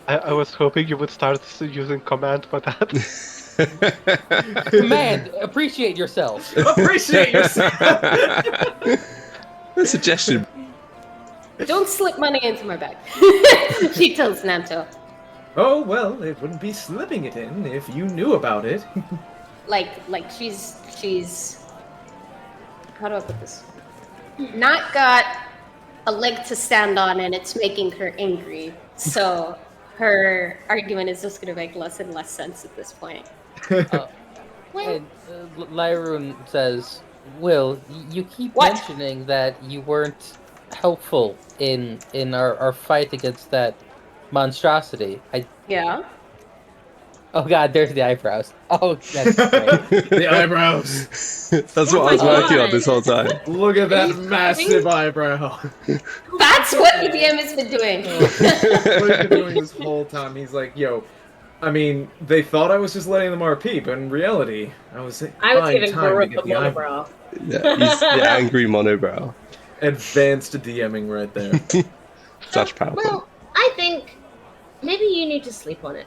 I was hoping you would start using command for that. Command, appreciate yourself. Appreciate yourself. A suggestion. Don't slip money into my bag. She tells Nanto. Oh, well, it wouldn't be slipping it in if you knew about it. Like she's how do I put this? Not got a leg to stand on, and it's making her angry. So her argument is just gonna make less and less sense at this point. And Lyroon says, Will, you keep What? mentioning that you weren't helpful in our fight against that monstrosity. Yeah. Oh god, there's the eyebrows. Oh, that's great. The eyebrows. That's what I was working on this whole time. Look at that massive eyebrow. That's what the DM has been doing. What he's been doing this whole time. He's like, yo, I mean, they thought I was just letting them RP, but in reality, I was buying giving time to Baruch get a the eyebrow. monobrow. Yeah, he's the angry monobrow. Advanced DMing right there. Such powerful. Well, I think maybe you need to sleep on it.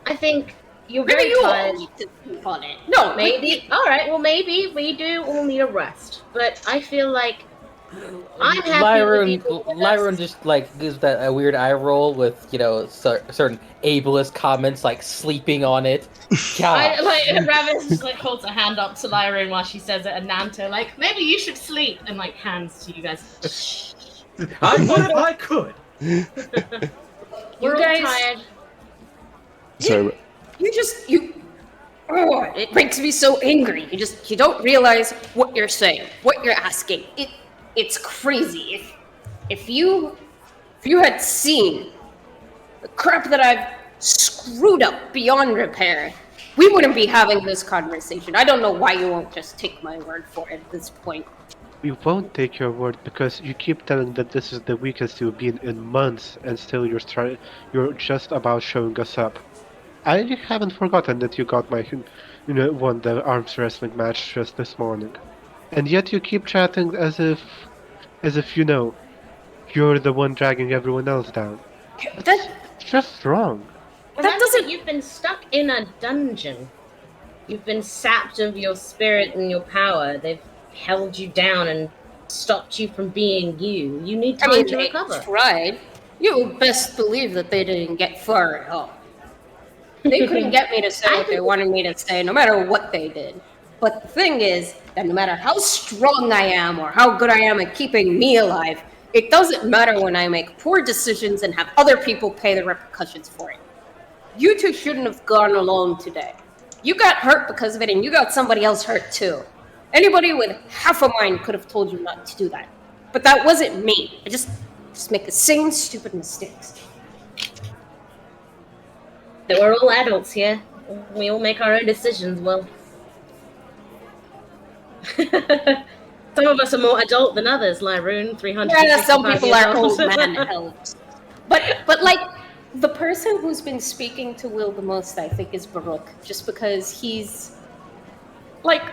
I think you're Maybe very you all tired. need to sleep on it. No, Maybe. All right. Well, maybe we do all need a rest. But I feel like I'm happy with you. Lyron just like gives that a weird eye roll with certain ableist comments like sleeping on it. God. Ravenous just like holds a hand up to Lyra while she says it, and Nanto like, maybe you should sleep, and like hands to you guys. I would if I could. We're all guys- tired. So Oh, it makes me so angry. You don't realize what you're saying, what you're asking. It's crazy. If you had seen the crap that I've screwed up beyond repair, we wouldn't be having this conversation. I don't know why you won't just take my word for it at this point. We won't take your word because you keep telling that this is the weakest you've been in months, and still you're just about showing us up. I haven't forgotten that you got won the arms wrestling match just this morning, and yet you keep chatting as if you're the one dragging everyone else down. That It's just wrong. Remember doesn't- You've been stuck in a dungeon. You've been sapped of your spirit and your power. They've held you down and stopped you from being you. You need time to they recover. tried. You best believe that they didn't get far at all. They couldn't get me to say what they wanted me to say, no matter what they did. But the thing is that no matter how strong I am or how good I am at keeping me alive, it doesn't matter when I make poor decisions and have other people pay the repercussions for it. You two shouldn't have gone alone today. You got hurt because of it, and you got somebody else hurt too. Anybody with half a mind could have told you not to do that. But that wasn't me. I just make the same stupid mistakes. We're all adults here. We all make our own decisions, well. Some of us are more adult than others, Lyroon, 300. Yeah, some people are old man elves. But like, the person who's been speaking to Will the most, I think, is Baruch. Just because he's... Like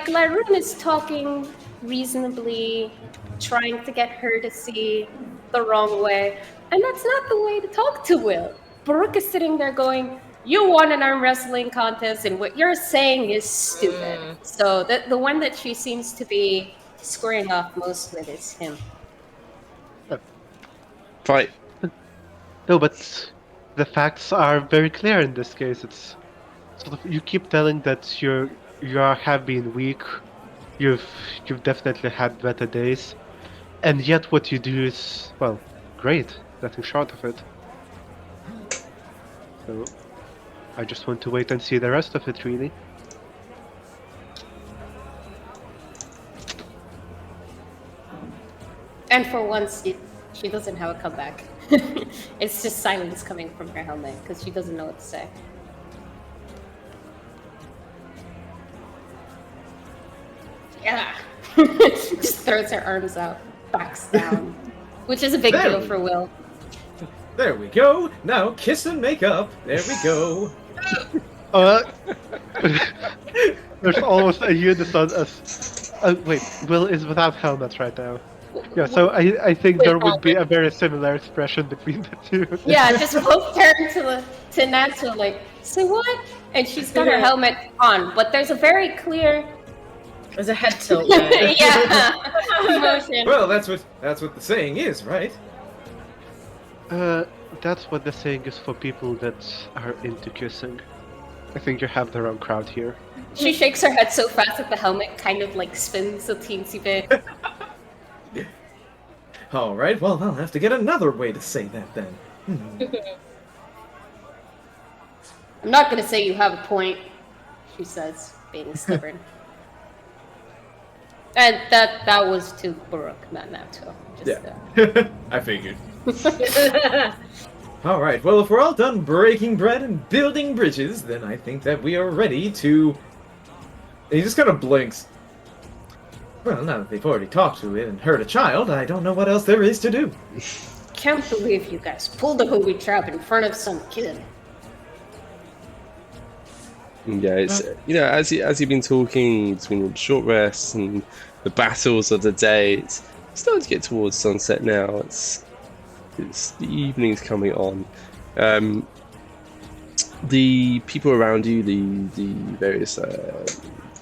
Lyroon is talking reasonably, trying to get her to see the wrong way. And that's not the way to talk to Will. Baruch is sitting there going, you won an arm wrestling contest, and what you're saying is stupid. So the one that she seems to be squaring off most with is him. Fight. No, but the facts are very clear in this case. It's sort of, you keep telling that you have been weak. You've definitely had better days, and yet what you do is, well, great. Nothing short of it. So I just want to wait and see the rest of it, really. And for once, she doesn't have a comeback. It's just silence coming from her helmet because she doesn't know what to say. Yeah. Just throws her arms out, backs down, which is a big deal for Will. There we go. Now kiss and make up. There we go. There's almost a unison as... wait, Will is without helmet right now. Yeah, so I think there would be a very similar expression between the two. Yeah, just both turn to Natsu like, say what? And she's got her helmet on, but there's a very clear... There's a head tilt there. yeah, emotion. Well, that's what the saying is, right? That's what the saying is for people that are into kissing. I think you have the wrong crowd here. She shakes her head so fast that the helmet kind of like spins a teensy bit. All right. Well, I'll have to get another way to say that then. I'm not gonna say you have a point, she says, being stubborn. And that was to Baruch, not Natsu. Yeah. I figured. All right. Well, if we're all done breaking bread and building bridges, then I think that we are ready to... And he just kind of blinks. Well, now that they've already talked to it and hurt a child, I don't know what else there is to do. Can't believe you guys pulled a booby trap in front of some kid. Yeah, it's as you've been talking between the short rests and the battles of the day, it's starting to get towards sunset now. It's the evening's coming on. the people around you, the various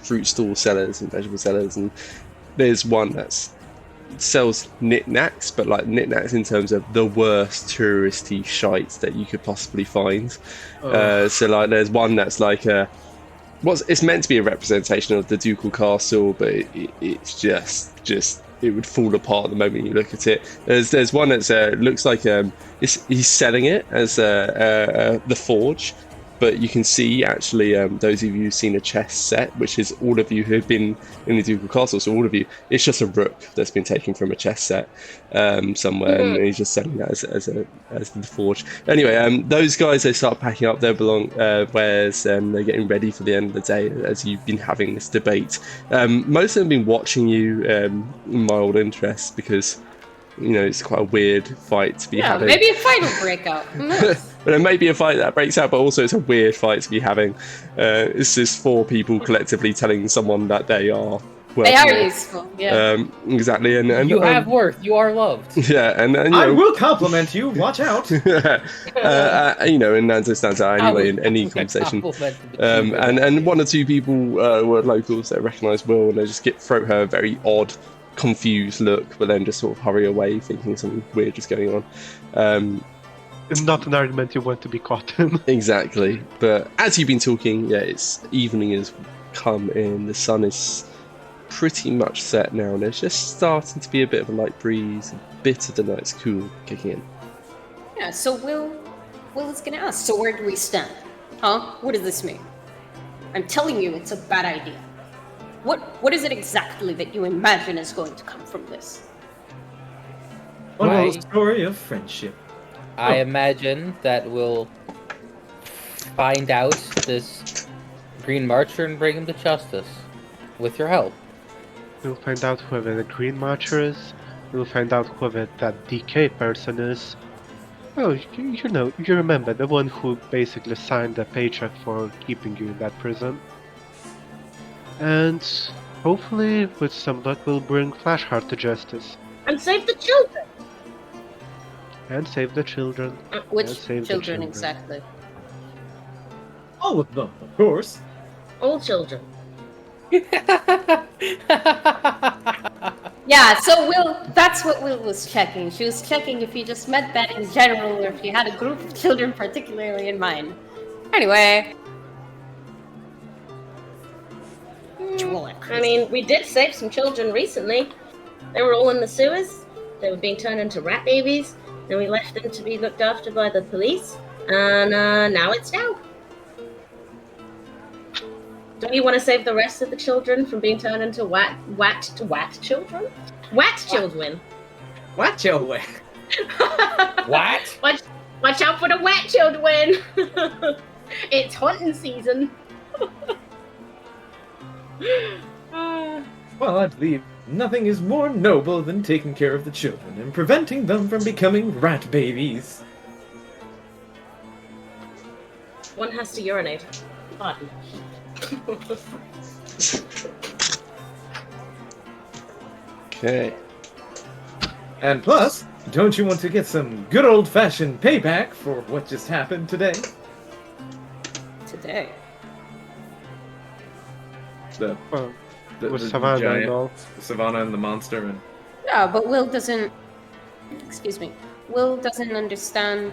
fruit stall sellers and vegetable sellers, and there's one that sells knickknacks, but like knickknacks in terms of the worst touristy shite that you could possibly find. So like there's one that's like it's meant to be a representation of the ducal castle, but it's just it would fall apart the moment you look at it. There's one that's looks like he's selling it as the forge, but you can see actually those of you who've seen a chess set, which is all of you who've been in the ducal castle, so all of you, it's just a rook that's been taken from a chess set somewhere, and he's just selling that as the forge. Anyway, those guys, they start packing up their wares, and they're getting ready for the end of the day as you've been having this debate. Most of them have been watching you in mild interest, because it's quite a weird fight to be having. Maybe a fight will break out. Who knows? But it may be a fight that breaks out, but also it's a weird fight to be having. It's just 4 people collectively telling someone that they are worth. They are useful, yeah. Exactly, and You have worth. You are loved. Yeah, and I will compliment you. Watch out. and Nanzo stands out anyway in any conversation. And 1 or 2 people were locals that recognise Will, and they just throw her a very odd, confused look, but then just sort of hurry away, thinking something weird is going on. It's not an argument you want to be caught in. Exactly. But as you've been talking, it's evening has come in. The sun is pretty much set now, and there's just starting to be a bit of a light breeze, a bit of the night's cool kicking in. Yeah, so Will is gonna ask, so where do we stand? Huh? What does this mean? I'm telling you, it's a bad idea. What is it exactly that you imagine is going to come from this? One whole story of friendship. I imagine that we'll find out this Green Marcher and bring him to justice, with your help. We'll find out whoever the Green Marcher is. We'll find out whoever that DK person is. Oh, you remember, the one who basically signed the paycheck for keeping you in that prison. And hopefully, with some luck, we'll bring Flashheart to justice. And save the children! And save the children. Which save the children exactly? All of them, of course. All children. Yeah, so that's what Will was checking. She was checking if you just meant that in general, or if you had a group of children particularly in mind. Anyway. I mean, we did save some children recently. They were all in the sewers. They were being turned into rat babies. Then we left them to be looked after by the police. And now it's down. Don't you want to save the rest of the children from being turned into wat children? Wat children. What children? What? Watch out for the wet children. It's hunting season. Well, I believe nothing is more noble than taking care of the children and preventing them from becoming rat babies. One has to urinate. Pardon. Okay. And plus, don't you want to get some good old-fashioned payback for what just happened today? Today. With Savannah giant, and all. Savannah and the monster and... Yeah, but Will doesn't... Excuse me. Will doesn't understand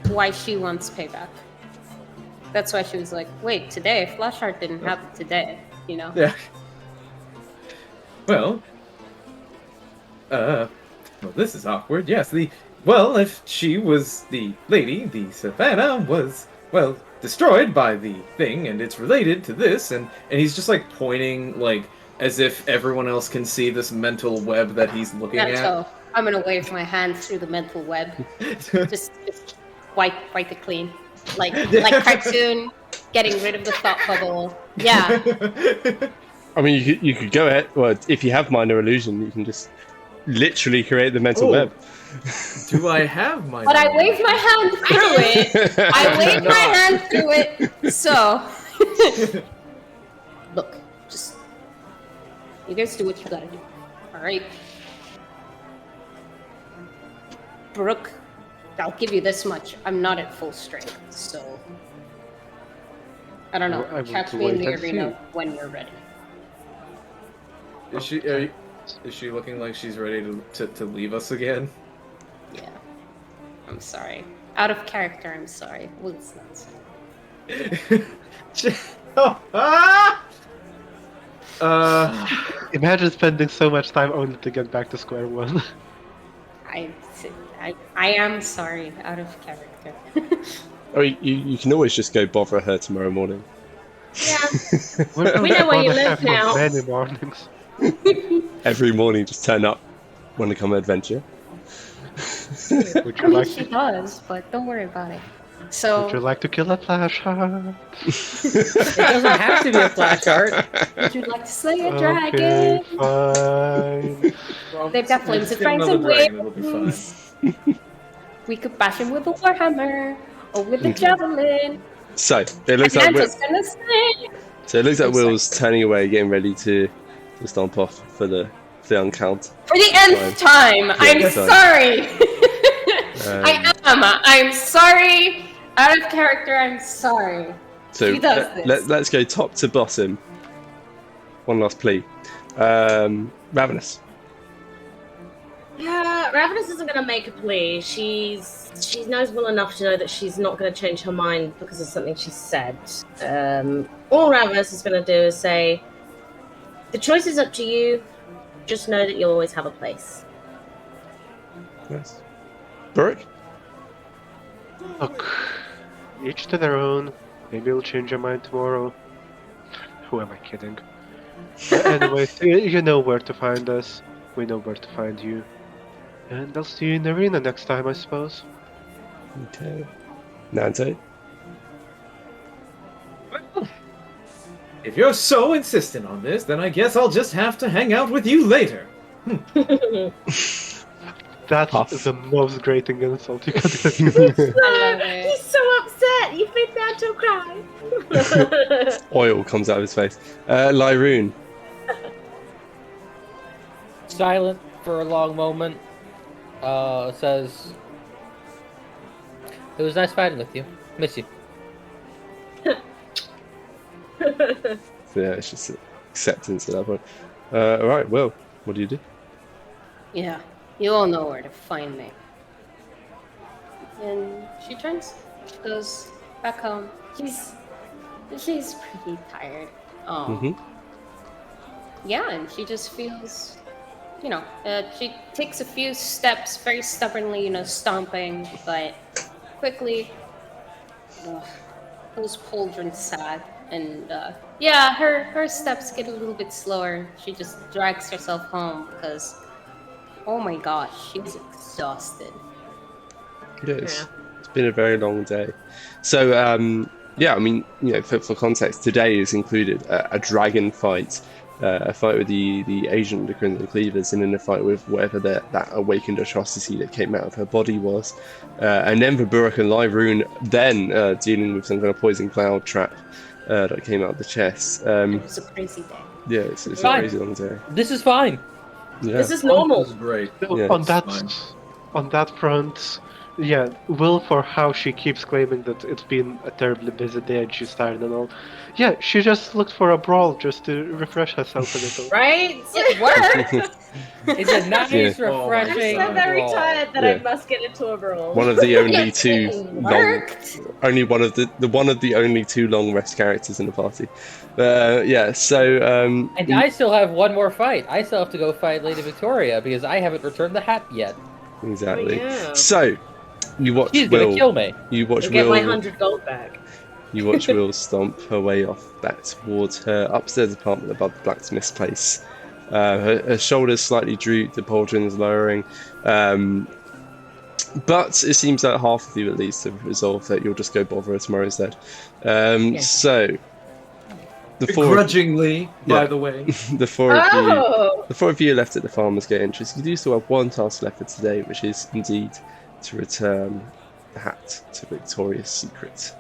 why she wants payback. That's why she was like, wait, today? Flashheart didn't happen today, you know? Yeah. Well, this is awkward. Yes, if she was the lady, the Savannah was, destroyed by the thing, and it's related to this, and he's just, pointing, as if everyone else can see this mental web that he's looking at. So I'm gonna wave my hand through the mental web. just wipe it clean. Like cartoon, getting rid of the thought bubble. Yeah. I mean, you could go ahead. Well, if you have minor illusion, you can just literally create the mental web. Do I have my? But I wave my hand through it. I wave my hand through it. So, look, just you guys do what you gotta do. All right, Brooke. I'll give you this much. I'm not at full strength, so I don't know. I want Catch to me in wait the and arena see. when you're ready. Is she looking like she's ready to leave us again? Yeah. I'm sorry. Out of character, I'm sorry. Well, it's not. Imagine spending so much time only to get back to square one. I am sorry. Out of character. Or you can always just go bother her tomorrow morning. Yeah. We're going We know to where you bother live her for now. many mornings. Every morning, just turn up, want to come adventure. Would I you mean, like she does, but don't worry about it. Would you So, like to kill a flash heart? It doesn't have to be a flash art. would you like to slay a Okay, dragon? fine. Well, They've got just flames and get fangs another and dragon, it'll be fine. We could bash him with a warhammer or with a Okay. javelin. So it And looks like Manto's gonna say. I'm sorry. Will's turning away, getting ready to stomp off for the uncount. For the nth time, I'm nth time. sorry. Um, I'm sorry. Out of character, I'm sorry. So He does this. let's go top to bottom. One last plea. Ravenous. Yeah, Ravenous isn't going to make a plea. She knows well enough to know that she's not going to change her mind because of something she said. All Ravenous is going to do is say, the choice is up to you. Just know that you'll always have a place. Nice. Burrick? Look, each to their own. Maybe you'll change your mind tomorrow. Who am I kidding? Anyways, you know where to find us. We know where to find you. And I'll see you in the arena next time, I suppose. Okay. Nante? If you're so insistent on this, then I guess I'll just have to hang out with you later. That's Puff. the most grating insult you could do. I love it. He's so upset. You fit down to cry. Oil comes out of his face. Lyroon. Silent for a long moment. Says, "It was nice fighting with you. Miss you." So yeah, it's just acceptance at that point. Alright, Will, what do you do? Yeah, you all know where to find me. And she turns. She goes back home. She's pretty tired. Mm-hmm. Yeah, and she just feels, she takes a few steps very stubbornly, stomping, but quickly goes pauldron sad. And her steps get a little bit slower. She just drags herself home because, oh my gosh, she's exhausted. Yes. It's been a very long day. So, yeah, I mean, for context, today is included a dragon fight, a fight with the Asian the Crimson Cleavers, and then a fight with whatever that awakened atrocity that came out of her body was. And then for Burrick and Lyroon, then dealing with some kind of poison cloud trap that came out of the chest. It was a crazy day. Yeah, it's a Fine. crazy long day. This is fine. Yeah. This is normal. This is great. Yeah, on it's that front, yeah, Will, for how she keeps claiming that it's been a terribly busy day and she's tired and all. Yeah, she just looked for a brawl just to refresh herself a little. Right? It worked. It's a nice, Yeah. I'm refreshing. so very brawl. tired that Yeah. I must get into a brawl. One of the only It two long, worked. only one of the only two long rest characters in the party. Yeah, so And I still have one more fight. I still have to go fight Lady Victoria because I haven't returned the hat yet. exactly. Oh, yeah. So you watch She's Will. gonna kill me. You watch I'll get my Will. 100 gold back. You watch Will stomp her way off back towards her upstairs apartment above the blacksmith's place. Her shoulders slightly drooped, the pauldron's lowering. But it seems that half of you at least have resolved that you'll just go bother her tomorrow instead. So the four, Begrudgingly, by Yeah. the way. the four of you, Oh! the four of you are left at the farmer's gate entrance. You do still have one task left for today, which is indeed to return the hat to Victoria's Secret.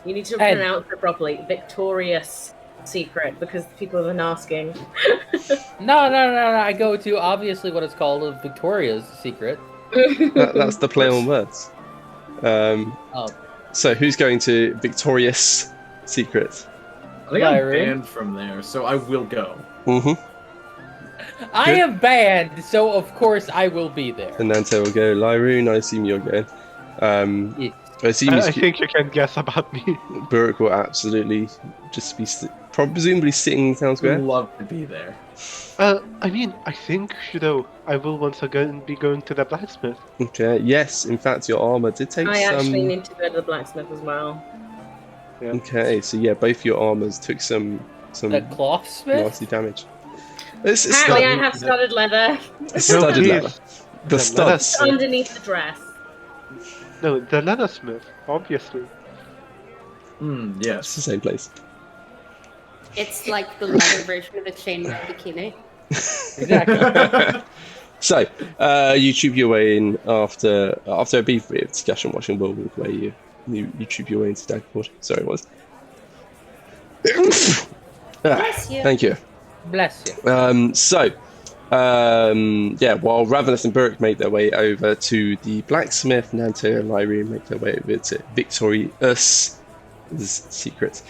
You need to And- pronounce it properly. Victoria's Secret, because people have been asking. No. I go to obviously what it's called, of Victoria's Secret. That's the play on words. Oh. So who's going to Victorious Secret? I think I'm Byron. banned from there, so I will go. Mm-hmm. I am banned, so of course I will be there. And Nante will go. Lyroon, I assume you're going. Yeah. I assume I think you can guess about me. Burke will absolutely just be presumably sitting in the town Would square. love to be there. I mean, I think, I will once again be going to the blacksmith. Okay. Yes, in fact, your armor did take I some. actually need to go to the blacksmith as well. Okay, so yeah, both your armors took some The clothsmith? nasty damage. It's Apparently, I studded, have studded leather. it's studded please. leather. The studs. It's underneath the dress. No, the leathersmith, obviously. It's Yes. the same place. It's like the leather version of a chain bikini. Exactly. So, you troop your way in after a brief bit of discussion watching World War where you troop your way into Dagport. Sorry, it was. Bless you. Thank you. Bless you. While Ravenous and Burke make their way over to the blacksmith, Nanto and Lyrian make their way over to Victorious Secret.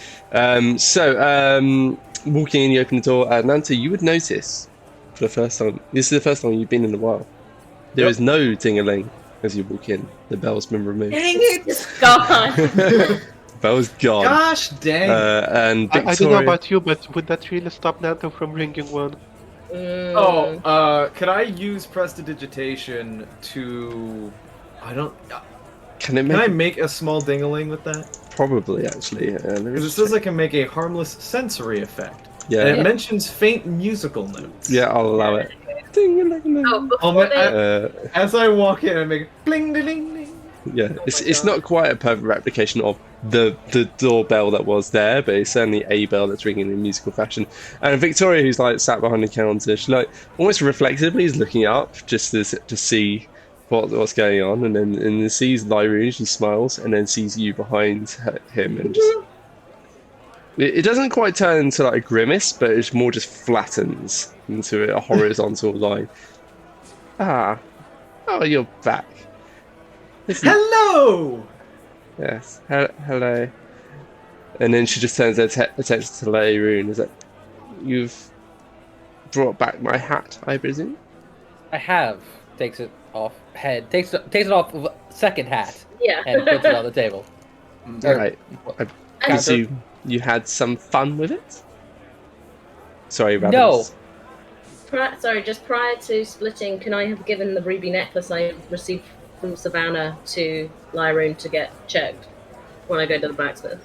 Walking in, you open the door. Nanto, you would notice for the first time, this is the first time you've been in a while, there is no ding-a-ling as you walk in. The bell's been removed. Dang it! It's gone. Bell's gone. Gosh dang! And Victoria... I don't know about you, but would that really stop Nanto from ringing one? Could I use prestidigitation to... Can it Can I make make a small ding-a-ling with that? Probably, actually. Because it says I can make a harmless sensory effect. Yeah. And it mentions faint musical notes. Yeah, I'll allow it. Ding-a-ling-ling. Oh, before they... As I walk in, I make bling-a-ling-ling. Yeah, it's not quite a perfect replication of the doorbell that was there, but it's certainly a bell that's ringing in musical fashion. And Victoria, who's like sat behind the counter, she like almost reflexively is looking up just to see what's going on, and then sees Lyroon, she smiles, and then sees you behind him, and just it doesn't quite turn into like a grimace, but it's more just flattens into a horizontal line. Oh, you're back. Hello! Yes. Hello. And then she just turns her attention to Lyroon. Is that you've brought back my hat, I presume? I have. Takes it off. Takes it off of second hat. Yeah. And puts it on the table. Right. I presume you had some fun with it? Sorry, Ravenous. Sorry, just prior to splitting, can I have given the ruby necklace I received from Savannah to Lyroon to get checked when I go to the blacksmith?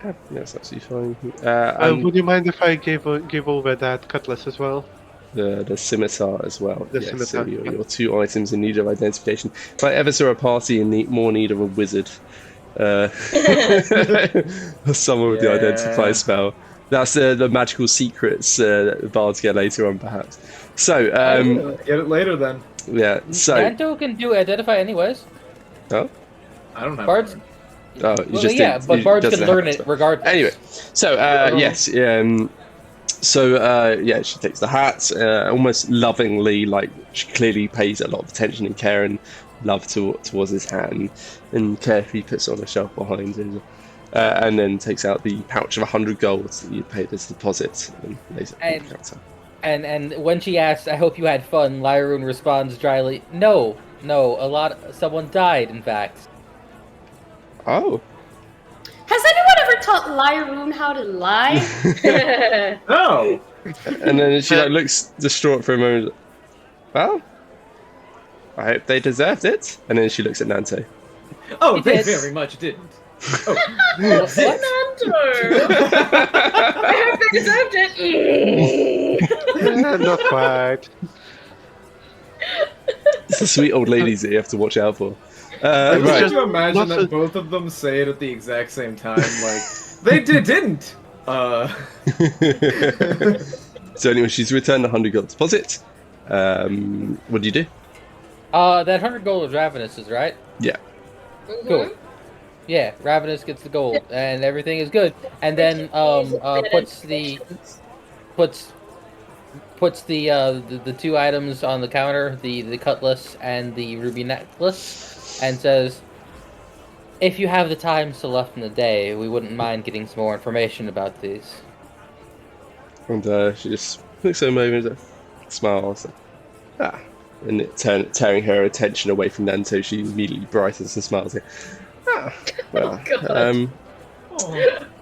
Yeah, that's absolutely fine. Would you mind if I give over that cutlass as well? The scimitar as well. The Yes, scimitar, so yeah. your two items in need of identification. If I ever saw a party in more need of a wizard, or someone with the identify spell, that's the magical secrets that the bards get later on, perhaps. So, Get it later then. yeah. So, Nanto can do identify anyways. oh, I don't have Bards. one. oh, you Well, just yeah, did, but you bards doesn't can have learn that it spell. regardless. Anyway, so yes, she takes the hat, almost lovingly, like she clearly pays a lot of attention and care and love towards his hat, and carefully puts it on a shelf behind him, and then takes out the pouch of 100 gold that you paid as deposit and lays it on the counter. And when she asks, "I hope you had fun," Lyroon responds dryly, "No, someone died, in fact." Oh, Has anyone ever taught Lyroon how to lie? No! and then she like looks distraught for a moment. Well, I hope they deserved it. And then she looks at Nanto. Oh, they did. very much didn't. Oh. Fernando! I hope they deserved it. Not quite. It's the sweet old ladies that you have to watch out for. Could Right. you imagine Lots of- that both of them say it at the exact same time? Like, they didn't! So anyway, she's returned the 100 gold deposit. What do you do? That 100 gold was Ravenous's, right? Yeah. Cool. Yeah, Ravenous gets the gold, and everything is good. And then puts the two items on the counter, the cutlass and the ruby necklace, and says, If you have the time still left in the day, we wouldn't mind getting some more information about these. And she just looks at him over and smiles. And tearing her attention away from them, so she immediately brightens and smiles. Well,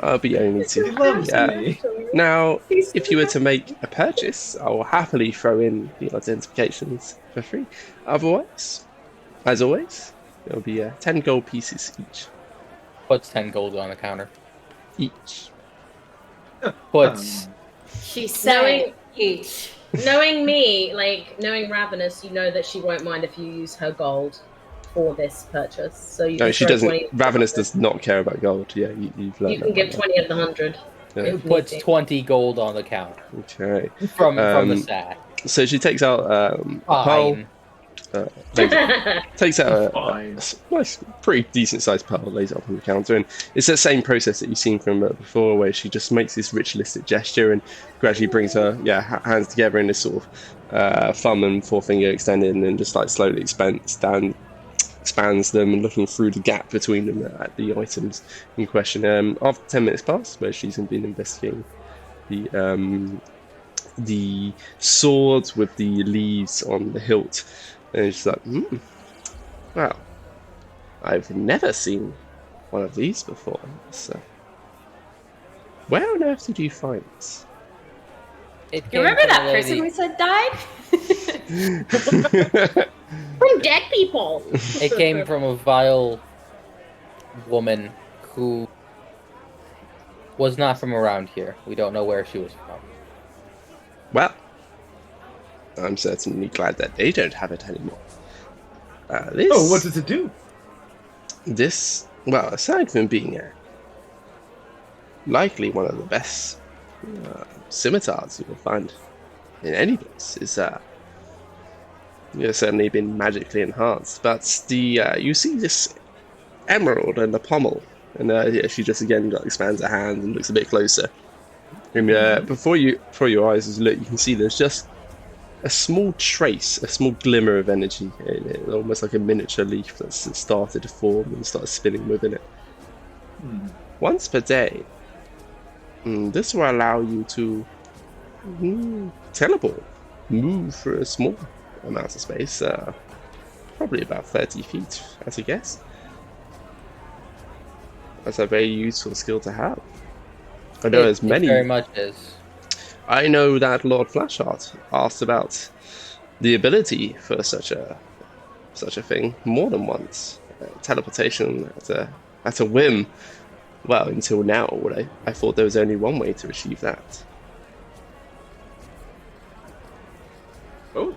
I'll be only He to. loves me. Now, if you were to make a purchase, I will happily throw in the identifications for free. Otherwise, as always, it'll be 10 gold pieces each. Puts 10 gold on the counter. Each. Puts. She's Knowing- saying each. Knowing me, knowing Ravenous, you know that she won't mind if you use her gold for this purchase. So you No, can she throw doesn't. 20 Ravenous does not care about gold. Yeah, you've learned You can that give by 20 of the 100. Yeah. if Puts need be. 20 gold on the counter. Okay. From the sack. So she takes out a pearl. Fine. Takes out a Fine. nice, pretty decent sized pearl, lays it up on the counter, and it's the same process that you've seen from before, where she just makes this ritualistic gesture and gradually brings her hands together in this sort of thumb and forefinger extended, and then just like slowly expands them, looking through the gap between them at the items in question. After 10 minutes pass, where she's been investigating the sword with the leaves on the hilt. And she's like, wow, I've never seen one of these before. So, where on earth did you find this? It You came remember from that a person lady- we said died? From dead people! It came from a vile woman who was not from around here. We don't know where she was from. Well, I'm certainly glad that they don't have it anymore. This, Oh, what does it do? This, well, aside from being likely one of the best scimitars you will find in any place, is certainly been magically enhanced. But you see this emerald in the pommel, and she just again expands her hand and looks a bit closer. And before your eyes look, you can see there's just a small trace, a small glimmer of energy in it, almost like a miniature leaf that's started to form and started spinning within it. Once per day, this will allow you to teleport, move for a small amount of space, probably about 30 feet, as a guess. That's a very useful skill to have. I know there's many. It very much is. I know that Lord Flashheart asked about the ability for such a thing more than once. Teleportation at a whim. Well, until now, I thought there was only one way to achieve that. Oh,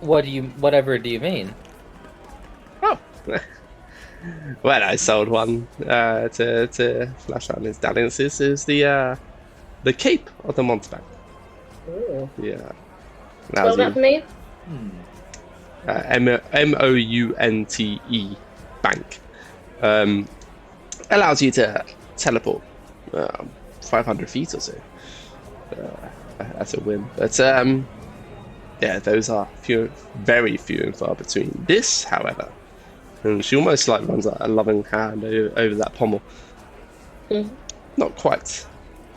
Whatever do you mean? Oh. Well, I sold one to Flashheart and his dalliances. Is the cape of the Mountebank. Ooh. Yeah. Spell that for me? Mounte bank. Allows you to teleport 500 feet or so. At a whim. But yeah, those are very few and far between. This, however, and she almost like runs a loving hand over that pommel. Not quite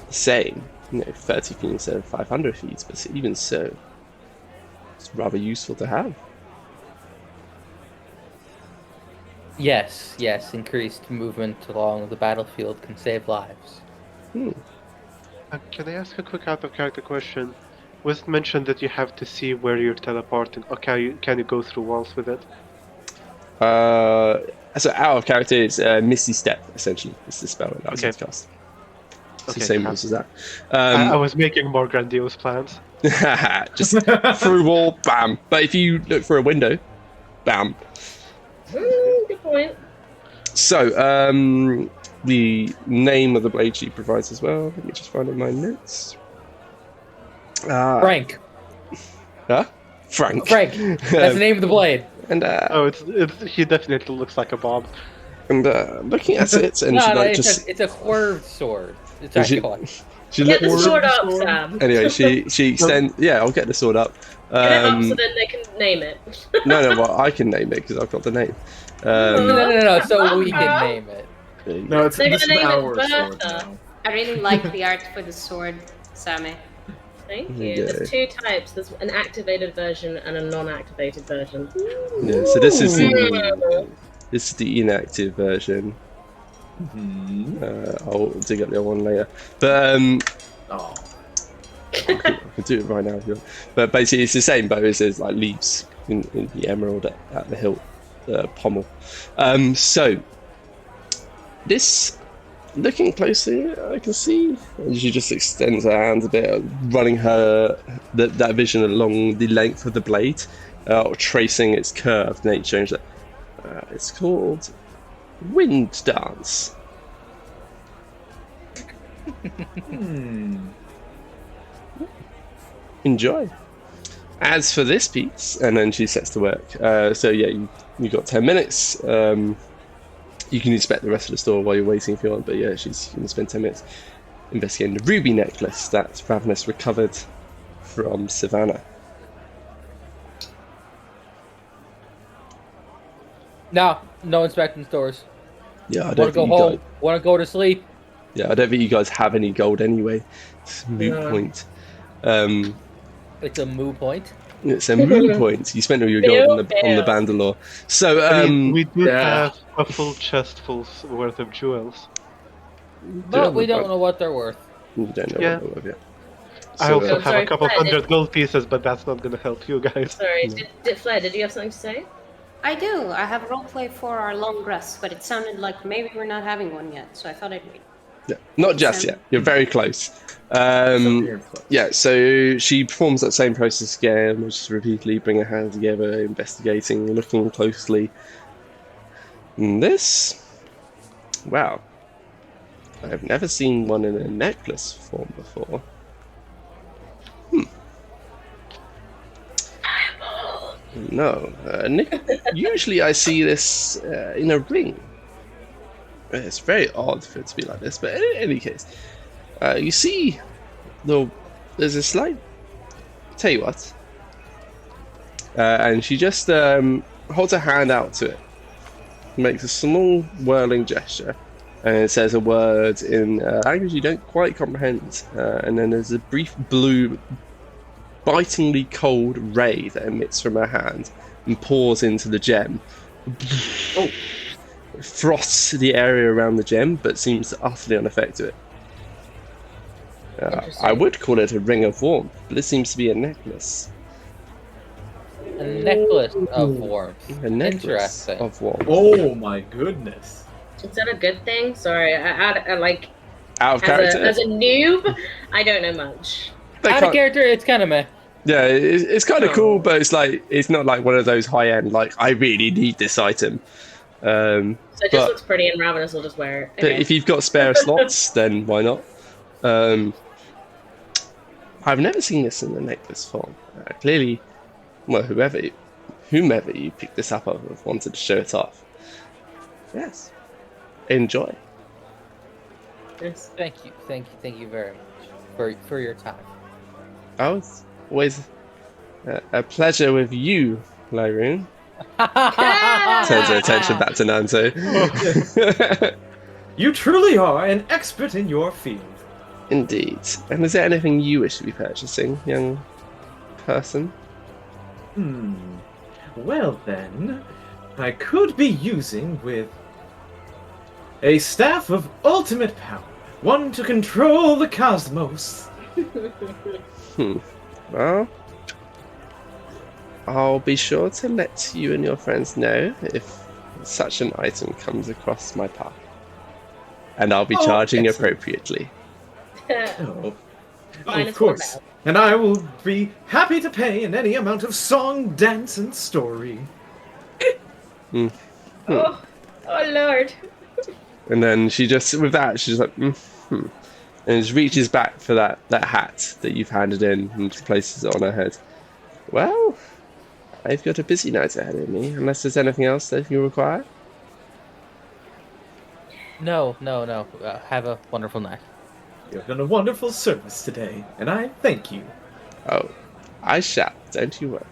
the same, 30 feet instead of 500 feet, but even so, it's rather useful to have. Yes, increased movement along the battlefield can save lives. Can I ask a quick out-of-character question? Was it mentioned that you have to see where you're teleporting, or can you go through walls with it? So out of character is Misty Step, essentially. It's the spell that I was Okay. to cast. It's Okay, the same yeah. rules as that. I was making more grandiose plans. Just through wall, bam. But if you look for a window, bam. Good point. So, the name of the blade she provides as well. Let me just find it in my notes. Frank. Huh? Frank. That's the name of the blade. And He definitely looks like a Bob. Looking at it, and No, she like it's just a curved sword. It's Does she- actually she Get the looks. sword up, Sam. Anyway, she extends. Yeah, I'll get the sword up. Get it up so then they can name it. No, well, I can name it because I've got the name. No. So we can name it. No, it's They're this is gonna name it our sword Bertha. now. I really like the art for the sword, Sammy. Thank There you. you There's two types. There's an activated version and a non-activated version. Yeah, so this is Ooh. the inactive version. Mhm. I'll dig up the other one later. But Oh. I can do it right now if you want. But basically, it's the same bow as there's like leaves in the emerald at the hilt pommel. So this, looking closely, I can see she just extends her hands a bit, running that vision along the length of the blade, tracing its curved nature. And she's like, it's called Wind Dance. Enjoy. As for this piece, and then she sets to work. So yeah, you got 10 minutes. You can inspect the rest of the store while you're waiting if you want, but yeah, she's going to spend 10 minutes investigating the ruby necklace that Ravenous recovered from Savannah. No inspecting stores. Yeah, I Want don't to go think you home? guys. Want to go to sleep? Yeah, I don't think you guys have any gold anyway. It's a moot point. It's a moo point. It's a moot point. You spent all your gold on the Bandalore. So I mean, we do yeah. have a full chest full worth of jewels. But we don't know what they're worth. You don't know Yeah. what they're worth yet. I So, also I'm have sorry, a couple Fred, 100 gold pieces, but that's not going to help you guys. Sorry, Flair, did you have something to say? I do. I have a roleplay for our long rest, but it sounded like maybe we're not having one yet, so I thought I'd wait. yeah, not just yet. You're very close. Yeah, so she performs that same process again, which is repeatedly bring her hands together, investigating, looking closely. And this, wow, I've never seen one in a necklace form before. No, usually I see this in a ring. It's very odd for it to be like this, but in any case, you see, there's a slight. Tell you what, and she just holds her hand out to it, makes a small whirling gesture, and it says a word in language you don't quite comprehend, and then there's a brief blue, bitingly cold ray that emits from her hand and pours into the gem. Oh. Frosts the area around the gem, but seems utterly unaffected. I would call it a ring of warmth, but it seems to be a necklace. A necklace of warmth. A necklace Interesting. of warmth. Oh my goodness. Is that a good thing? Sorry, I like Out of character. as a noob, I don't know much. Out of character, it's kind of meh. Yeah, it's kind of cool, but it's not like one of those high end. Like I really need this item. So it just but- looks pretty, and Ravenous will just wear it. But Okay. if you've got spare slots, then why not? I've never seen this in the necklace form. Clearly, well, whomever you picked this up of wanted to show it off. Yes. Enjoy. Yes. Thank you very much for your time. Oh, it's always a pleasure with you, Lyroon. Turns her attention back to Nanto. You truly are an expert in your field. Indeed. And is there anything you wish to be purchasing, young person? Well then, I could be using with a staff of ultimate power, one to control the cosmos. Well, I'll be sure to let you and your friends know if such an item comes across my path. And I'll be charging excellent. appropriately. Oh, Minus of course. 1 And I will be happy to pay in any amount of song, dance, and story. Oh Lord. And then she just, with that, she's like, and just reaches back for that hat that you've handed in and just places it on her head. Well, I've got a busy night ahead of me, unless there's anything else that you require. No. Have a wonderful night. You've done a wonderful service today, and I thank you. Oh, I shall, don't you worry.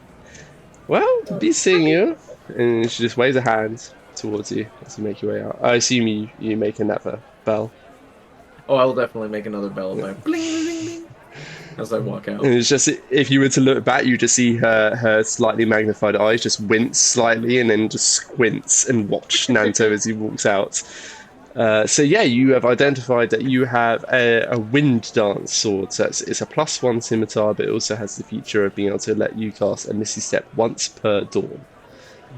Well, be seeing you. And she just waves her hands. towards you as you make your way out. I assume you make another bell. Oh, I'll definitely make another bell by bling, bling, bling, as I walk out. And it's just, if you were to look back, you just see her slightly magnified eyes just wince slightly and then just squints and watch Nanto as he walks out. So yeah, you have identified that you have a wind dance sword. So it's a +1 scimitar, but it also has the feature of being able to let you cast a Misty Step once per dawn.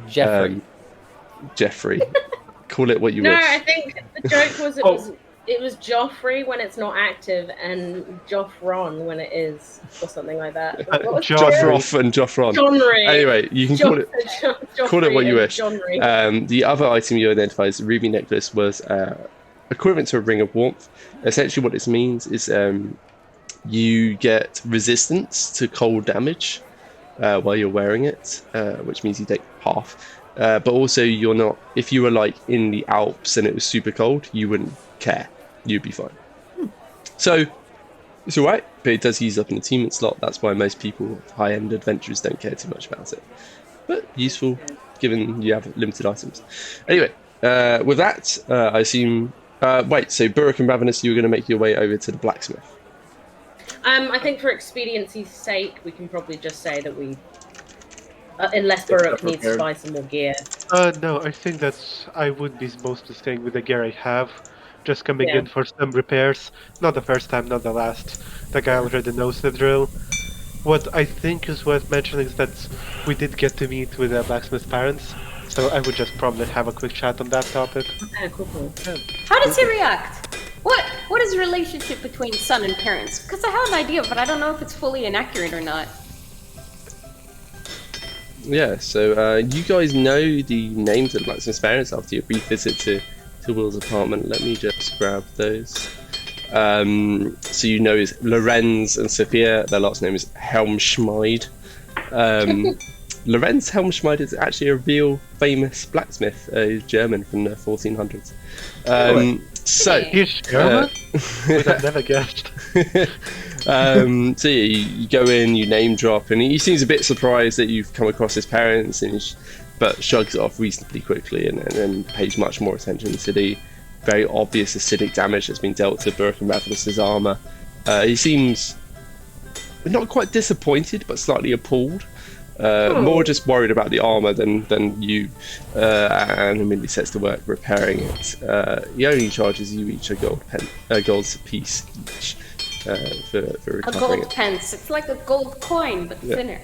Jeffrey. Jeffrey, call it what you No, wish. I think the joke was it was Joffrey when it's not active and Joffron when it is, or something like that. What was it? Joffroth and Joffron. Johnry. Anyway, you can call it what you wish. Johnry. The other item you identify as the ruby necklace was equivalent to a ring of warmth. Essentially, what this means is you get resistance to cold damage while you're wearing it, which means you take half. But also, you're not. If you were like in the Alps and it was super cold, you wouldn't care. You'd be fine. So it's all right, but it does use up an attunement slot. That's why most people, high-end adventurers, don't care too much about it. But useful, given you have limited items. Anyway, with that, I assume. Wait, so Burrick and Ravenous, you were going to make your way over to the blacksmith. I think for expediency's sake, we can probably just say that we, unless Burrick needs to buy some more gear. No, I think that I would be mostly staying with the gear I have. Just coming in for some repairs. Not the first time, not the last. The guy already knows the drill. What I think is worth mentioning is that we did get to meet with the blacksmith's parents, so I would just probably have a quick chat on that topic. Cool. How does he react? What is the relationship between son and parents? Because I have an idea, but I don't know if it's fully inaccurate or not. Yeah, so you guys know the names of the blacksmith's parents after your brief visit to Will's apartment. Let me just grab those. So you know is Lorenz and Sophia. Their last name is Helmschmeid. Lorenz Helmschmeid is actually a real famous blacksmith. He's German from the 1400s. He's German? Would have never guessed. So yeah, you go in, you name drop, and he seems a bit surprised that you've come across his parents, but shrugs it off reasonably quickly and then pays much more attention to the very obvious acidic damage that's been dealt to Burke and Ravenous' armour. He seems not quite disappointed, but slightly appalled. More just worried about the armour than you, and immediately sets to work repairing it. He only charges you each a gold piece each for recovering A gold it. pence. It's like a gold coin, but thinner.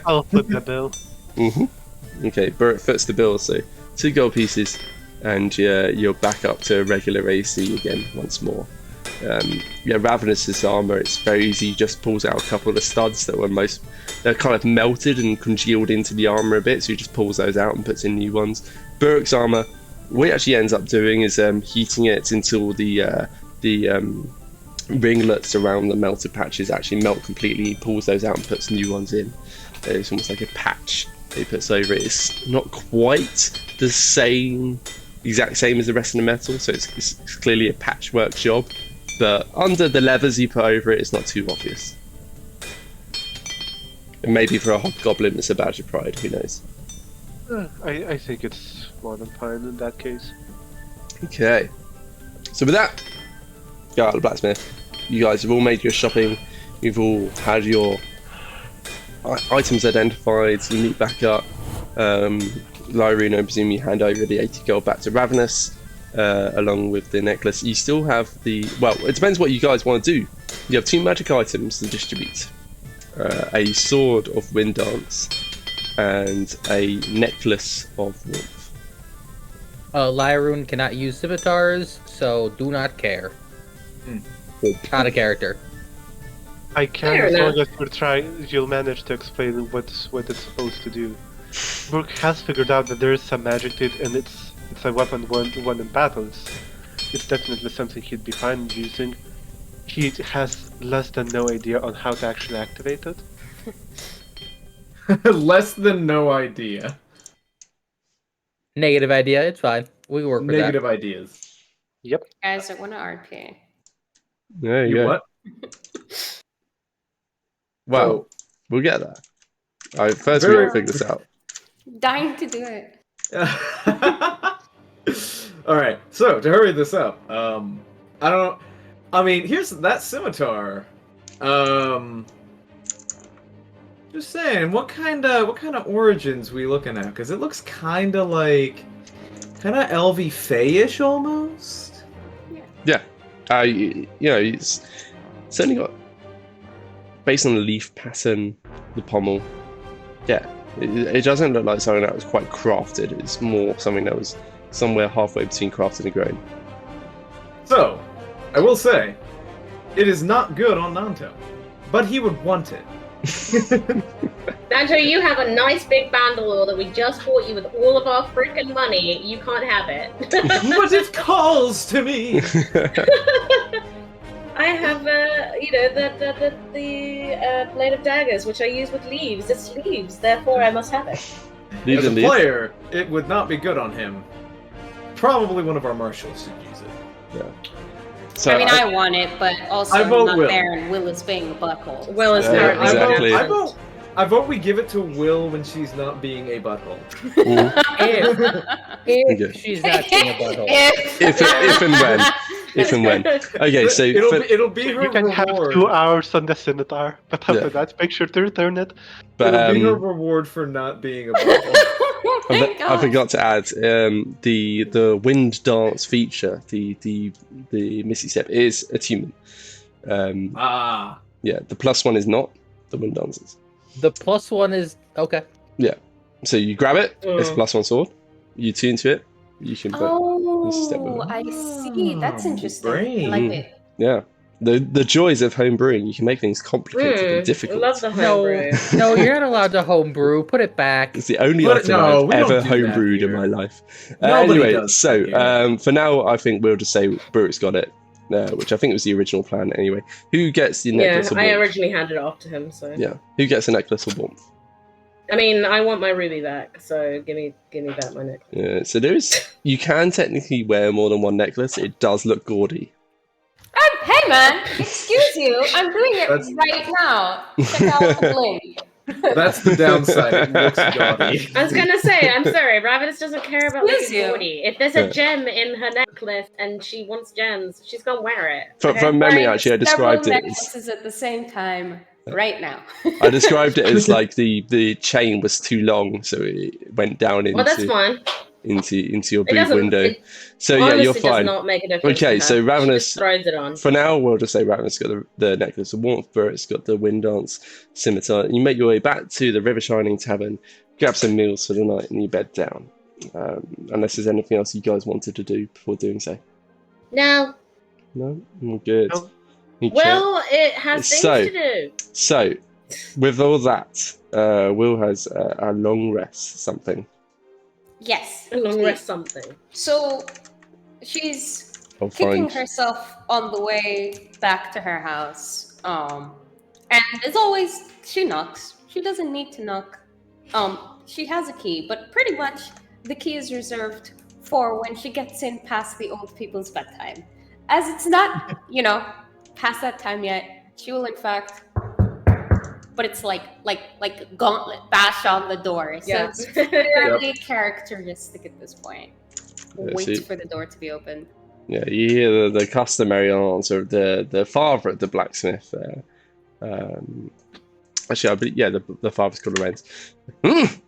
I'll flip the bill. Mm-hmm. Okay, Burke foots the bill, so 2 gold pieces, and you're back up to regular AC again once more. Ravenous' armour, it's very easy. He just pulls out a couple of studs they're kind of melted and congealed into the armour a bit, so he just pulls those out and puts in new ones. Burke's armour, what he actually ends up doing is heating it until the ringlets around the melted patches actually melt completely. He pulls those out and puts new ones in. It's almost like a patch he puts over it. It's not quite the exact same as the rest of the metal, so it's clearly a patchwork job, but under the leathers you put over it, it's not too obvious. And maybe for a hobgoblin it's a badge of pride, who knows. I think it's more than fine in that case. Okay, so with that, go out to the blacksmith. You guys have all made your shopping, you've all had your items identified, so you meet back up. Lyroon, I presume you hand over the 80 gold back to Ravenous, along with the necklace. You still have it depends what you guys want to do. You have 2 magic items to distribute. A sword of wind dance and a necklace of warmth. Lyroon cannot use scimitars, so do not care. Not a character. I can, as long as you'll manage to explain what it's supposed to do. Brooke has figured out that there is some magic to it, and it's a weapon one in battle. It's definitely something he'd be fine using. He has less than no idea on how to actually activate it. Less than no idea. Negative idea, it's fine. We work with Negative ideas. Yep. Guys, I want to RP. There you You go. what? Well, we'll get there. First we gotta figure this out. Dying to do it. All right. So to hurry this up, here's that scimitar. Just saying, what kind of origins we looking at? Because it looks kind of LV Fey-ish almost. Yeah. It's certainly got, based on the leaf pattern, the pommel. Yeah, it doesn't look like something that was quite crafted. It's more something that was somewhere halfway between crafted and grown. So, I will say, it is not good on Nanto, but he would want it. Nanto, you have a nice big bandolier that we just bought you with all of our freaking money. You can't have it. But it calls to me. I have, the blade of daggers, which I use with leaves. It's leaves, therefore I must have it. As a player, it would not be good on him. Probably one of our marshals should use it. Yeah. So I mean, I want it, but also I I'm vote not Will. there, and Will is being a butthole. Will is Yeah, currently exactly. I vote we give it to Will when she's not being a butthole. If she's not being a butthole. If and when. Okay, so It'll be her You can have reward. 2 hours on the scimitar, but after Yeah. that, make sure to return it. but It'll be her reward for not being a butthole. I forgot to add the wind dance feature. The Misty Step is attunement. Yeah, the +1 is not the wind dances. The +1 is okay. So you grab it, it's a +1 sword. You tune to it. You can put Misty Step with Oh, it. I see. That's interesting. brain. I like it. Yeah. The joys of home brewing. You can make things complicated and difficult. Love the homebrew. No, you're not allowed to homebrew. Put it back. It's the only But item no, we I've don't ever do that homebrewed in here. my life. Nobody Anyway, does so that here. for now, I think we'll just say Brewick's got it, which I think was the original plan anyway. Who gets the Yeah, necklace of I warmth? originally handed it off to him, so. Yeah, who gets the necklace of warmth? I mean, I want my ruby back, so give me back my necklace. Yeah, so you can technically wear more than one necklace. It does look gaudy. Hey man, excuse you. I'm doing it right now. Check out the bling. That's the downside. It looks gaudy. I was gonna say, I'm sorry, Ravenous doesn't care about Excuse looking you. gaudy. If there's a gem in her necklace and she wants gems, she's gonna wear it. From memory, Wearing actually, I described several it as necklaces at the same time right now. I described it as like the chain was too long, so it went down Well, that's fine. into your It booth doesn't. window. It So yeah, you're honestly fine. does not make a difference. Okay, to her. so She Ravenous. just throws it on. For now, we'll just say Ravenous got the necklace of warmth, Burrett's got the wind dance scimitar. You make your way back to the River Shining Tavern, grab some meals for the night, and you bed down. Unless there's anything else you guys wanted to do before doing so. No. No? All good. No. Okay. Well, it has things So- to do. So, with all that, Will has a long rest, something. Yes. A long rest something. So she's I'll kicking find. herself on the way back to her house. And as always, she knocks. She doesn't need to knock. She has a key, but pretty much the key is reserved for when she gets in past the old people's bedtime. As it's not, past that time yet, she will in fact. But it's like gauntlet bash on the door. So Yeah. it's fairly characteristic at this point. Yeah, Wait see- for the door to be opened. Yeah, you hear the customary answer of the father of the blacksmith. Actually, I believe, the father's called Lorenz. He's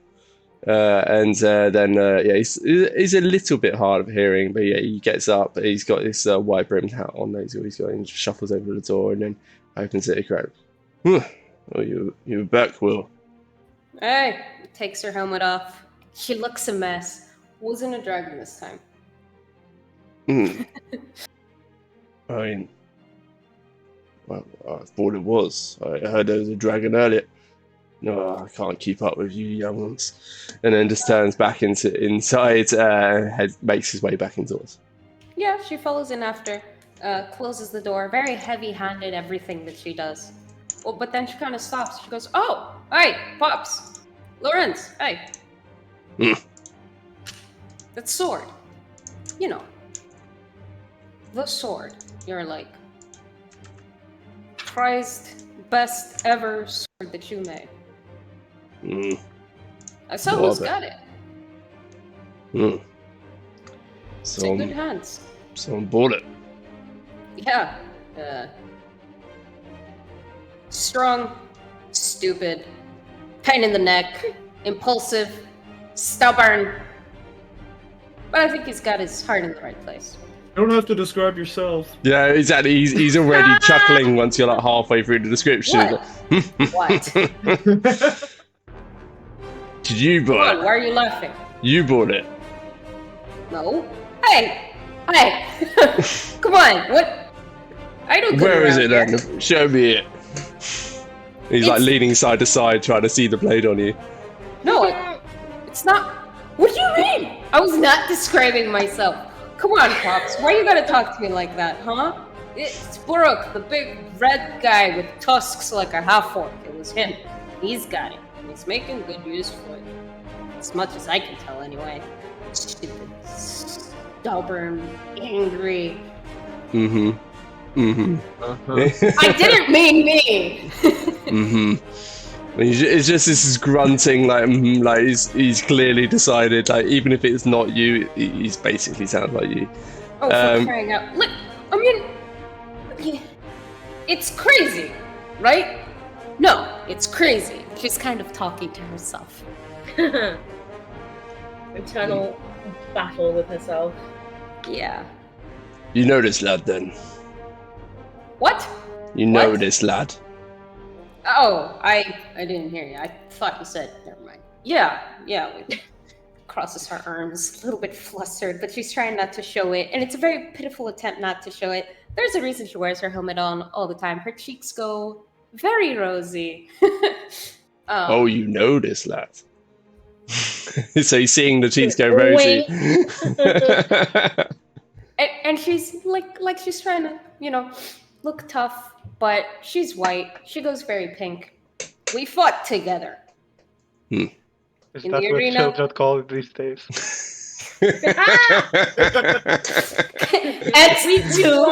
a little bit hard of hearing, but yeah, he gets up. He's got this wide brimmed hat on. He's always got and shuffles over the door and then opens it a crack. Oh, you're back, Will. Hey, takes her helmet off. She looks a mess. Wasn't a dragon this time. I mean, well, I thought it was. I heard there was a dragon earlier. No, I can't keep up with you young ones. And then just turns back inside, makes his way back indoors. Yeah, she follows in after. Closes the door. Very heavy-handed, everything that she does. Well, but then she kind of stops. She goes, "Oh, hey, Pops, Lawrence, hey, that sword, the sword. You're like prized, best ever sword that you made. So Love who's it. got it? Mm. It's in good hands. Someone bought it. Yeah. Strong, stupid, pain in the neck, impulsive, stubborn. But I think he's got his heart in the right place. You don't have to describe yourself. Yeah, exactly. He's already chuckling once you're like halfway through the description. What? Did you Come buy on, it? why are you laughing? You bought it. No. Hey! Come on, what? I don't go Where is around it here. then? Show me it. He's like It's- leaning side to side trying to see the blade on you. No, it's not. What do you mean? I was not describing myself. Come on, Pops. Why you gotta talk to me like that, huh? It's Buruk, the big red guy with tusks like a half-orc. It was him. He's got it. And he's making good use for it. As much as I can tell, anyway. Stupid, stubborn, angry. Mm-hmm. Mm-hmm. I didn't mean me! Mm-hmm. It's just this grunting, like he's clearly decided, like even if it's not you, he's basically sounds like you. Oh, for crying out. Look, I mean, it's crazy, right? No, it's crazy. She's kind of talking to herself. Internal battle with herself. Yeah. You know this lad, then. What? You know What? this lad. Oh, I didn't hear you. I thought you said, never mind. Yeah. We crosses her arms, a little bit flustered, but she's trying not to show it, and it's a very pitiful attempt not to show it. There's a reason she wears her helmet on all the time. Her cheeks go very rosy. Oh, you know this lad. So he's seeing the cheeks go rosy. And she's like she's trying to, look tough, but she's white. She goes very pink. We fought together. Is In that the what arena? children call it these days? It's too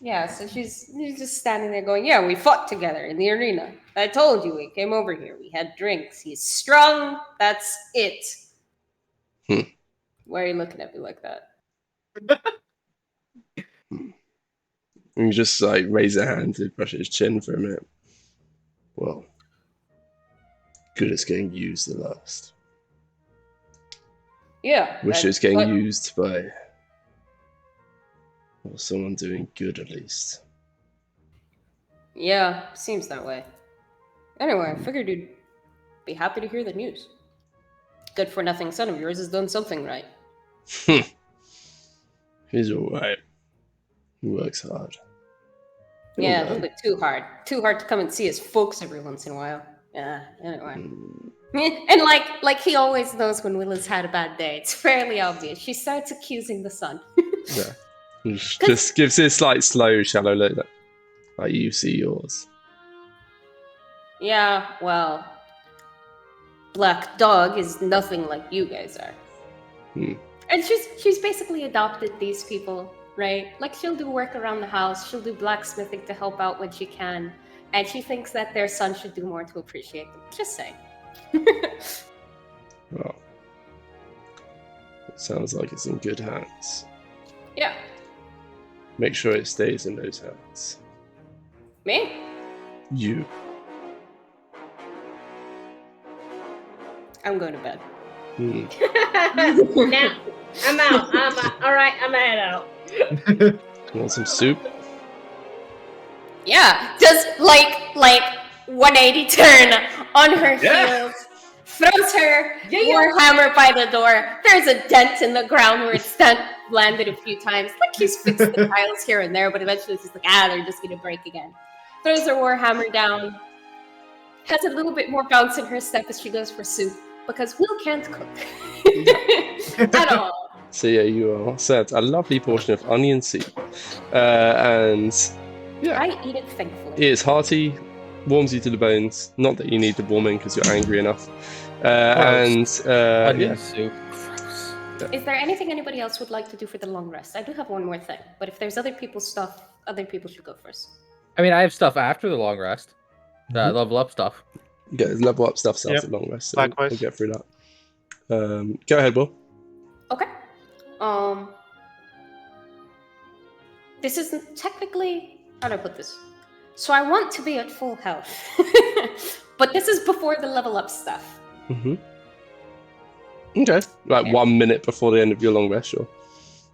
Yeah, so she's just standing there going, yeah, we fought together in the arena. I told you, we came over here. We had drinks. He's strong. That's it. Why are you looking at me like that? And you just like raise a hand to brush his chin for a minute. Well, good it's getting used at last. Yeah. Wish it was getting used by someone doing good at least. Yeah, seems that way. Anyway, I figured you'd be happy to hear the news. Good for nothing son of yours has done something right. He's alright. He works hard. Yeah, a little bit too hard. Too hard to come and see his folks every once in a while. Yeah, anyway. And like he always knows when Willa's had a bad day. It's fairly obvious. She starts accusing the son. Yeah. Just gives this like slow, shallow look like you see yours. Yeah, well, Black Dog is nothing like you guys are. And she's basically adopted these people, right? Like she'll do work around the house, she'll do blacksmithing to help out when she can, and she thinks that their son should do more to appreciate them. Just saying. Well, it sounds like it's in good hands. Yeah. Make sure it stays in those hands. Me? You. I'm going to bed. Now, I'm out. All right, I'm head out. You want some soup? Yeah, just like 180 turn on her heels, throws her warhammer by the door. There's a dent in the ground where it's landed a few times. Like she's fixed the tiles here and there, but eventually she's like, they're just gonna break again. Throws her warhammer down. Has a little bit more bounce in her step as she goes for soup because Will can't cook at all. So yeah, you are served a lovely portion of onion soup, and yeah, I eat it thankfully. it is hearty, warms you to the bones. Not that you need the warming because you're angry enough. Onion Yeah, soup. Gross. Is there anything anybody else would like to do for the long rest? I do have one more thing, but if there's other people's stuff, other people should go first. I mean, I have stuff after the long rest. Level up stuff. Get level up stuff starts Yep, at long rest, so likewise. we'll get through that. Go ahead, Will. Okay. This isn't technically, how do I put this? So I want to be at full health, but this is before the level up stuff. Mm-hmm. Okay, like 1 minute before the end of your long rest, sure.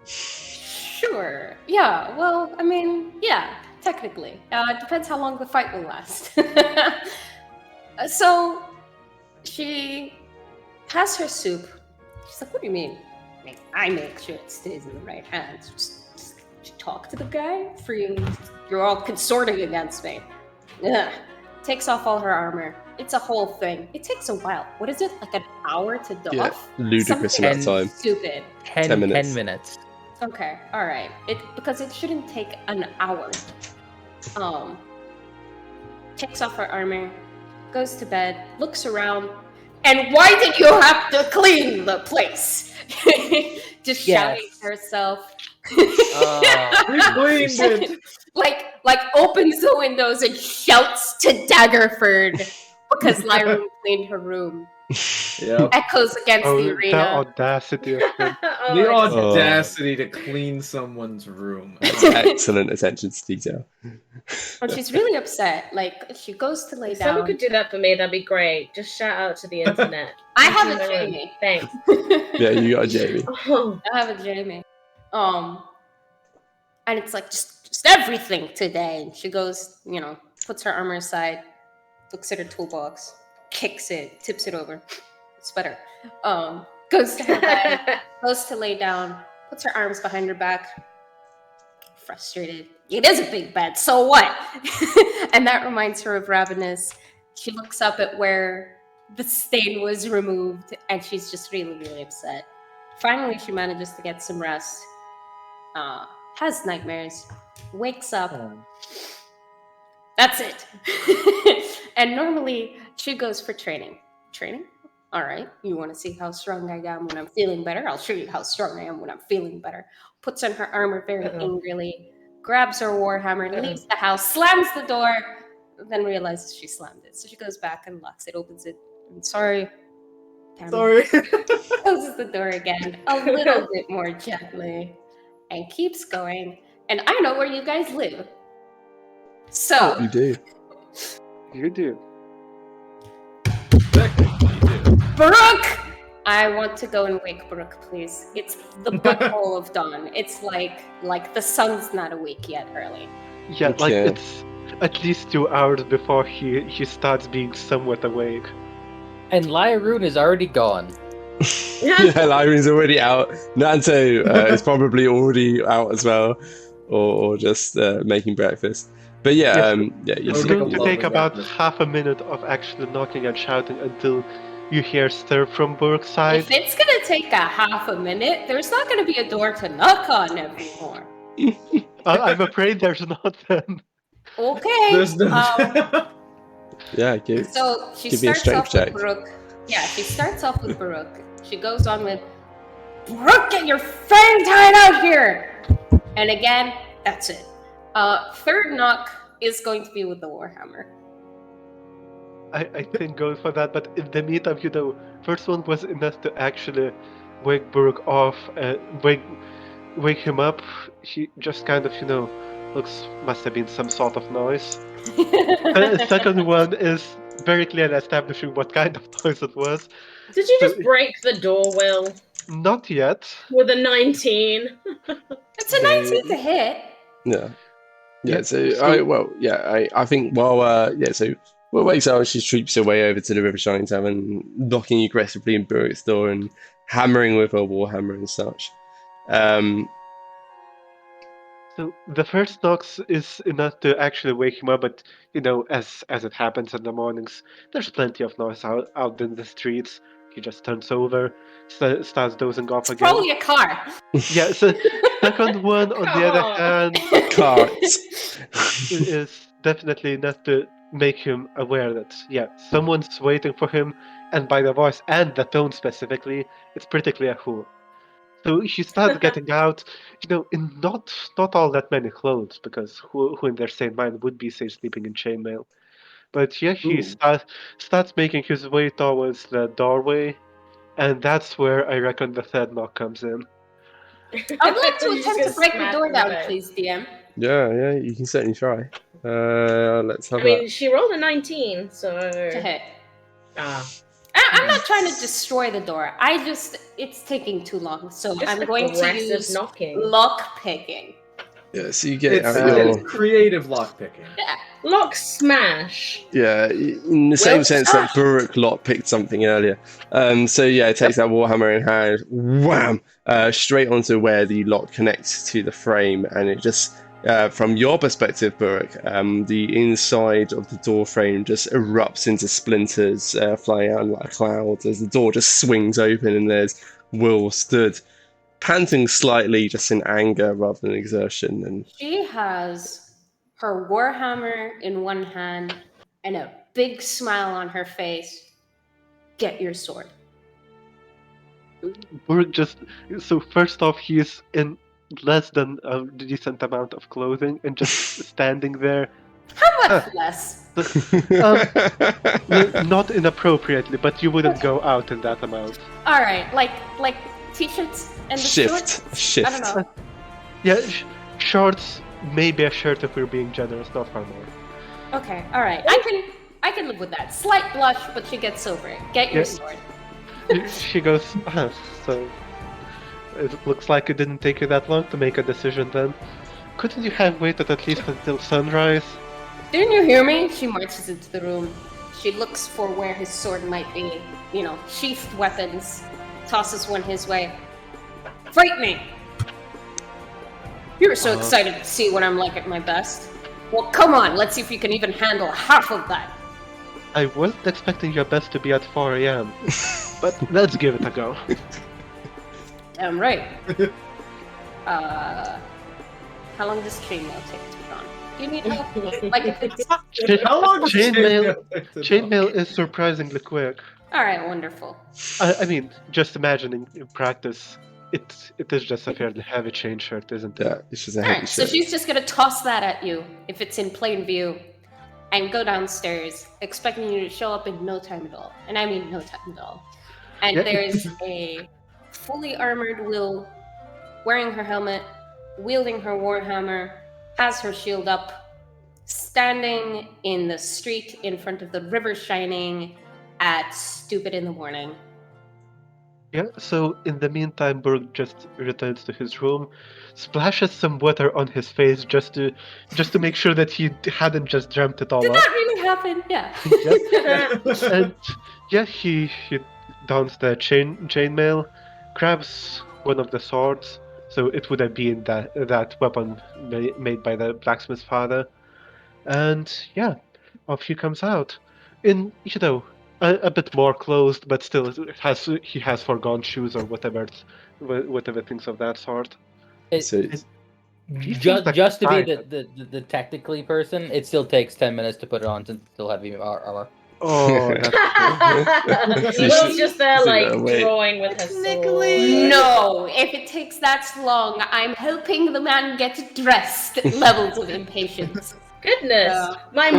Sure. Yeah. Well, I mean, yeah. Technically, it depends how long the fight will last. So she has her soup. She's like, "What do you mean? I make sure it stays in the right hands. Just talk to the guy for you. You're all consorting against me." Ugh. Takes off all her armor. It's a whole thing. It takes a while. What is it? Like an hour to doff? Yeah, ludicrous Something amount of time. Stupid. 10 minutes. 10 minutes. Okay, all right. Because it shouldn't take an hour. Takes off her armor, goes to bed, looks around, and why did you have to clean the place? Just shouting to herself. We cleaned it. like opens the windows and shouts to Daggerford because Lyra cleaned her room. Yep. Echoes against the The arena. audacity of him. Oh, The I just- audacity to clean someone's room. Excellent attention to detail. And she's really upset. Like, she goes to lay If down. someone could do that for me, that'd be great. Just shout out to the internet. I have In a my room. Jamie. Thanks. Yeah, you got a Jamie. Oh, I have a Jamie. And it's like just everything today. And she goes, puts her armor aside, looks at her toolbox, kicks it, tips it over. It's better. Goes to her bed, goes to lay down, puts her arms behind her back. Frustrated. It is a big bed, so what? And that reminds her of Ravenous. She looks up at where the stain was removed, and she's just really, really upset. Finally, she manages to get some rest. Has nightmares. Wakes up. That's it. And normally, she goes for training. Training? All right. You want to see how strong I am when I'm feeling better? I'll show you how strong I am when I'm feeling better. Puts on her armor very angrily, grabs her warhammer, leaves the house, slams the door, then realizes she slammed it. So she goes back and locks it, opens it. I'm sorry. Damn Sorry. it. Closes the door again, a little bit more gently, and keeps going. And I know where you guys live. So, You do. You do. Brooke! I want to go and wake Brooke, please. It's the butthole of dawn. It's like the sun's not awake yet early. Yeah, like Okay. it's at least 2 hours before he starts being somewhat awake. And Lyroon is already gone. Yeah, Lyra's already out. Nanto is probably already out as well, or just making breakfast. But yeah, Yes. you It's Or going like a to take lovely about breakfast. half a minute of actually knocking and shouting until you hear stir from Burke's side. If it's gonna take a half a minute, there's not gonna be a door to knock on anymore. I'm afraid there's not them. Okay. There's no. yeah, give, So she Give me a starts strength off check. with Brooke. Yeah, she starts off with Brooke. She goes on with Brooke, get your fang tied out here! And again, that's it. Third knock is going to be with the Warhammer. I think goes for that, but in the meantime, first one was enough to actually wake Burke off, wake him up. He just kind of, must have been some sort of noise. The second one is very clearly establishing what kind of noise it was. did you just break the door, Will? Not yet. With a 19? It's a 19 to hit. yeah. Yeah, So, so- I think while so Will wakes up and she troops her way over to the River Shining Tavern, knocking aggressively in Burke's door and hammering with her warhammer and such. So the first knocks is enough to actually wake him up, but as it happens in the mornings, there's plenty of noise out in the streets. He just turns over, starts dozing off again. Probably a car. Yeah, so second one, on the other hand, Carts. is definitely enough to make him aware that, someone's waiting for him, and by the voice and the tone specifically, it's pretty clear who. So he starts getting out, in not all that many clothes, because who in their sane mind would be, say, sleeping in chainmail. But yeah, he Ooh. starts making his way towards the doorway, and that's where I reckon the third knock comes in. I'd like to You're just attempt to gonna break the smack door the down, window. please, DM. Yeah, you can certainly try. Let's have I mean, she rolled a 19, so I'm not trying to destroy the door. It's taking too long, so just I'm going to aggressive use knocking. lock picking. Yeah, so you get It's, out your it's creative lockpicking. Lock smash. in the same sense that Buruk lock picked something earlier. So yeah, it takes that warhammer in hand, wham, straight onto where the lock connects to the frame, and it just. From your perspective, Buruk, the inside of the door frame just erupts into splinters, flying out like a cloud as the door just swings open, and there's Will stood, panting slightly, just in anger rather than exertion. And She has her warhammer in one hand and a big smile on her face. Get your sword. Burg so first off, he is in less than a decent amount of clothing and just standing there, How much less? not inappropriately, but you wouldn't go out in that amount. All right, like t-shirts and the shorts. shift. I don't know. Yeah, shorts, maybe a shirt if we're being generous, not far more. Okay, all right. I can live with that. Slight blush, but she gets over it. Get your Yeah. sword. She goes, so it looks like it didn't take you that long to make a decision then. Couldn't you have waited at least until sunrise? Didn't you hear me? She marches into the room. She looks for where his sword might be. Sheathed weapons. Tosses one his way. Fight me! You're so excited to see what I'm like at my best. Well, come on, let's see if you can even handle half of that. I wasn't expecting your best to be at 4 a.m., but let's give it a go. Damn right. How long does chainmail take to put on? Do you need help? Like if it's... How long does Chainmail- take to Chainmail is surprisingly quick. Alright, wonderful. I mean, just imagining in practice, it is just a fairly heavy chain shirt, isn't it? Yeah, it's just a heavy Alright, so shirt. she's just gonna toss that at you, if it's in plain view, and go downstairs, expecting you to show up in no time at all. And I mean no time at all. And Yeah. there's a fully armored Will, wearing her helmet, wielding her warhammer, has her shield up, standing in the street in front of the river shining at stupid in the morning. Yeah, so in the meantime, Berg just returns to his room, splashes some water on his face just to make sure that he hadn't just dreamt it all Did up. that really happen? Yeah. And yeah, he downs the chainmail, grabs one of the swords, so it would have been that weapon made by the blacksmith's father, and yeah, off he comes out, in a bit more clothed, but still he has foregone shoes or whatever things of that sort. So He seems like Just to be excited. the technically person, it still takes 10 minutes to put it on to still have armor. Oh, that's Will's just there, Wait. drawing with her Technically, sword. no. If it takes that long, I'm helping the man get dressed. Levels of impatience. Goodness, my.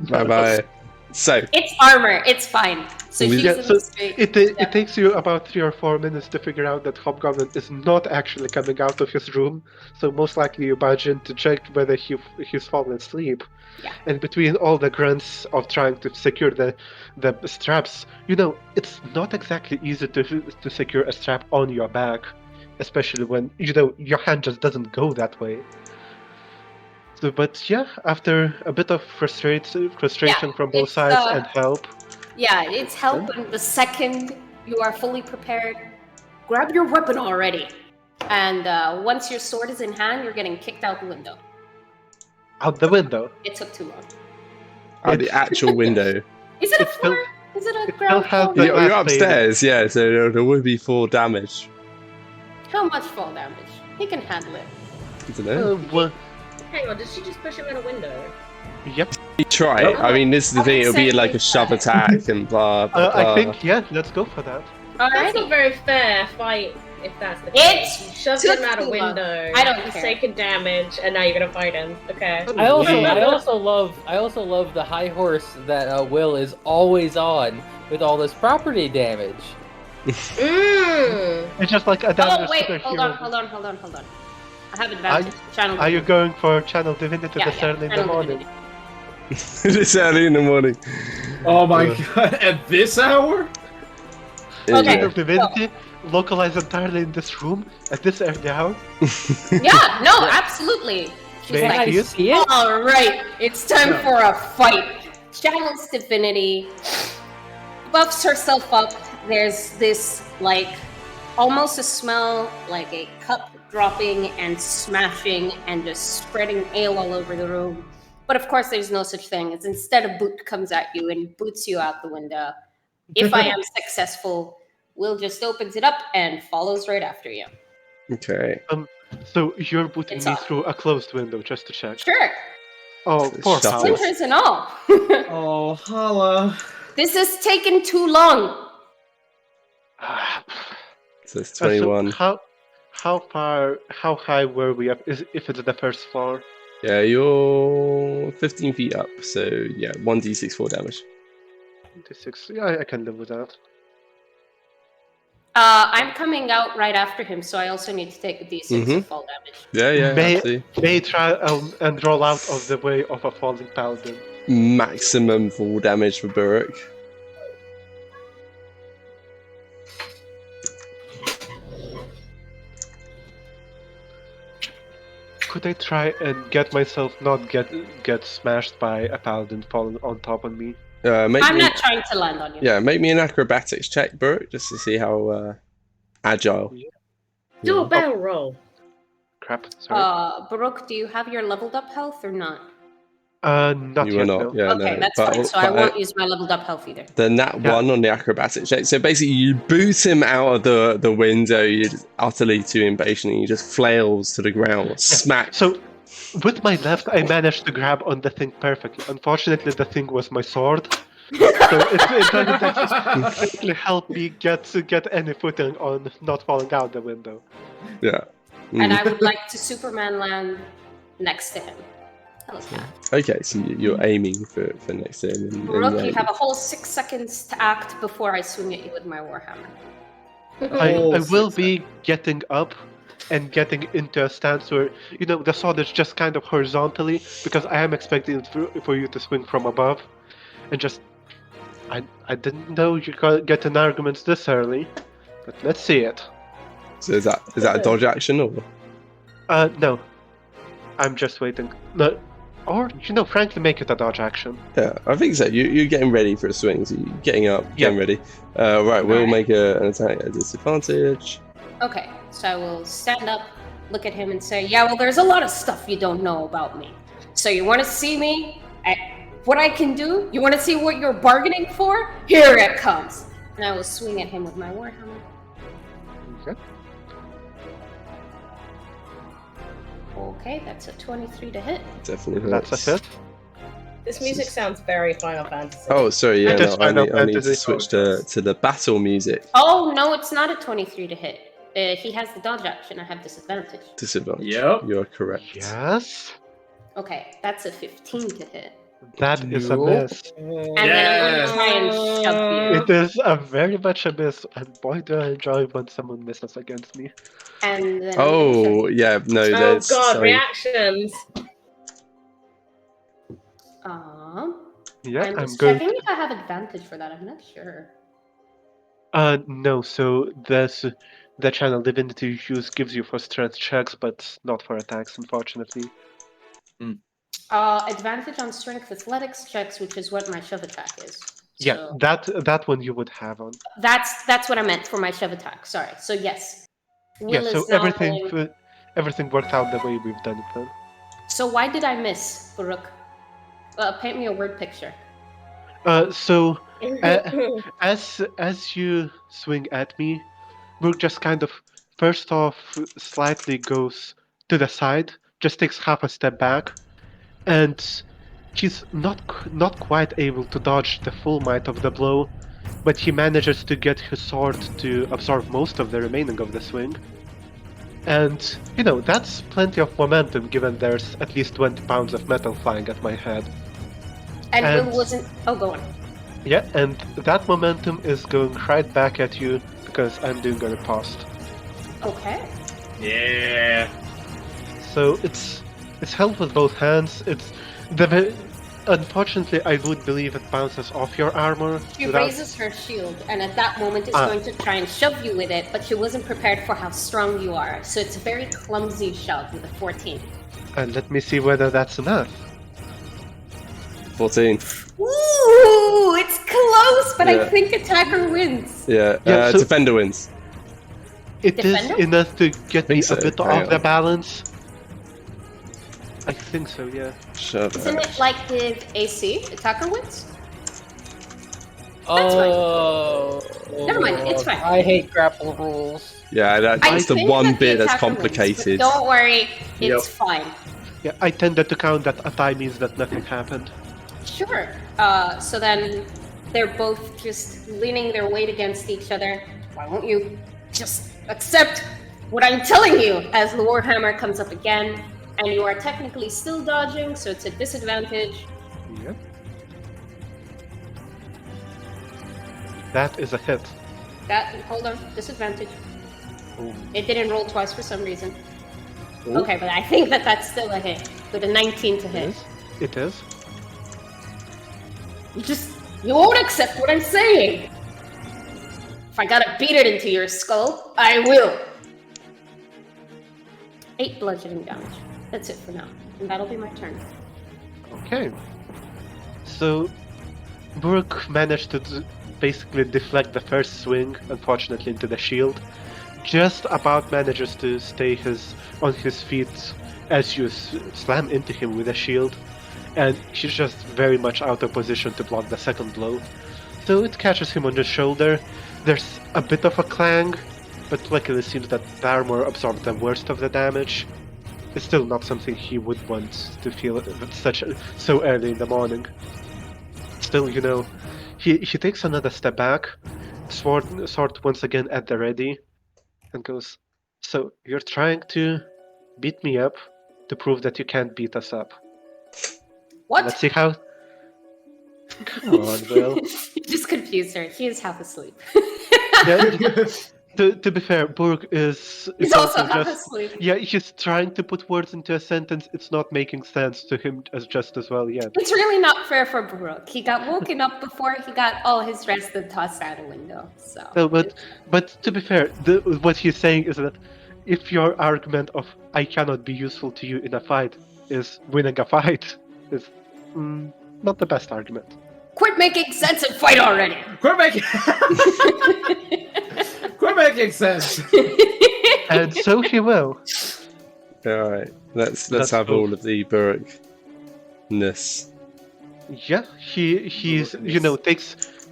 bye. So It's armor. It's fine. So she's Yeah, in so the street. it takes you about 3 or 4 minutes to figure out that Hobgoblin is not actually coming out of his room, so most likely you barge in to check whether he's fallen asleep. Yeah. And between all the grunts of trying to secure the straps, it's not exactly easy to secure a strap on your back, especially when your hand just doesn't go that way. So, but yeah, after a bit of frustration from both it's, sides and help. Yeah, it's help. And the second you are fully prepared, grab your weapon already. And once your sword is in hand, you're getting kicked out the window. Out the window. It took too long. out the actual window. Is it a It still- floor? Is it a it ground still has floor? the- You're last upstairs, yeah, so there would be 4 damage. How much fall damage? He can handle it. I don't know. Well, Hang on, did she just push him in a window? yep. You try. I mean, this is the I thing. would It'll be say like a shove try. attack and blah blah blah. I think let's go for that. That's Alrighty. not very fair fight if that's the It case. You shoved took him out a too long. window. I don't He's care. taken damage, and now you're gonna fight him. Okay. I also love the high horse that Will is always on with all this property damage. Mm. It's just like a Oh damage wait, superhero. hold on. I have advantage. Channel. Are you going for Channel Divinity Yeah, this early in the Channel morning? Divinity. It's early in the morning. Oh my god, at this hour? Okay. Channel Divinity localized entirely in this room at this early hour? Yeah, no, absolutely. She's May I like, see it? See it? all right, it's time No. for a fight. Channels Divinity, buffs herself up. There's this, like, almost a smell like a cup dropping and smashing and just spreading ale all over the room. But of course, there's no such thing. It's instead a boot comes at you and boots you out the window. If I am successful, Will just opens it up and follows right after you. Okay. So you're booting It's me off. through a closed window just to check. Sure, Oh, poor Shut Paul. it. splinters and all. Oh, holla. This has taken too long. So it's So 21. how high were we up? If it's the first floor? Yeah, you're 15 feet up. So yeah, 1d6 4 damage. 26. Yeah, I can live with that. I'm coming out right after him, so I also need to take a d6 of fall damage. Yeah, May- absolutely. May try and roll out of the way of a falling paladin. Maximum fall damage for Burrock. Could I try and get myself not get smashed by a paladin falling on top of me? Make I'm me, not trying to land on you. Yeah, make me an acrobatics check, Burrock, just to see how agile. Do a barrel roll. Crap. Sorry. Baruch, do you have your leveled up health or not? Not You yet. were not. No. Yeah, Okay, no. that's But- fine. So I but, won't use my leveled up health either. Then that Yeah. one on the acrobatics check. So basically, you boot him out of the window. You're just utterly too impatient. And he just flails to the ground. Smack. So, with my left, I managed to grab on the thing perfectly. Unfortunately, the thing was my sword, so it doesn't actually help me get any footing on not falling out the window. Yeah. And I would like to Superman land next to him. Hello, cat. Okay, so you're aiming for next to him. And, Baruch, yeah, you have a whole 6 seconds to act before I swing at you with my warhammer. I will be getting up and getting into a stance where, the sword is just kind of horizontally, because I am expecting it for you to swing from above. And just... I didn't know you could get an argument this early, but let's see it. So is that a dodge action or? No. I'm just waiting. No. Or, frankly, make it a dodge action. Yeah, I think so. You're getting ready for a swing, so you're getting up, getting ready. Right, we'll Alright. make an attack at disadvantage. Okay, so I will stand up, look at him, and say, yeah, well, there's a lot of stuff you don't know about me. So you want to see me at what I can do? You want to see what you're bargaining for? Here it comes. And I will swing at him with my warhammer. Okay. Okay, that's a 23 to hit. Definitely That's hurts. a hit. This music sounds very Final Fantasy. Oh, sorry, yeah, It is no, I Final need to Fantasy. switch to the battle music. Oh, no, it's not a 23 to hit. He has the dodge action. I have disadvantage. Disadvantage. Yep. You're correct. Yes. Okay, that's a 15 to hit. That is a Nope. miss. And then I'm going to try and shove you. It is a very much a miss, and boy do I enjoy when someone misses against me. And then Oh, yeah, no, Oh there's god, something- reactions. Yeah, I'm I'm just going. checking if I have advantage for that. I'm not sure. No, so the channel divinity use gives you for strength checks, but not for attacks, unfortunately. Advantage on strength athletics checks, which is what my shove attack is. Yeah, So that one you would have on. that's what I meant for my shove attack. Sorry. So yes. Yeah, Will so is now everything going- everything worked out the way we've done it then. So why did I miss, Baruch? Paint me a word picture. So as you swing at me, Brooke just kind of first off slightly goes to the side, just takes half a step back, and she's not quite able to dodge the full might of the blow, but he manages to get his sword to absorb most of the remaining of the swing. And, that's plenty of momentum given there's at least 20 pounds of metal flying at my head. And Will wasn't. Oh, go on. Yeah, and that momentum is going right back at you because I'm doing a riposte. Okay. Yeah. So it's held with both hands. Unfortunately, I would believe it bounces off your armor. She raises her shield, and at that moment is going to try and shove you with it, but she wasn't prepared for how strong you are. So it's a very clumsy shove with a 14. And let me see whether that's enough. 14. Ooh, it's close, but Yeah. I think attacker wins. Yeah, Yeah, so- defender wins. It is Defender? enough to get me Think so, a bit hang off the on. balance. I think so, yeah. Shut Isn't up. it like with AC? Attacker wins? Oh. Never mind, it's fine. I hate grapple rules. Yeah, that's the think one that the bit that's attacker wins, but complicated. don't worry, it's Yep. fine. Yeah, I tended to count that a tie means that nothing happened. Sure. So then they're both just leaning their weight against each other. Why won't you just accept what I'm telling you as the Warhammer comes up again? And you are technically still dodging, so it's a disadvantage. Yep. That is a hit. Hold on, disadvantage. Ooh. It didn't roll twice for some reason. Ooh. Okay, but I think that's still a hit. With a 19 to hit. It is. You won't accept what I'm saying! If I gotta beat it into your skull, I will! 8 bludgeoning damage. That's it for now. And that'll be my turn. Okay. So, Brooke managed to basically deflect the first swing, unfortunately, into the shield. Just about manages to stay on his feet as you slam into him with a shield. And he's just very much out of position to block the second blow. So it catches him on the shoulder. There's a bit of a clang, but luckily it seems that the armor absorbed the worst of the damage. It's still not something he would want to feel so early in the morning. Still, he takes another step back, sword once again at the ready, and goes, "So you're trying to beat me up to prove that you can't beat us up. What? Let's see how." Come on, Will. You just confused her. He is half asleep. Yeah, to be fair, Burg is He's also also half just. asleep. Yeah, he's trying to put words into a sentence. It's not making sense to him just as well yet. It's really not fair for Brooke. He got woken up before he got all his rest and tossed out a window. So. No, but to be fair, what he's saying is that if your argument of "I cannot be useful to you in a fight" is winning a fight, is not the best argument. Quit making sense and fight already! Quit making Quit making sense. And so he will. All right, let's That's have cool. all of the Burke-ness. Yeah, he's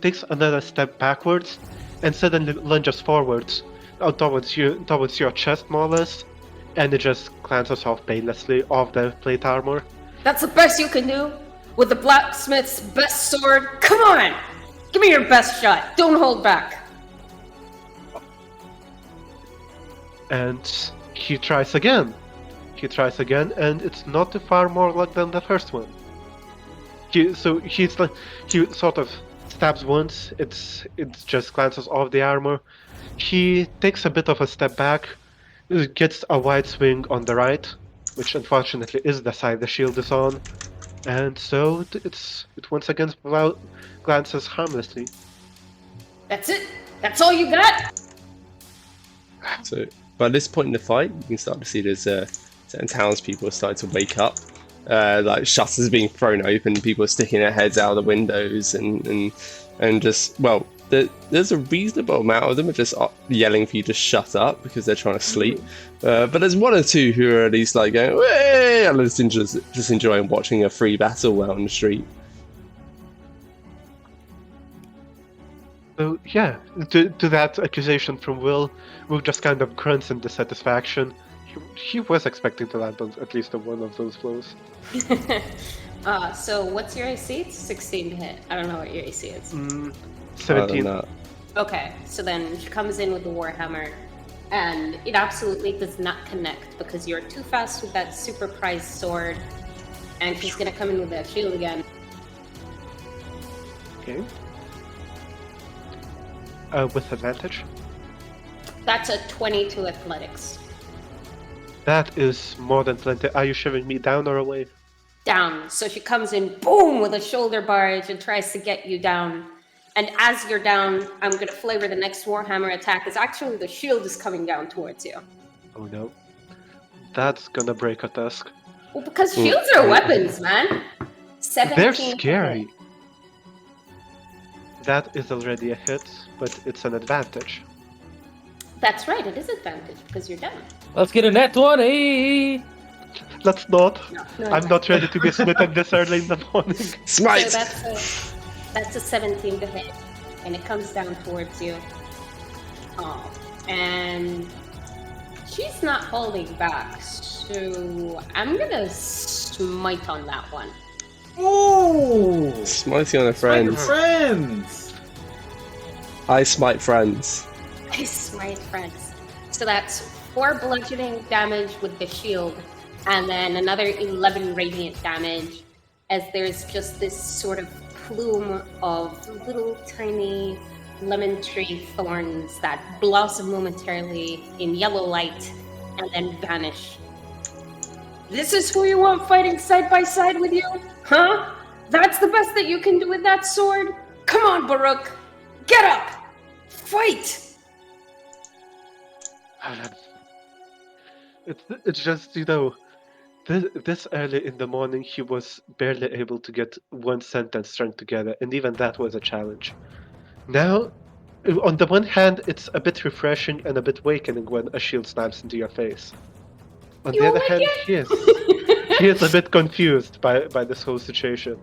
takes another step backwards, and suddenly lunges forwards, towards your chest more or less, and it just glances off painlessly off the plate armor. That's the best you can do? With the blacksmith's best sword? Come on! Give me your best shot. Don't hold back. And he tries again. And it's not too far more luck than the first one. He sort of stabs once. It just glances off the armor. He takes a bit of a step back, gets a wide swing on the right, which unfortunately is the side the shield is on, and so it once again glances harmlessly. That's it? That's all you got? So by this point in the fight, you can start to see there's certain townspeople are starting to wake up. Like shutters being thrown open, people are sticking their heads out of the windows, and just there's a reasonable amount of them are just yelling for you to shut up because they're trying to sleep. But there's one or two who are at least like going, "Way!" and just enjoying watching a free battle out on the street. So yeah, to that accusation from Will just kind of grunts in dissatisfaction. He was expecting to land on at least one of those blows. So what's your AC? It's 16 to hit. I don't know what your AC is. 17. That. Okay, so then she comes in with the Warhammer, and it absolutely does not connect because you're too fast with that super prized sword, and she's gonna come in with that shield again. Okay. With advantage. That's a 22 athletics. That is more than plenty. Are you shoving me down or away? Down. So she comes in, boom, with a shoulder barge and tries to get you down. And as you're down, I'm going to flavor the next Warhammer attack, because actually the shield is coming down towards you. Oh no. That's gonna break a tusk. Well, because shields are weapons, man. 17 They're to hit. scary. That is already a hit, but it's an advantage. That's right, it is advantage because you're down. Let's get a net 20. Let's not. No, I'm not ready to be smitten this early in the morning. Smite! So that's a 17 to hit, and it comes down towards you. Oh, and she's not holding back, so I'm gonna smite on that one. Oh! Smiting on a Friend. friend. Friends! I smite friends. I smite friends. So that's 4 bludgeoning damage with the shield, and then another 11 radiant damage, as there's just this sort of plume of little tiny lemon tree thorns that blossom momentarily in yellow light and then vanish. This is who you want fighting side by side with you? Huh? That's the best that you can do with that sword? Come on, Baruch! Get up! Fight! It's just, this early in the morning he was barely able to get one sentence strung together, and even that was a challenge. Now, on the one hand, it's a bit refreshing and a bit awakening when a shield snaps into your face. On You the other like hand, it? he is a bit confused by this whole situation.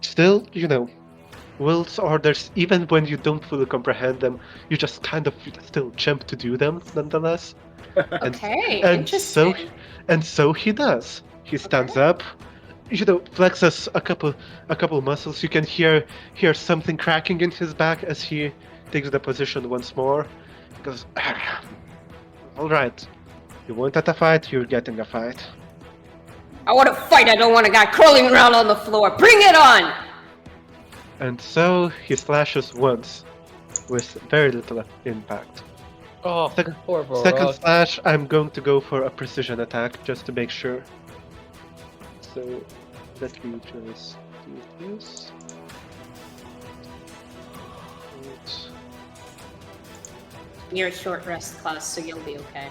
Still, Will's orders, even when you don't fully comprehend them, you just kind of still jump to do them nonetheless. Okay, And so, interesting. he does. He stands up, flexes a couple muscles. You can hear something cracking in his back as he takes the position once more. He goes, all right, you wanted a fight, you're getting a fight. I want to fight, I don't want a guy crawling around on the floor. Bring it on! And so he slashes once, with very little impact. Oh, Second- poor Baruch. Second slash, I'm going to go for a precision attack just to make sure. So let me just do this. You're a short rest class, so you'll be okay.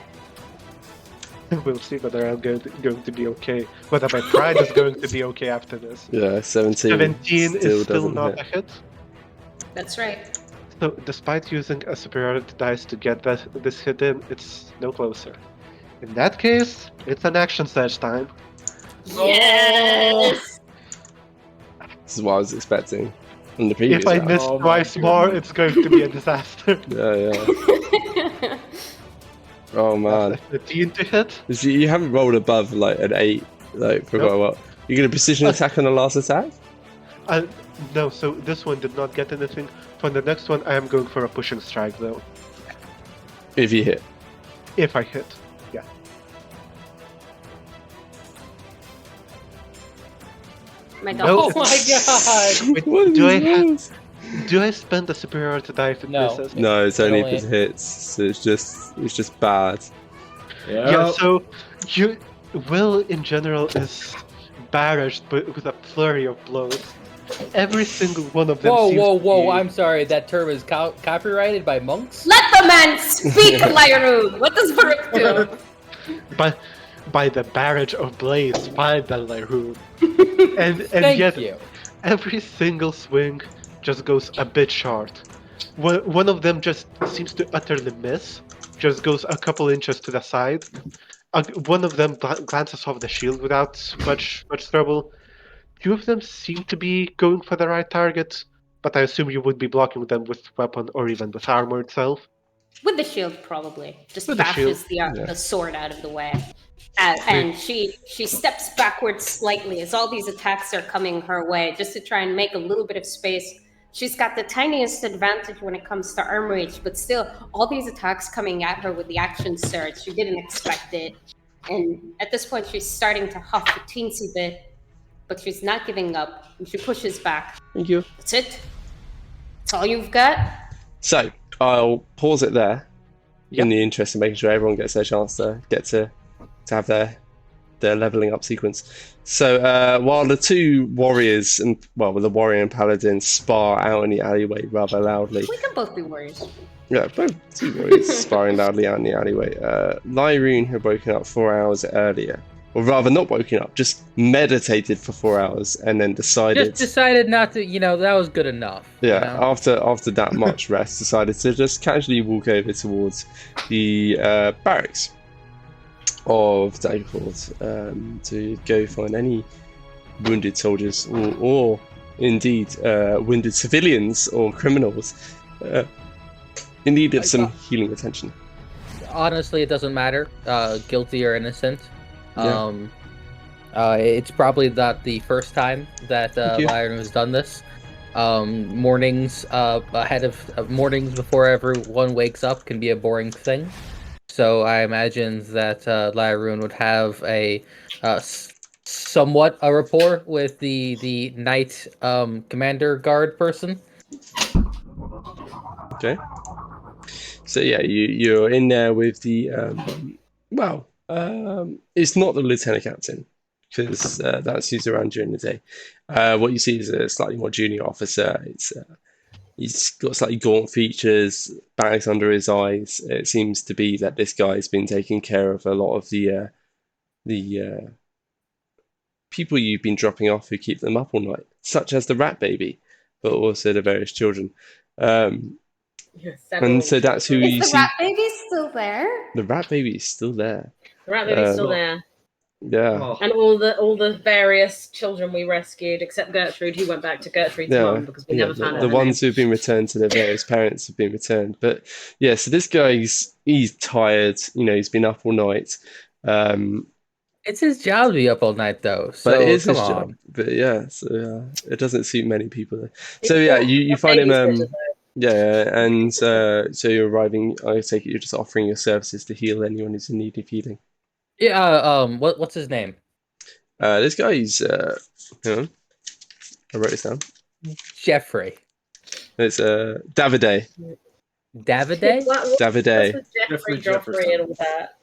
We'll see whether I'm going to be okay. Whether my pride is going to be okay after this. Yeah, 17. 17 is still doesn't not hit. a hit. That's right. So despite using a superiority dice to get this hit in, it's no closer. In that case, it's an action surge time. Yes! This is what I was expecting in the previous If I round. miss Oh my twice more, it's going to be a disaster. Yeah. Oh man. 15 to hit. You haven't rolled above like an 8, like for quite a while. You get a precision attack on the last attack? No, so this one did not get anything. For the next one, I am going for a pushing strike though. If you hit. If I hit, yeah. My No. God. Oh my god! Wait, What do is I have? this? Do I spend a superiority die if it No. misses? No, it's only if Only- it hits. So it's just bad. Yeah, so Will in general is barraged with a flurry of blows. Every single one of them Whoa, seems whoa, to whoa! be- I'm sorry. That term is copyrighted by monks. Let the man speak, Lyroon! What does Baruch do? by the barrage of blades by the Lyroon. and Thank yet you. every single swing just goes a bit short. One of them just seems to utterly miss, just goes a couple inches to the side. One of them glances off the shield without much trouble. Two of them seem to be going for the right target, but I assume you would be blocking them with weapon or even with armor itself. With the shield, probably. Just With the bashes shield, the sword out of the way. And she steps backwards slightly as all these attacks are coming her way, just to try and make a little bit of space she's got the tiniest advantage when it comes to arm reach, but still, all these attacks coming at her with the action surge, she didn't expect it. And at this point, she's starting to huff a teensy bit, but she's not giving up, and she pushes back. Thank you. That's it? That's all you've got? So I'll pause it there Yep. in the interest of making sure everyone gets their chance to get to have their leveling up sequence. So while the two warriors the warrior and paladin spar out in the alleyway rather loudly. We can both be warriors. Yeah, both two warriors sparring loudly out in the alleyway. Lyroon had woken up 4 hours earlier. Or rather, not woken up, just meditated for 4 hours and then decided... Just decided not to, that was good enough. Yeah, after that much rest, decided to just casually walk over towards the barracks of Daggerford to go find any wounded soldiers or indeed wounded civilians or criminals in need of some healing attention. Honestly, it doesn't matter, guilty or innocent. Yeah. It's probably not the first time that Lyron has done this. Mornings mornings before everyone wakes up can be a boring thing. So I imagine that Lyroon would have a somewhat a rapport with the night commander guard person. Okay. So yeah, you're in there with the it's not the lieutenant captain because that's who's around during the day. What you see is a slightly more junior officer. He's got slightly gaunt features, bags under his eyes. It seems to be that this guy's been taking care of a lot of the people you've been dropping off who keep them up all night, such as the rat baby, but also the various children. And so that's who you Is the see. rat baby still there? The rat baby is still there. The rat baby's still there. Yeah. Oh, And all the various children we rescued, except Gertrude, who went back to Gertrude's mum because we never found the her. ones who've been returned to their various parents have been returned. But yeah, so this guy, he's tired. He's been up all night. It's his job to be up all night, though. So But it is his come job. on. But yeah, so it doesn't suit many people. So yeah, you find him. Yeah, and so you're arriving. I take it you're just offering your services to heal anyone who's in need of healing. Yeah. What's his name? This guy's. Hang on. I wrote this down. Jeffrey. It's Davide. Davide? Davide. Jeffrey, Jefferson. Joffrey, and all that.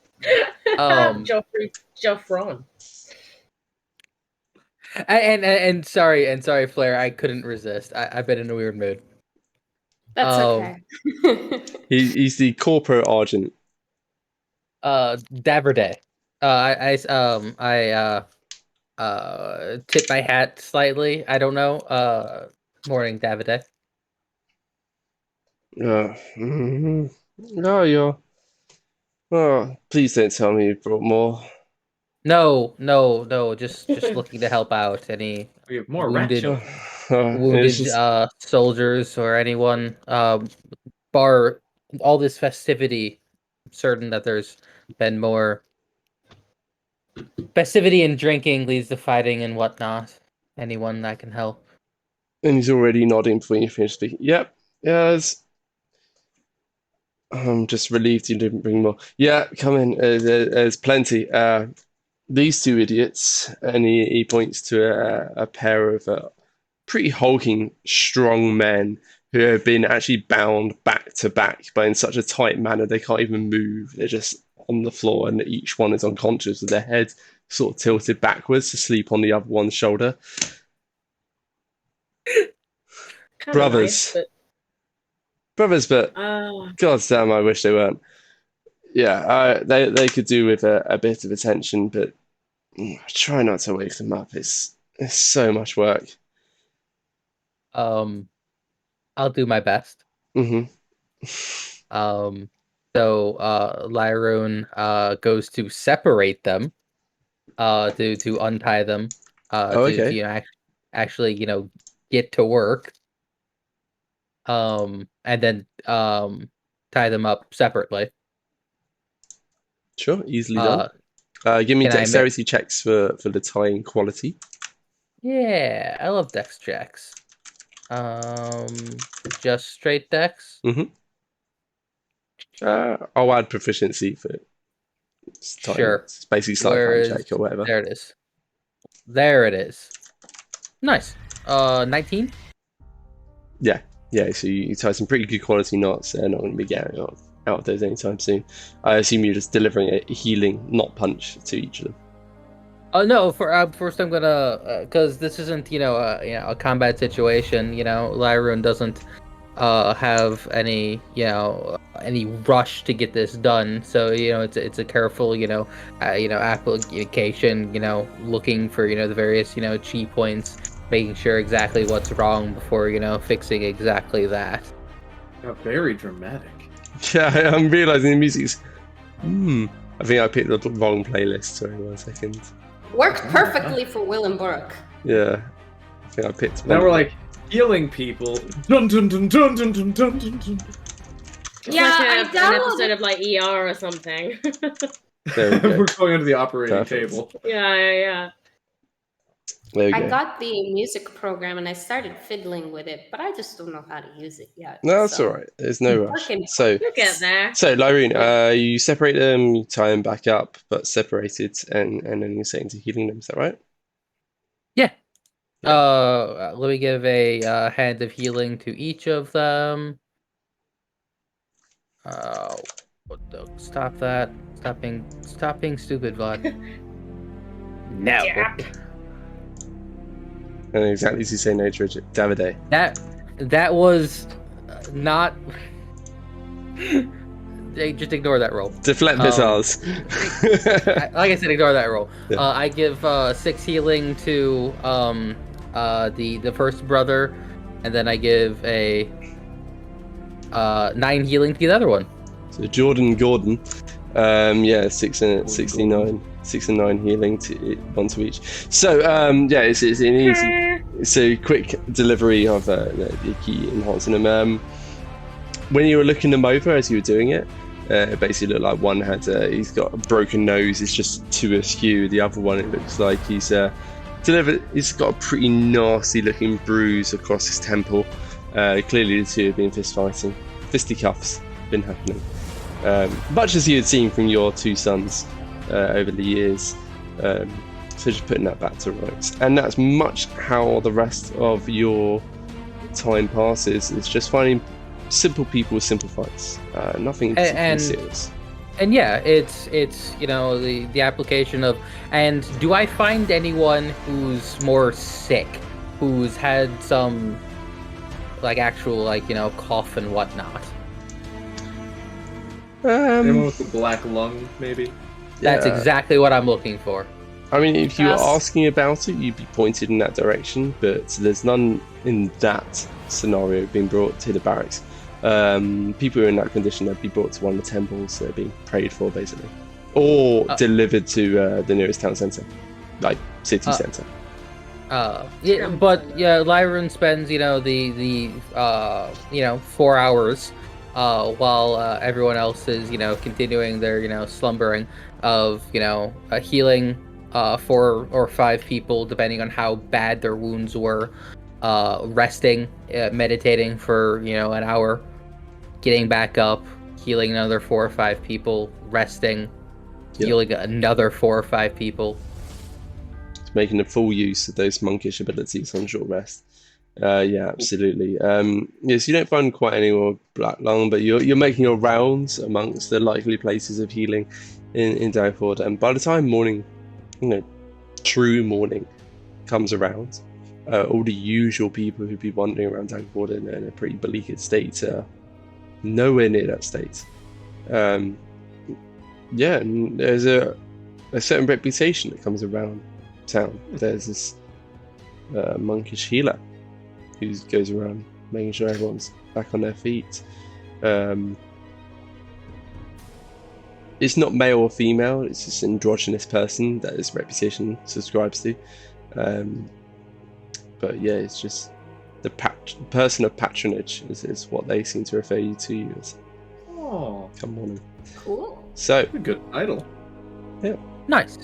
Joffron. And sorry, Flair. I couldn't resist. I've been in a weird mood. That's okay. He's the corporate argent. Davide. I tip my hat slightly. I don't know. Morning, Davide. No, you're. Oh, please don't tell me you brought more. No. Just looking to help out any we have more rat wounded, children. wounded soldiers or anyone. Bar all this festivity. I'm certain that there's been more festivity and drinking leads to fighting and whatnot. Anyone that can help. And he's already nodding before you finish speaking. Yep. Yes. I'm just relieved you didn't bring more. Yeah, come in. There's plenty. These two idiots, and he points to a pair of pretty hulking, strong men who have been actually bound back to back, but in such a tight manner they can't even move. They're just on the floor, and each one is unconscious with their head sort of tilted backwards to sleep on the other one's shoulder. Kinda Brothers. nice, Brothers, but but God damn, I wish they weren't. Yeah, they could do with a bit of attention, but try not to wake them up. It's so much work. I'll do my best. Hmm. So Lyroon goes to separate them, to untie them, Okay. actually get to work, and then tie them up separately. Sure, easily done. Give me can I dexterity checks for the tying quality. Yeah, I love dex checks. Just straight dex. I'll add proficiency for it's tiny. Sure. It's basically sleight of Where hand is check or whatever. there? It is. There it is. Nice. 19. Yeah. So you tie some pretty good quality knots. They're not going to be getting out of those anytime soon. I assume you're just delivering a healing knot punch to each of them. No. First, I'm gonna because this isn't a combat situation. Lyroon doesn't have any any rush to get this done. So it's a careful application. Looking for the various chi points, making sure exactly what's wrong before fixing exactly that. Very dramatic. Yeah, I'm realizing the music's. I think I picked the wrong playlist. Sorry, 1 second. Worked perfectly for Will and Brooke. Yeah, I think I picked. Now we're like healing people. Dun dun dun dun dun dun dun dun dun. Yeah, I an episode of like ER or something. There we go. We're going under the operating Perfect. table. Yeah. There we I go. got the music program and I started fiddling with it, but I just don't know how to use it yet. No, that's so. all right. There's no rush. Working. So, You'll get there. Lyroon, you separate them, you tie them back up, but separated, and then you're saying to healing them. Is that right? Yeah. Let me give a hand of healing to each of them. Stop that. Stop being stupid, Vlad. No. Yeah. And exactly as you say, no, Davide. That was not. Just ignore that roll. Deflect missiles. Like I said, ignore that roll. Yeah. I give 6 healing to the first brother, and then I give a 9 healing to the other one. So Jordan Gordon, 6 and 69, 6 and 9 healing to one to each. So it's an easy, it's a quick delivery of the key enhancing them. When you were looking them over as you were doing it, it basically looked like one had he's got a broken nose, it's just too askew. The other one, it looks like he's got a pretty nasty looking bruise across his temple. Clearly the two have been fist fighting. Fisticuffs been happening. Much as you had seen from your two sons over the years. So just putting that back to rights. And that's much how the rest of your time passes. It's just finding simple people with simple fights. Nothing particularly serious. And yeah, it's the application of, and do I find anyone who's more sick, who's had some actual cough and whatnot? Anyone with a black lung, maybe? That's exactly what I'm looking for. I mean, if you were Yes. asking about it, you'd be pointed in that direction, but there's none in that scenario being brought to the barracks. People who are in that condition, they'd be brought to one of the temples, they're being prayed for, basically. Or delivered to the nearest town centre, like city centre. Lyron spends, the 4 hours while everyone else is, continuing their, slumbering of, healing 4 or 5 people, depending on how bad their wounds were, resting, meditating for, an hour, getting back up, healing another 4 or 5 people, resting, healing another 4 or 5 people. Making a full use of those monkish abilities on short rest. Absolutely. Yes, you don't find quite any more black lung, but you're making your rounds amongst the likely places of healing in Dagford, and by the time morning, true morning comes around, all the usual people who'd be wandering around Dagford in a pretty beleaguered state are nowhere near that state. And there's a certain reputation that comes around town. There's this monkish healer who goes around making sure everyone's back on their feet. It's not male or female, it's just an androgynous person that this reputation subscribes to. But yeah, it's just the person of patronage is what they seem to refer you to as. Oh, Come on. Cool. So, a good title. Nice.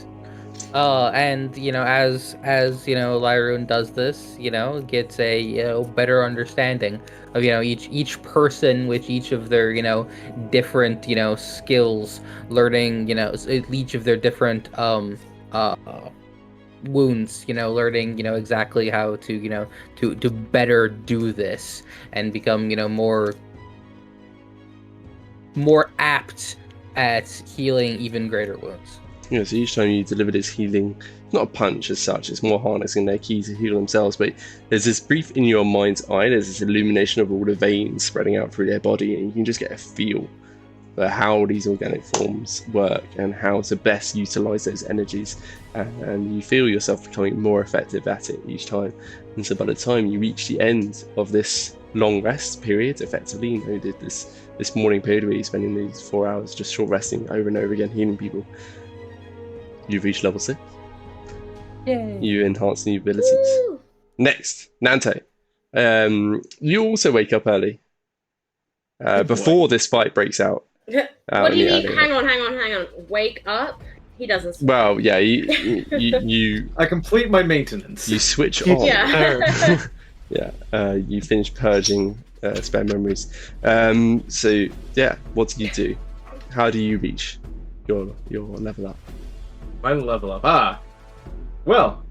And as Lyroon does this, gets a better understanding of each person with each of their different skills, learning each of their different wounds, learning exactly how to to better do this and become more apt at healing even greater wounds. So each time you deliver this healing, not a punch as such, it's more harnessing their ki to heal themselves, but there's this brief in your mind's eye, there's this illumination of all the veins spreading out through their body, and you can just get a feel for how these organic forms work and how to best utilize those energies, and you feel yourself becoming more effective at it each time. And so by the time you reach the end of this long rest period, effectively, you did this morning period where you're spending these 4 hours just short resting over and over again, healing people, you've reached level 6. Yay. You enhance new abilities. Woo! Next, Nante. You also wake up early. Before this fight breaks out. What do you mean? Hang on. Wake up? He doesn't sleep. Well, yeah, you I complete my maintenance. you switch on. Yeah. Yeah, you finish purging spare memories. So yeah, what do you do? How do you reach your level up? My level up. Well,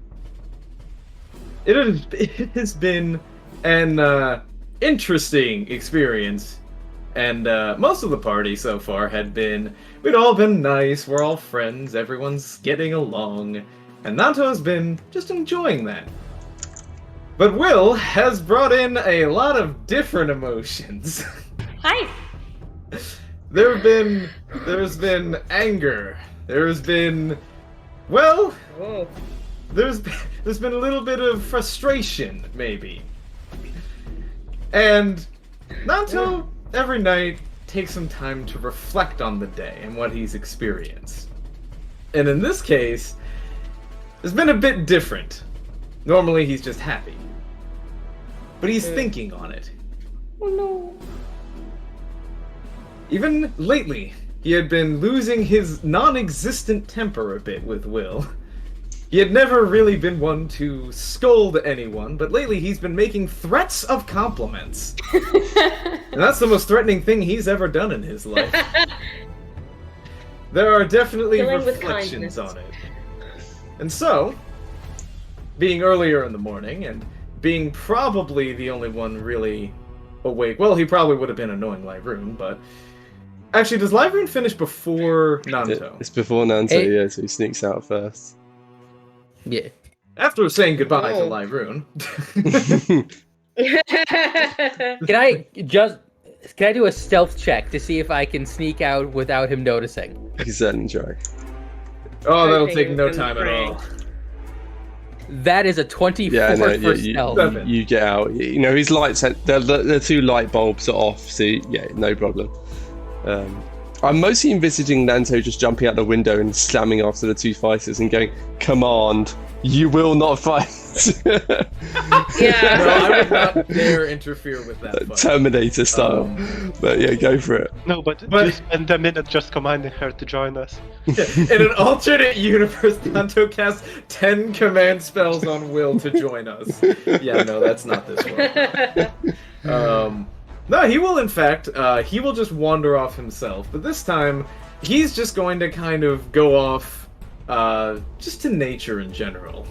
it has been an interesting experience, and most of the party so far we'd all been nice, we're all friends, everyone's getting along, and Nanto has been just enjoying that. But Will has brought in a lot of different emotions. Hi. There's been anger. There's been, well, Whoa. there's been a little bit of frustration, maybe. And Nanto every night takes some time to reflect on the day and what he's experienced. And in this case, it's been a bit different. Normally he's just happy. But he's thinking on it. Oh no. Even lately, he had been losing his non-existent temper a bit with Will. He had never really been one to scold anyone, but lately he's been making threats of compliments. And that's the most threatening thing he's ever done in his life. There are definitely Filling with reflections kindness. on it. And so, being earlier in the morning, and being probably the only one really awake, well, he probably would have been annoying Lyroon, but... Actually, does Lyroon finish before Nanto? It's before Nanto, yeah, so he sneaks out first. Yeah. After saying goodbye to Oh. Lyroon... Can I do a stealth check to see if I can sneak out without him noticing? You can certainly try. Oh, that'll Okay, take you no can time at pray. all. That is a 24 Yeah, no, for stealth. you get out. You know, his lights, the two light bulbs are off, so yeah, no problem. I'm mostly envisaging Nanto just jumping out the window and slamming after the two fighters and going, "Command, you will not fight." Yeah. No, I would not dare interfere with that fight. Terminator style. But yeah, go for it. No, but you spend a minute just commanding her to join us. In an alternate universe, Nanto casts 10 command spells on Will to join us. Yeah, no, that's not this one. No, he will, in fact, he will just wander off himself, but this time, he's just going to kind of go off, just to nature in general.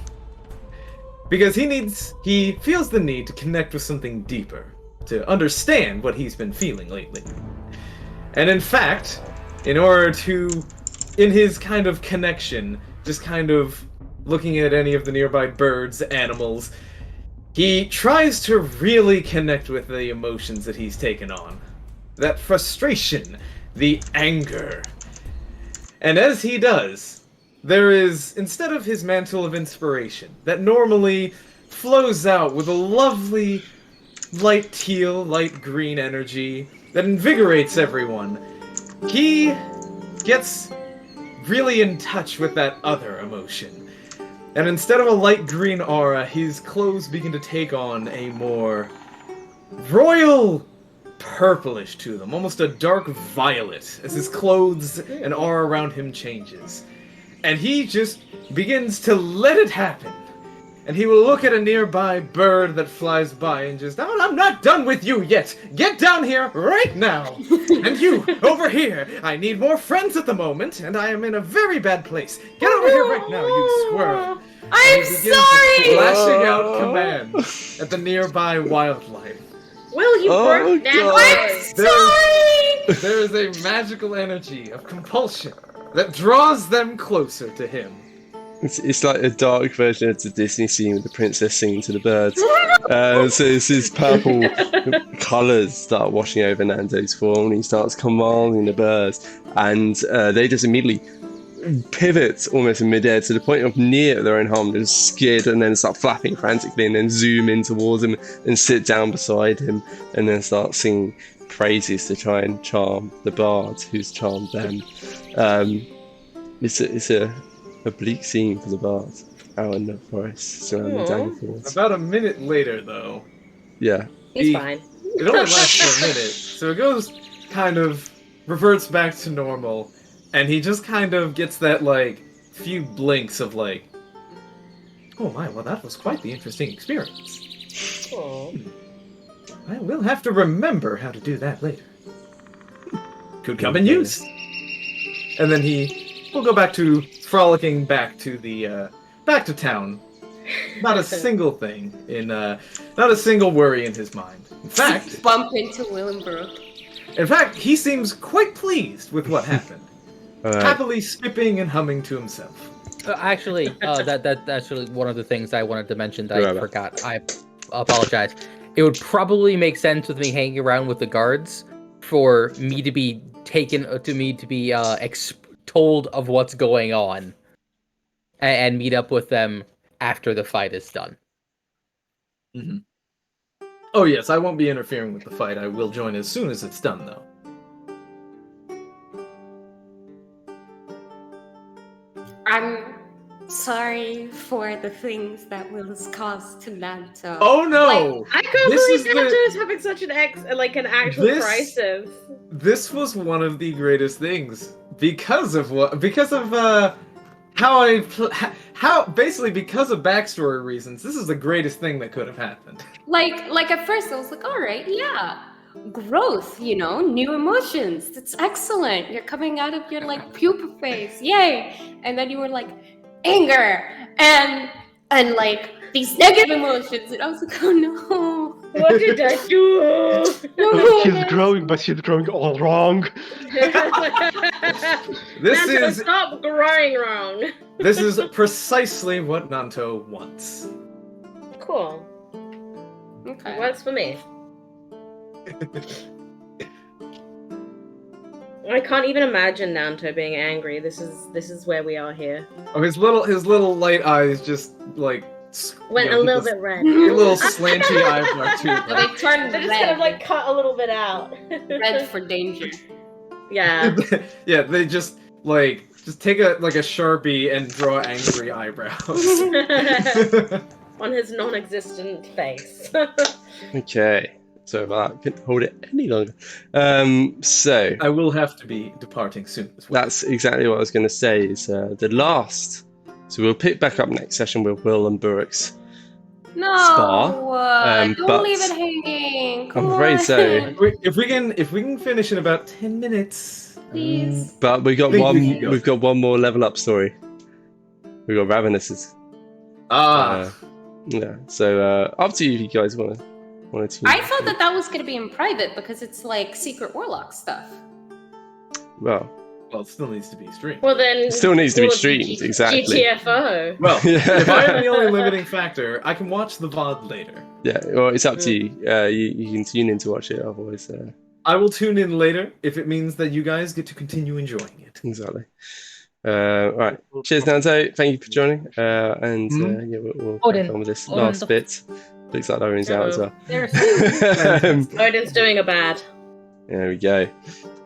Because he feels the need to connect with something deeper, to understand what he's been feeling lately. And in fact, in order to, in his kind of connection, just kind of looking at any of the nearby birds, animals, he tries to really connect with the emotions that he's taken on. That frustration, the anger. And as he does, there is, instead of his mantle of inspiration, that normally flows out with a lovely light teal, light green energy that invigorates everyone, he gets really in touch with that other emotion. And instead of a light green aura, his clothes begin to take on a more royal purplish to them, almost a dark violet, as his clothes and aura around him changes. and he just begins to let it happen. And he will look at a nearby bird that flies by and just, "Oh, I'm not done with you yet! Get down here right now! And you, over here! I need more friends at the moment, and I am in a very bad place. Get over here right now, you squirrel!" I'm sorry! Flashing out commands at the nearby wildlife. Will, you broke down. I'm sorry! There is a magical energy of compulsion that draws them closer to him. It's like a dark version of the Disney scene with the princess singing to the birds. So it's these purple colours start washing over Nando's form, and he starts commanding the birds, and they just immediately pivot almost in midair to the point of near their own harm. They just skid and then start flapping frantically, and then zoom in towards him and sit down beside him, and then start singing praises to try and charm the bard who's charmed them. It's a bleak scene for the bard out in the forest surrounding Daggerford. About a minute later, though. Yeah. He's fine. It only lasts for a minute, so it goes kind of reverts back to normal, and he just kind of gets that like few blinks of like, "Oh my, well that was quite the interesting experience. Aww. I will have to remember how to do that later. Could come in use." And then he will go back to frolicking back to the back to town. Not a single thing in not a single worry in his mind. In fact, Bump into Willenbrook. he seems quite pleased with what happened. Happily skipping and humming to himself. Actually, that's actually one of the things I wanted to mention that I forgot. I apologize. It would probably make sense with me hanging around with the guards for me to be told of what's going on and meet up with them after the fight is done. Mm-hmm. Oh yes, I won't be interfering with the fight. I will join as soon as it's done, though. I'm sorry for the things that Will's caused to Nanto. Oh no! I can't believe Nanto is having such an actual crisis. This was one of the greatest things because of backstory reasons. This is the greatest thing that could have happened. Like at first I was like, all right, yeah, growth, new emotions. That's excellent. You're coming out of your like pupa phase, yay! And then you were like anger and like these negative emotions, and I was like, oh no. What did I do? She's growing, but she's growing all wrong. Stop growing wrong. This is precisely what Nanto wants. Cool. Okay. Works for me. I can't even imagine Nanto being angry. This is where we are here. Oh, his little light eyes just like went a little bit red. A little slanty eyebrow too. They turned They just red. kind of like cut a little bit out. Red for danger. Yeah. Yeah, they just take a Sharpie and draw angry eyebrows on his non-existent face. Okay. Sorry about that. Couldn't hold it any longer. So I will have to be departing soon as well. that's exactly what I was going to say. Is the last. So we'll pick back up next session with Will and Burrick's spa. Don't but leave it hanging. Come I'm afraid on. so. If we can finish in about 10 minutes. Please. But we got I think one. we can go. We've got one more level up story. We got Ravenous's. Yeah. So up to you if you guys want to I thought that was going to be in private because it's like secret warlock stuff. Well, it still needs to be streamed. Well then, it still needs to be will it streamed. Exactly. GTFO. Well, Yeah. if I am the only limiting factor, I can watch the VOD later. Yeah. Well, it's up to you. You can tune in to watch it. Otherwise, I will tune in later if it means that you guys get to continue enjoying it. exactly. All right. Cheers, Nanto. Thank you for joining. And yeah, we'll Odin. crack on with this Odin, last bit. Looks like Odin's out as well. There's Odin's doing a bad. There we go.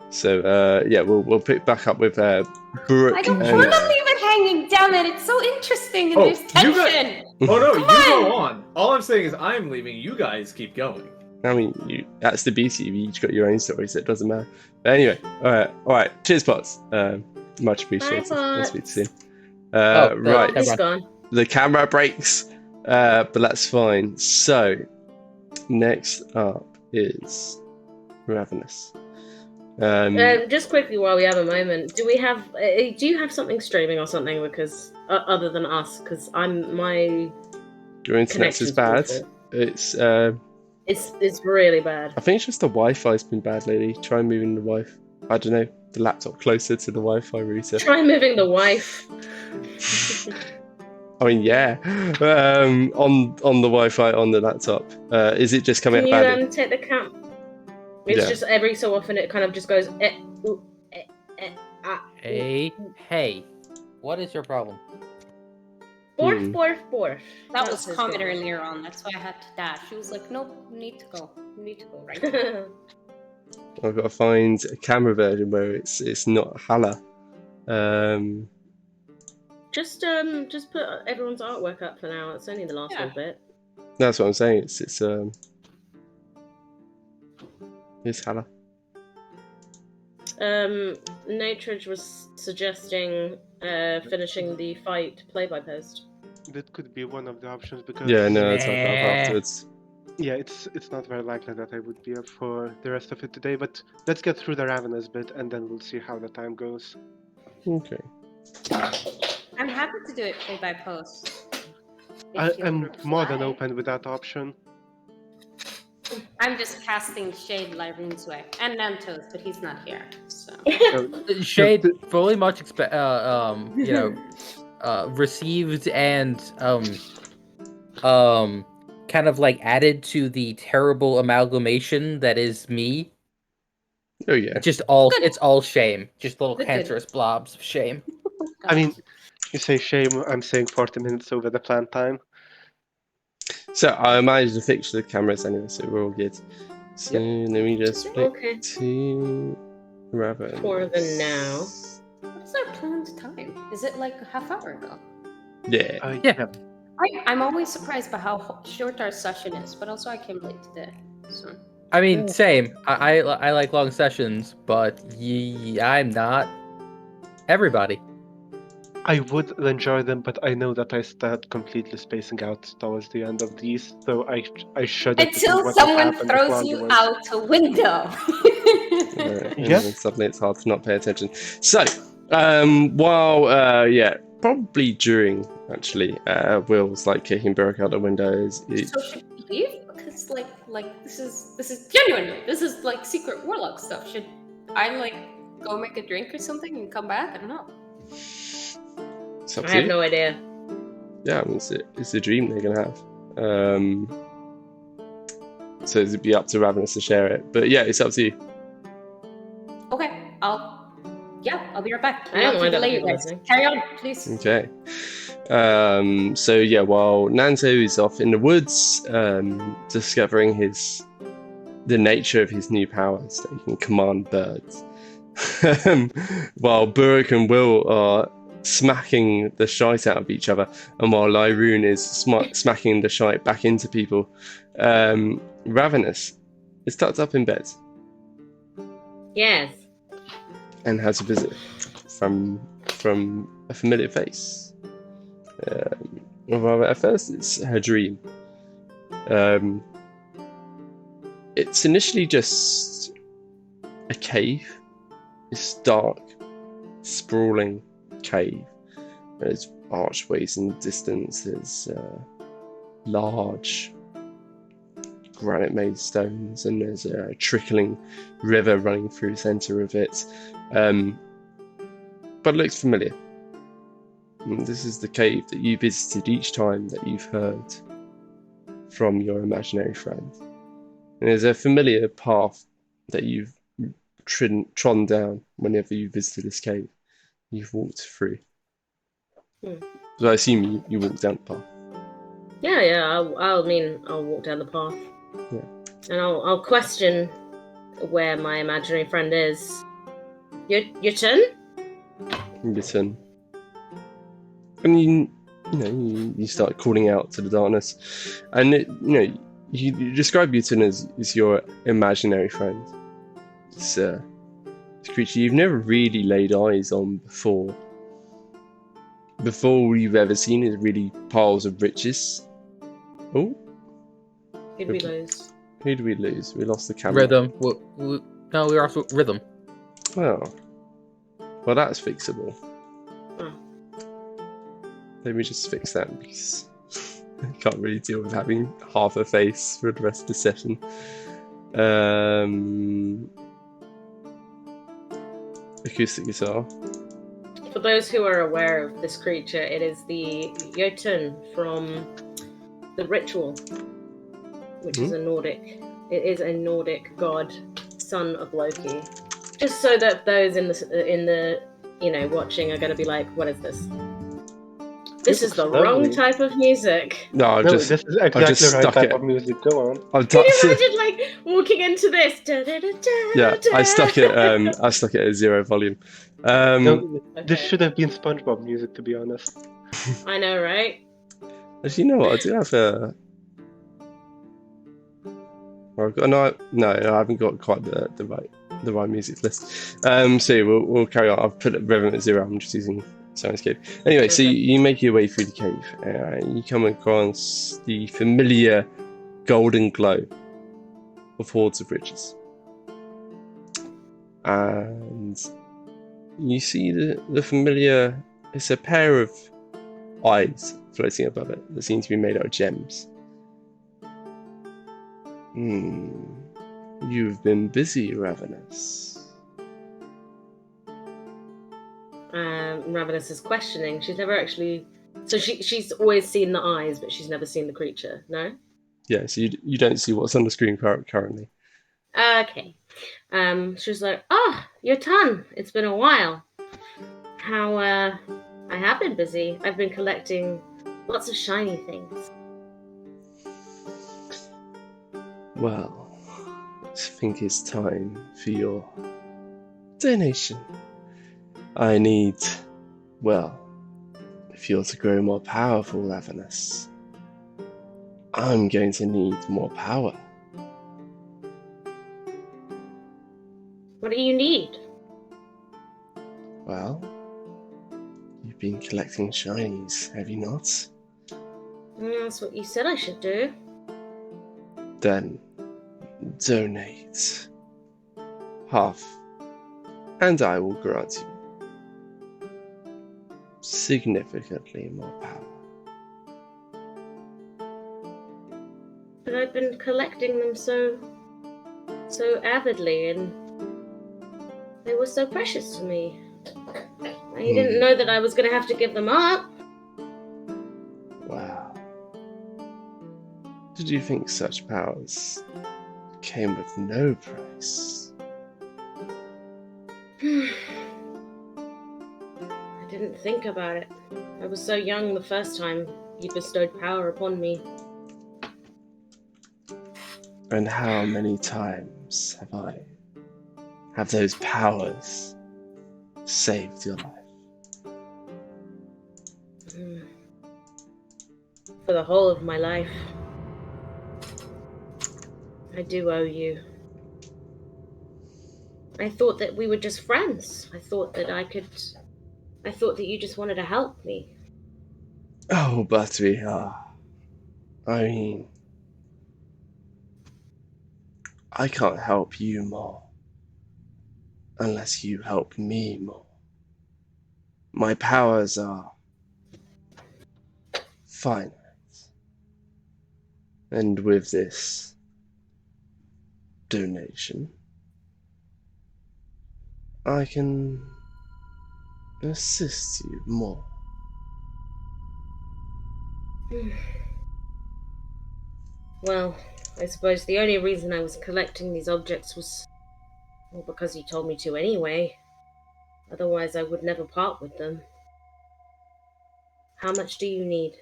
So yeah, we'll pick back up with Brooke. I don't and- want to leave it hanging. Damn it! It's so interesting and there's you got- tension. Oh no, you Come go on. All I'm saying is I'm leaving. You guys keep going. I mean, that's the BC. You each got your own stories, so it doesn't matter. But anyway, all right. Cheers, Pots. Much appreciated. Bye, We'll Pots. speak soon. Right. never He's mind. gone. The camera breaks, but that's fine. So, next up is Ravenous. Just quickly, while we have a moment, do you have something streaming or something? Because other than us, because my Your internet is connection's bad. awful. It's It's really bad. I think it's just the Wi-Fi's been bad lately. Try moving the Wi-Fi. I don't know, the laptop closer to the Wi-Fi router. Try moving the wife. I mean, yeah. On the Wi-Fi on the laptop. Is it just coming Can up you badly? take the cam? It's Yeah. just every so often it kind of just goes. Ooh, ah, ooh. Hey, what is your problem? Borf, borf, borf. That That's was his comment problem. earlier on. That's why I had to dash. She was like, "Nope, you need to go. You need to go right now." I've got to find a camera version where it's not Hala. Just put everyone's artwork up for now. It's only the last Yeah. little bit. That's what I'm saying. It's Hala. Natridge was suggesting finishing the fight play by post. That could be one of the options because Yeah, no, it's up Meh. afterwards. yeah, it's not very likely that I would be up for the rest of it today. But let's get through the Ravenous bit, and then we'll see how the time goes. Okay. I'm happy to do it play by post. If you I'm more than reply. open with that option. I'm just casting Shade Lyroon's way and Nantos, but he's not here. So Shade fully much received and kind of like added to the terrible amalgamation that is me. Oh yeah. It's all shame. Just little Good. cancerous blobs of shame. I mean, you say shame. I'm saying 40 minutes over the planned time. So I managed to fix the cameras anyway, so we're all good. So let me just flick Okay. to Raven. For the now. what's our planned time? Is it like a half hour ago? Yeah. Yeah. I'm always surprised by how short our session is, but also I came late today. So I mean, same. I like long sessions, but I'm not everybody. I would enjoy them, but I know that I start completely spacing out towards the end of these, so I should. until someone throws you out a window. And Yes. then suddenly it's hard to not pay attention. So, while probably during actually, Will's like kicking Burke out the window. So should we leave? Because like this is genuinely this is like secret warlock stuff. Should I like go make a drink or something and come back? I don't know. It's up I to have you. no idea. Yeah, I mean, it's a dream they're gonna have. So it'd be up to Ravenous to share it. But yeah, it's up to you. Okay, I'll be right back. I don't Not to mind delay other you people guys. listening. Carry on, please. Okay. So yeah, while Nanto is off in the woods, discovering the nature of his new powers, that he can command birds, while Burke and Will are smacking the shite out of each other, and while Lyroon is smacking the shite back into people, Ravenous is tucked up in bed Yes. and has a visit from a familiar face. Well, at first it's her dream. It's initially just a cave. It's dark, sprawling cave. There's archways in the distance. There's large granite-made stones, and there's a trickling river running through the center of it. But it looks familiar. And this is the cave that you visited each time that you've heard from your imaginary friend. And there's a familiar path that you've trodden down whenever you visited this cave. You've walked through. So I assume you walked down the path. Yeah. I'll walk down the path. Yeah. And I'll question where my imaginary friend is. Your turn? Your turn. And you start calling out to the darkness, and you describe Yutun as your imaginary friend. It's a creature you've never really laid eyes on before. before we've ever seen is really piles of riches. Oh, Who'd we lose? who did we lose? We lost the camera. Rhythm. No, we were also rhythm. Well, that's fixable. Oh. Let me just fix that because I can't really deal with having half a face for the rest of the session. Acoustic guitar. For those who are aware of this creature, it is the Jotun from the Ritual, which is a Nordic. It is a Nordic god, son of Loki. Just so that those in the watching are going to be like, what is this? This is the wrong type of music. No, this is exactly the right type of music. Go on. Can you imagine like walking into this? Yeah, I stuck it at 0 volume. This should have been SpongeBob music, to be honest. I know, right? Actually, you know what? I do have a. No, I haven't got quite the right music list. So we'll carry on. I've put Rhythm at 0. I'm just using Syrinscape. Anyway, so you make your way through the cave, and you come across the familiar golden glow of hordes of riches, and you see the familiar. It's a pair of eyes floating above it that seem to be made out of gems. You've been busy, Ravenous. Ravenous is questioning. She's never actually. So she's always seen the eyes, but she's never seen the creature. No. Yeah, so you don't see what's on the screen currently. Okay. She's like, "Oh, your ton. It's been a while. How I have been busy. I've been collecting lots of shiny things." Well, I think it's time for your donation. I need, if you're to grow more powerful, Ravenous, I'm going to need more power. What do you need? Well, you've been collecting shinies, have you not? That's what you said I should do. Then donate half, and I will grant you significantly more power. But I've been collecting them so avidly, and they were so precious to me. I didn't know that I was going to have to give them up. Wow. Did you think such powers came with no price? I didn't think about it. I was so young the first time you bestowed power upon me. And how many times have those powers saved your life? For the whole of my life. I do owe you. I thought that we were just friends. I thought that you just wanted to help me. Oh, but we are. I mean, I can't help you more unless you help me more. My powers are finite. And with this donation, I can assist you more. Well, I suppose the only reason I was collecting these objects was because you told me to anyway. Otherwise, I would never part with them. How much do you need?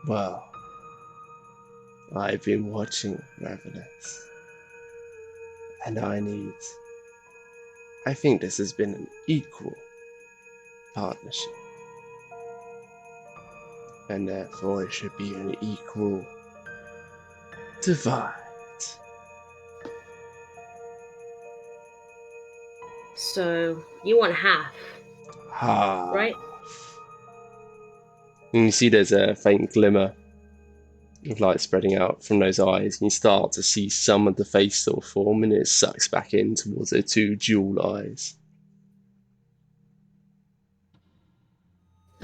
Well, I've been watching Ravenous, and I think this has been an equal partnership, and therefore it should be an equal divide. So you want half, Ah. right? And you see there's a faint glimmer of light spreading out from those eyes, and you start to see some of the face still form, and it sucks back in towards the two jewel eyes.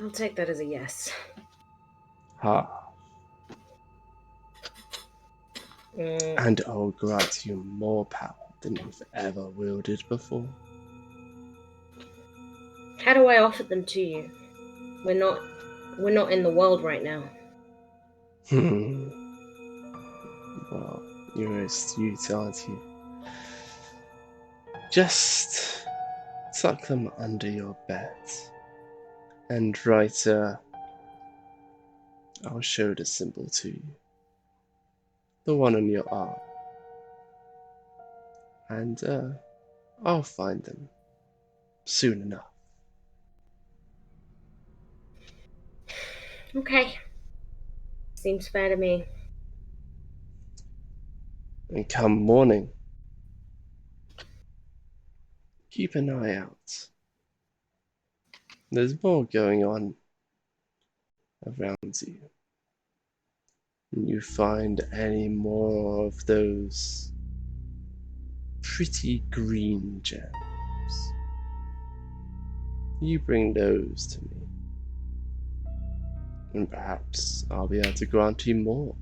I'll take that as a yes. Ha. Mm, And I'll grant you more power than you've ever wielded before. how do I offer them to you? We're not in the world right now. Well, you're astute, aren't you? Just tuck them under your bed. And I'll show the symbol to you. The one on your arm. And I'll find them soon enough. Okay. Seems fair to me. And come morning, keep an eye out. There's more going on around you. And you find any more of those pretty green gems, you bring those to me. And perhaps I'll be able to grant you more.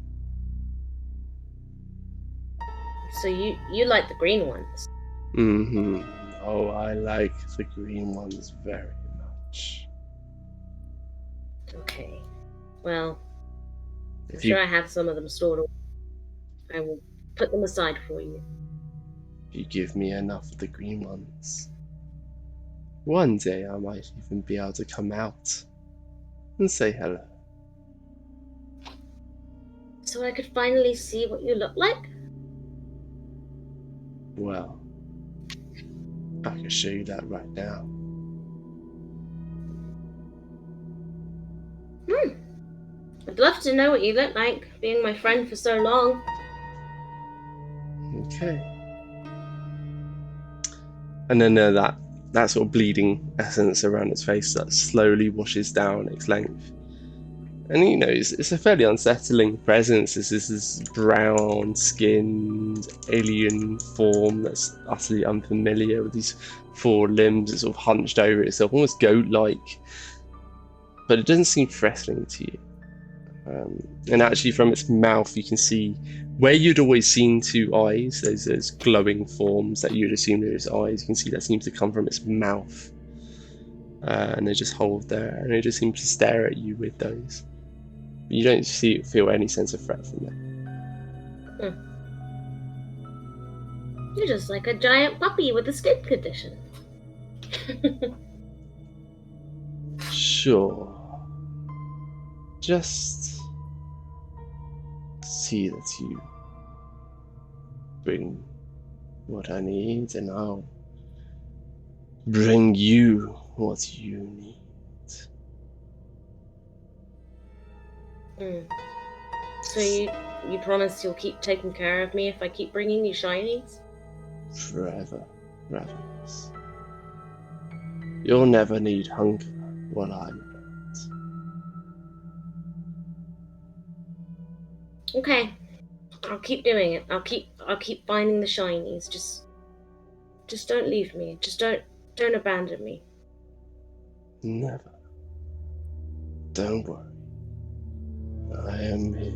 So you like the green ones? Mm-hmm. Oh, I like the green ones very much. Okay. Well, I'm If sure you, I have some of them stored away. I will put them aside for you. if you give me enough of the green ones, one day I might even be able to come out and say hello. So I could finally see what you look like? Well, I can show you that right now. I'd love to know what you look like, being my friend for so long. Okay. And then that sort of bleeding essence around its face that slowly washes down its length. And you know, it's a fairly unsettling presence. It's this brown-skinned alien form that's utterly unfamiliar with these four limbs. It's sort of hunched over itself, almost goat-like. But it doesn't seem threatening to you. And actually, from its mouth, you can see where you'd always seen two eyes. Those glowing forms that you'd assumed were its eyes. You can see that seems to come from its mouth, and they just hold there, and it just seems to stare at you with those. You don't feel any sense of threat from them. You're just like a giant puppy with a skin condition. Sure. Just see that you bring what I need, and I'll bring you what you need. So you promise you'll keep taking care of me if I keep bringing you shinies? Forever, Ravenous. You'll never need hunger while I'm around. Okay. I'll keep doing it. I'll keep finding the shinies. Just don't leave me. Just don't abandon me. Never. Don't worry. I am here.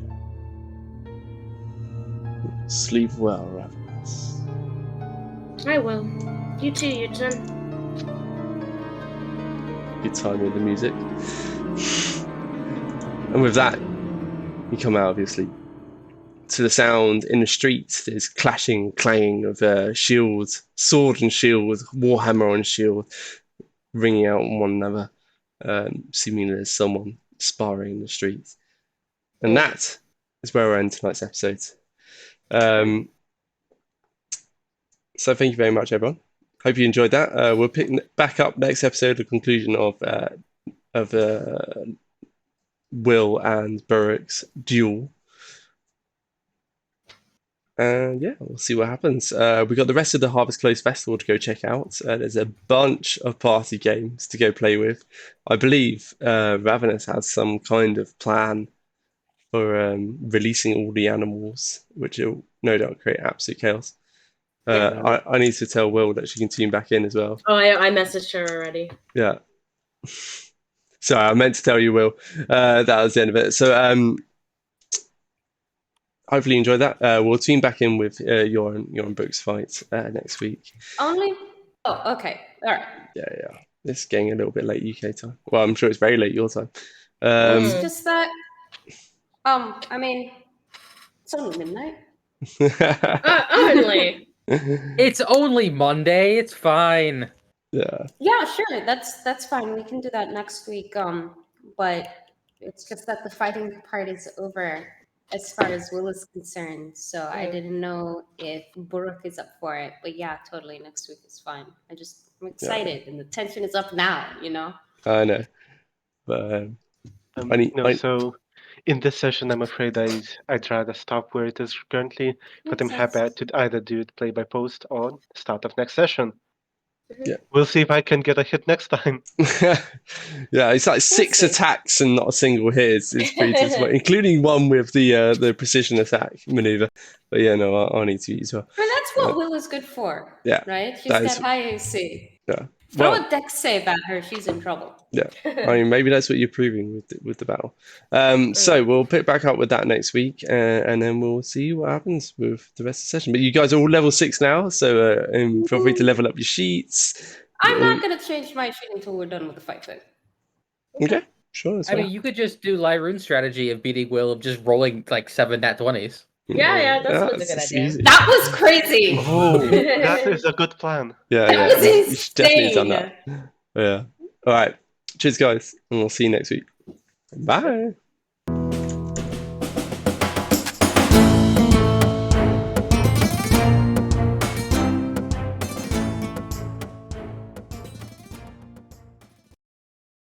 Sleep well, Ravenous. I will. You too, Yutan. Good timing with the music. And with that, you come out of your sleep. To the sound in the streets, there's clashing, clanging of shields, sword and shield, warhammer and shield, ringing out on one another. Seemingly there's someone sparring in the streets. And that is where we'll end tonight's episode. So thank you very much, everyone. Hope you enjoyed that. We'll pick back up next episode, the conclusion of Will and Burrick's duel. And yeah, we'll see what happens. We got the rest of the Harvest Close Festival to go check out. There's a bunch of party games to go play with. I believe Ravenous has some kind of plan for releasing all the animals, which will no doubt create absolute chaos. I need to tell Will that she can tune back in as well. Oh, I messaged her already. Yeah. Sorry, I meant to tell you, Will. That was the end of it. So hopefully you enjoyed that. We'll tune back in with your Brooks fight next week. Only. Oh, okay. All right. Yeah. It's getting a little bit late UK time. Well, I'm sure it's very late your time. It's just that. I mean, it's only midnight. Only. It's only Monday. It's fine. Yeah. Yeah, sure. That's fine. We can do that next week. But it's just that the fighting part is over as far as Will is concerned. So I didn't know if Buruk is up for it. But yeah, totally. Next week is fine. I'm excited, and the tension is up now. I know, but So in this session, I'm afraid I'd rather stop where it is currently, but I'm Makes happy sense. to either do it play by post or start of next session. Yeah. We'll see if I can get a hit next time. yeah, it's like 6 see. attacks and not a single hit. It's pretty disappointing, including one with the precision attack maneuver. But yeah, no, I need to use well. But that's what Will is good for. Yeah, Right? She's that got is- high AC. Yeah. Throw Well, a dex save at her, she's in trouble. yeah. I mean, maybe that's what you're proving with the battle. So we'll pick back up with that next week, and then we'll see what happens with the rest of the session. But you guys are all level 6 now, so feel free to level up your sheets. I'm not going to change my sheet until we're done with the fight thing. Okay, sure. That's I mean, you could just do Lyroon's strategy of beating Will of just rolling like 7 nat 20s. Yeah, that's a good it's idea. easy. That was crazy! Oh, that is a good plan. Yeah, That was you should definitely have done insane. that. Yeah. All right. Cheers, guys, and we'll see you next week. Bye.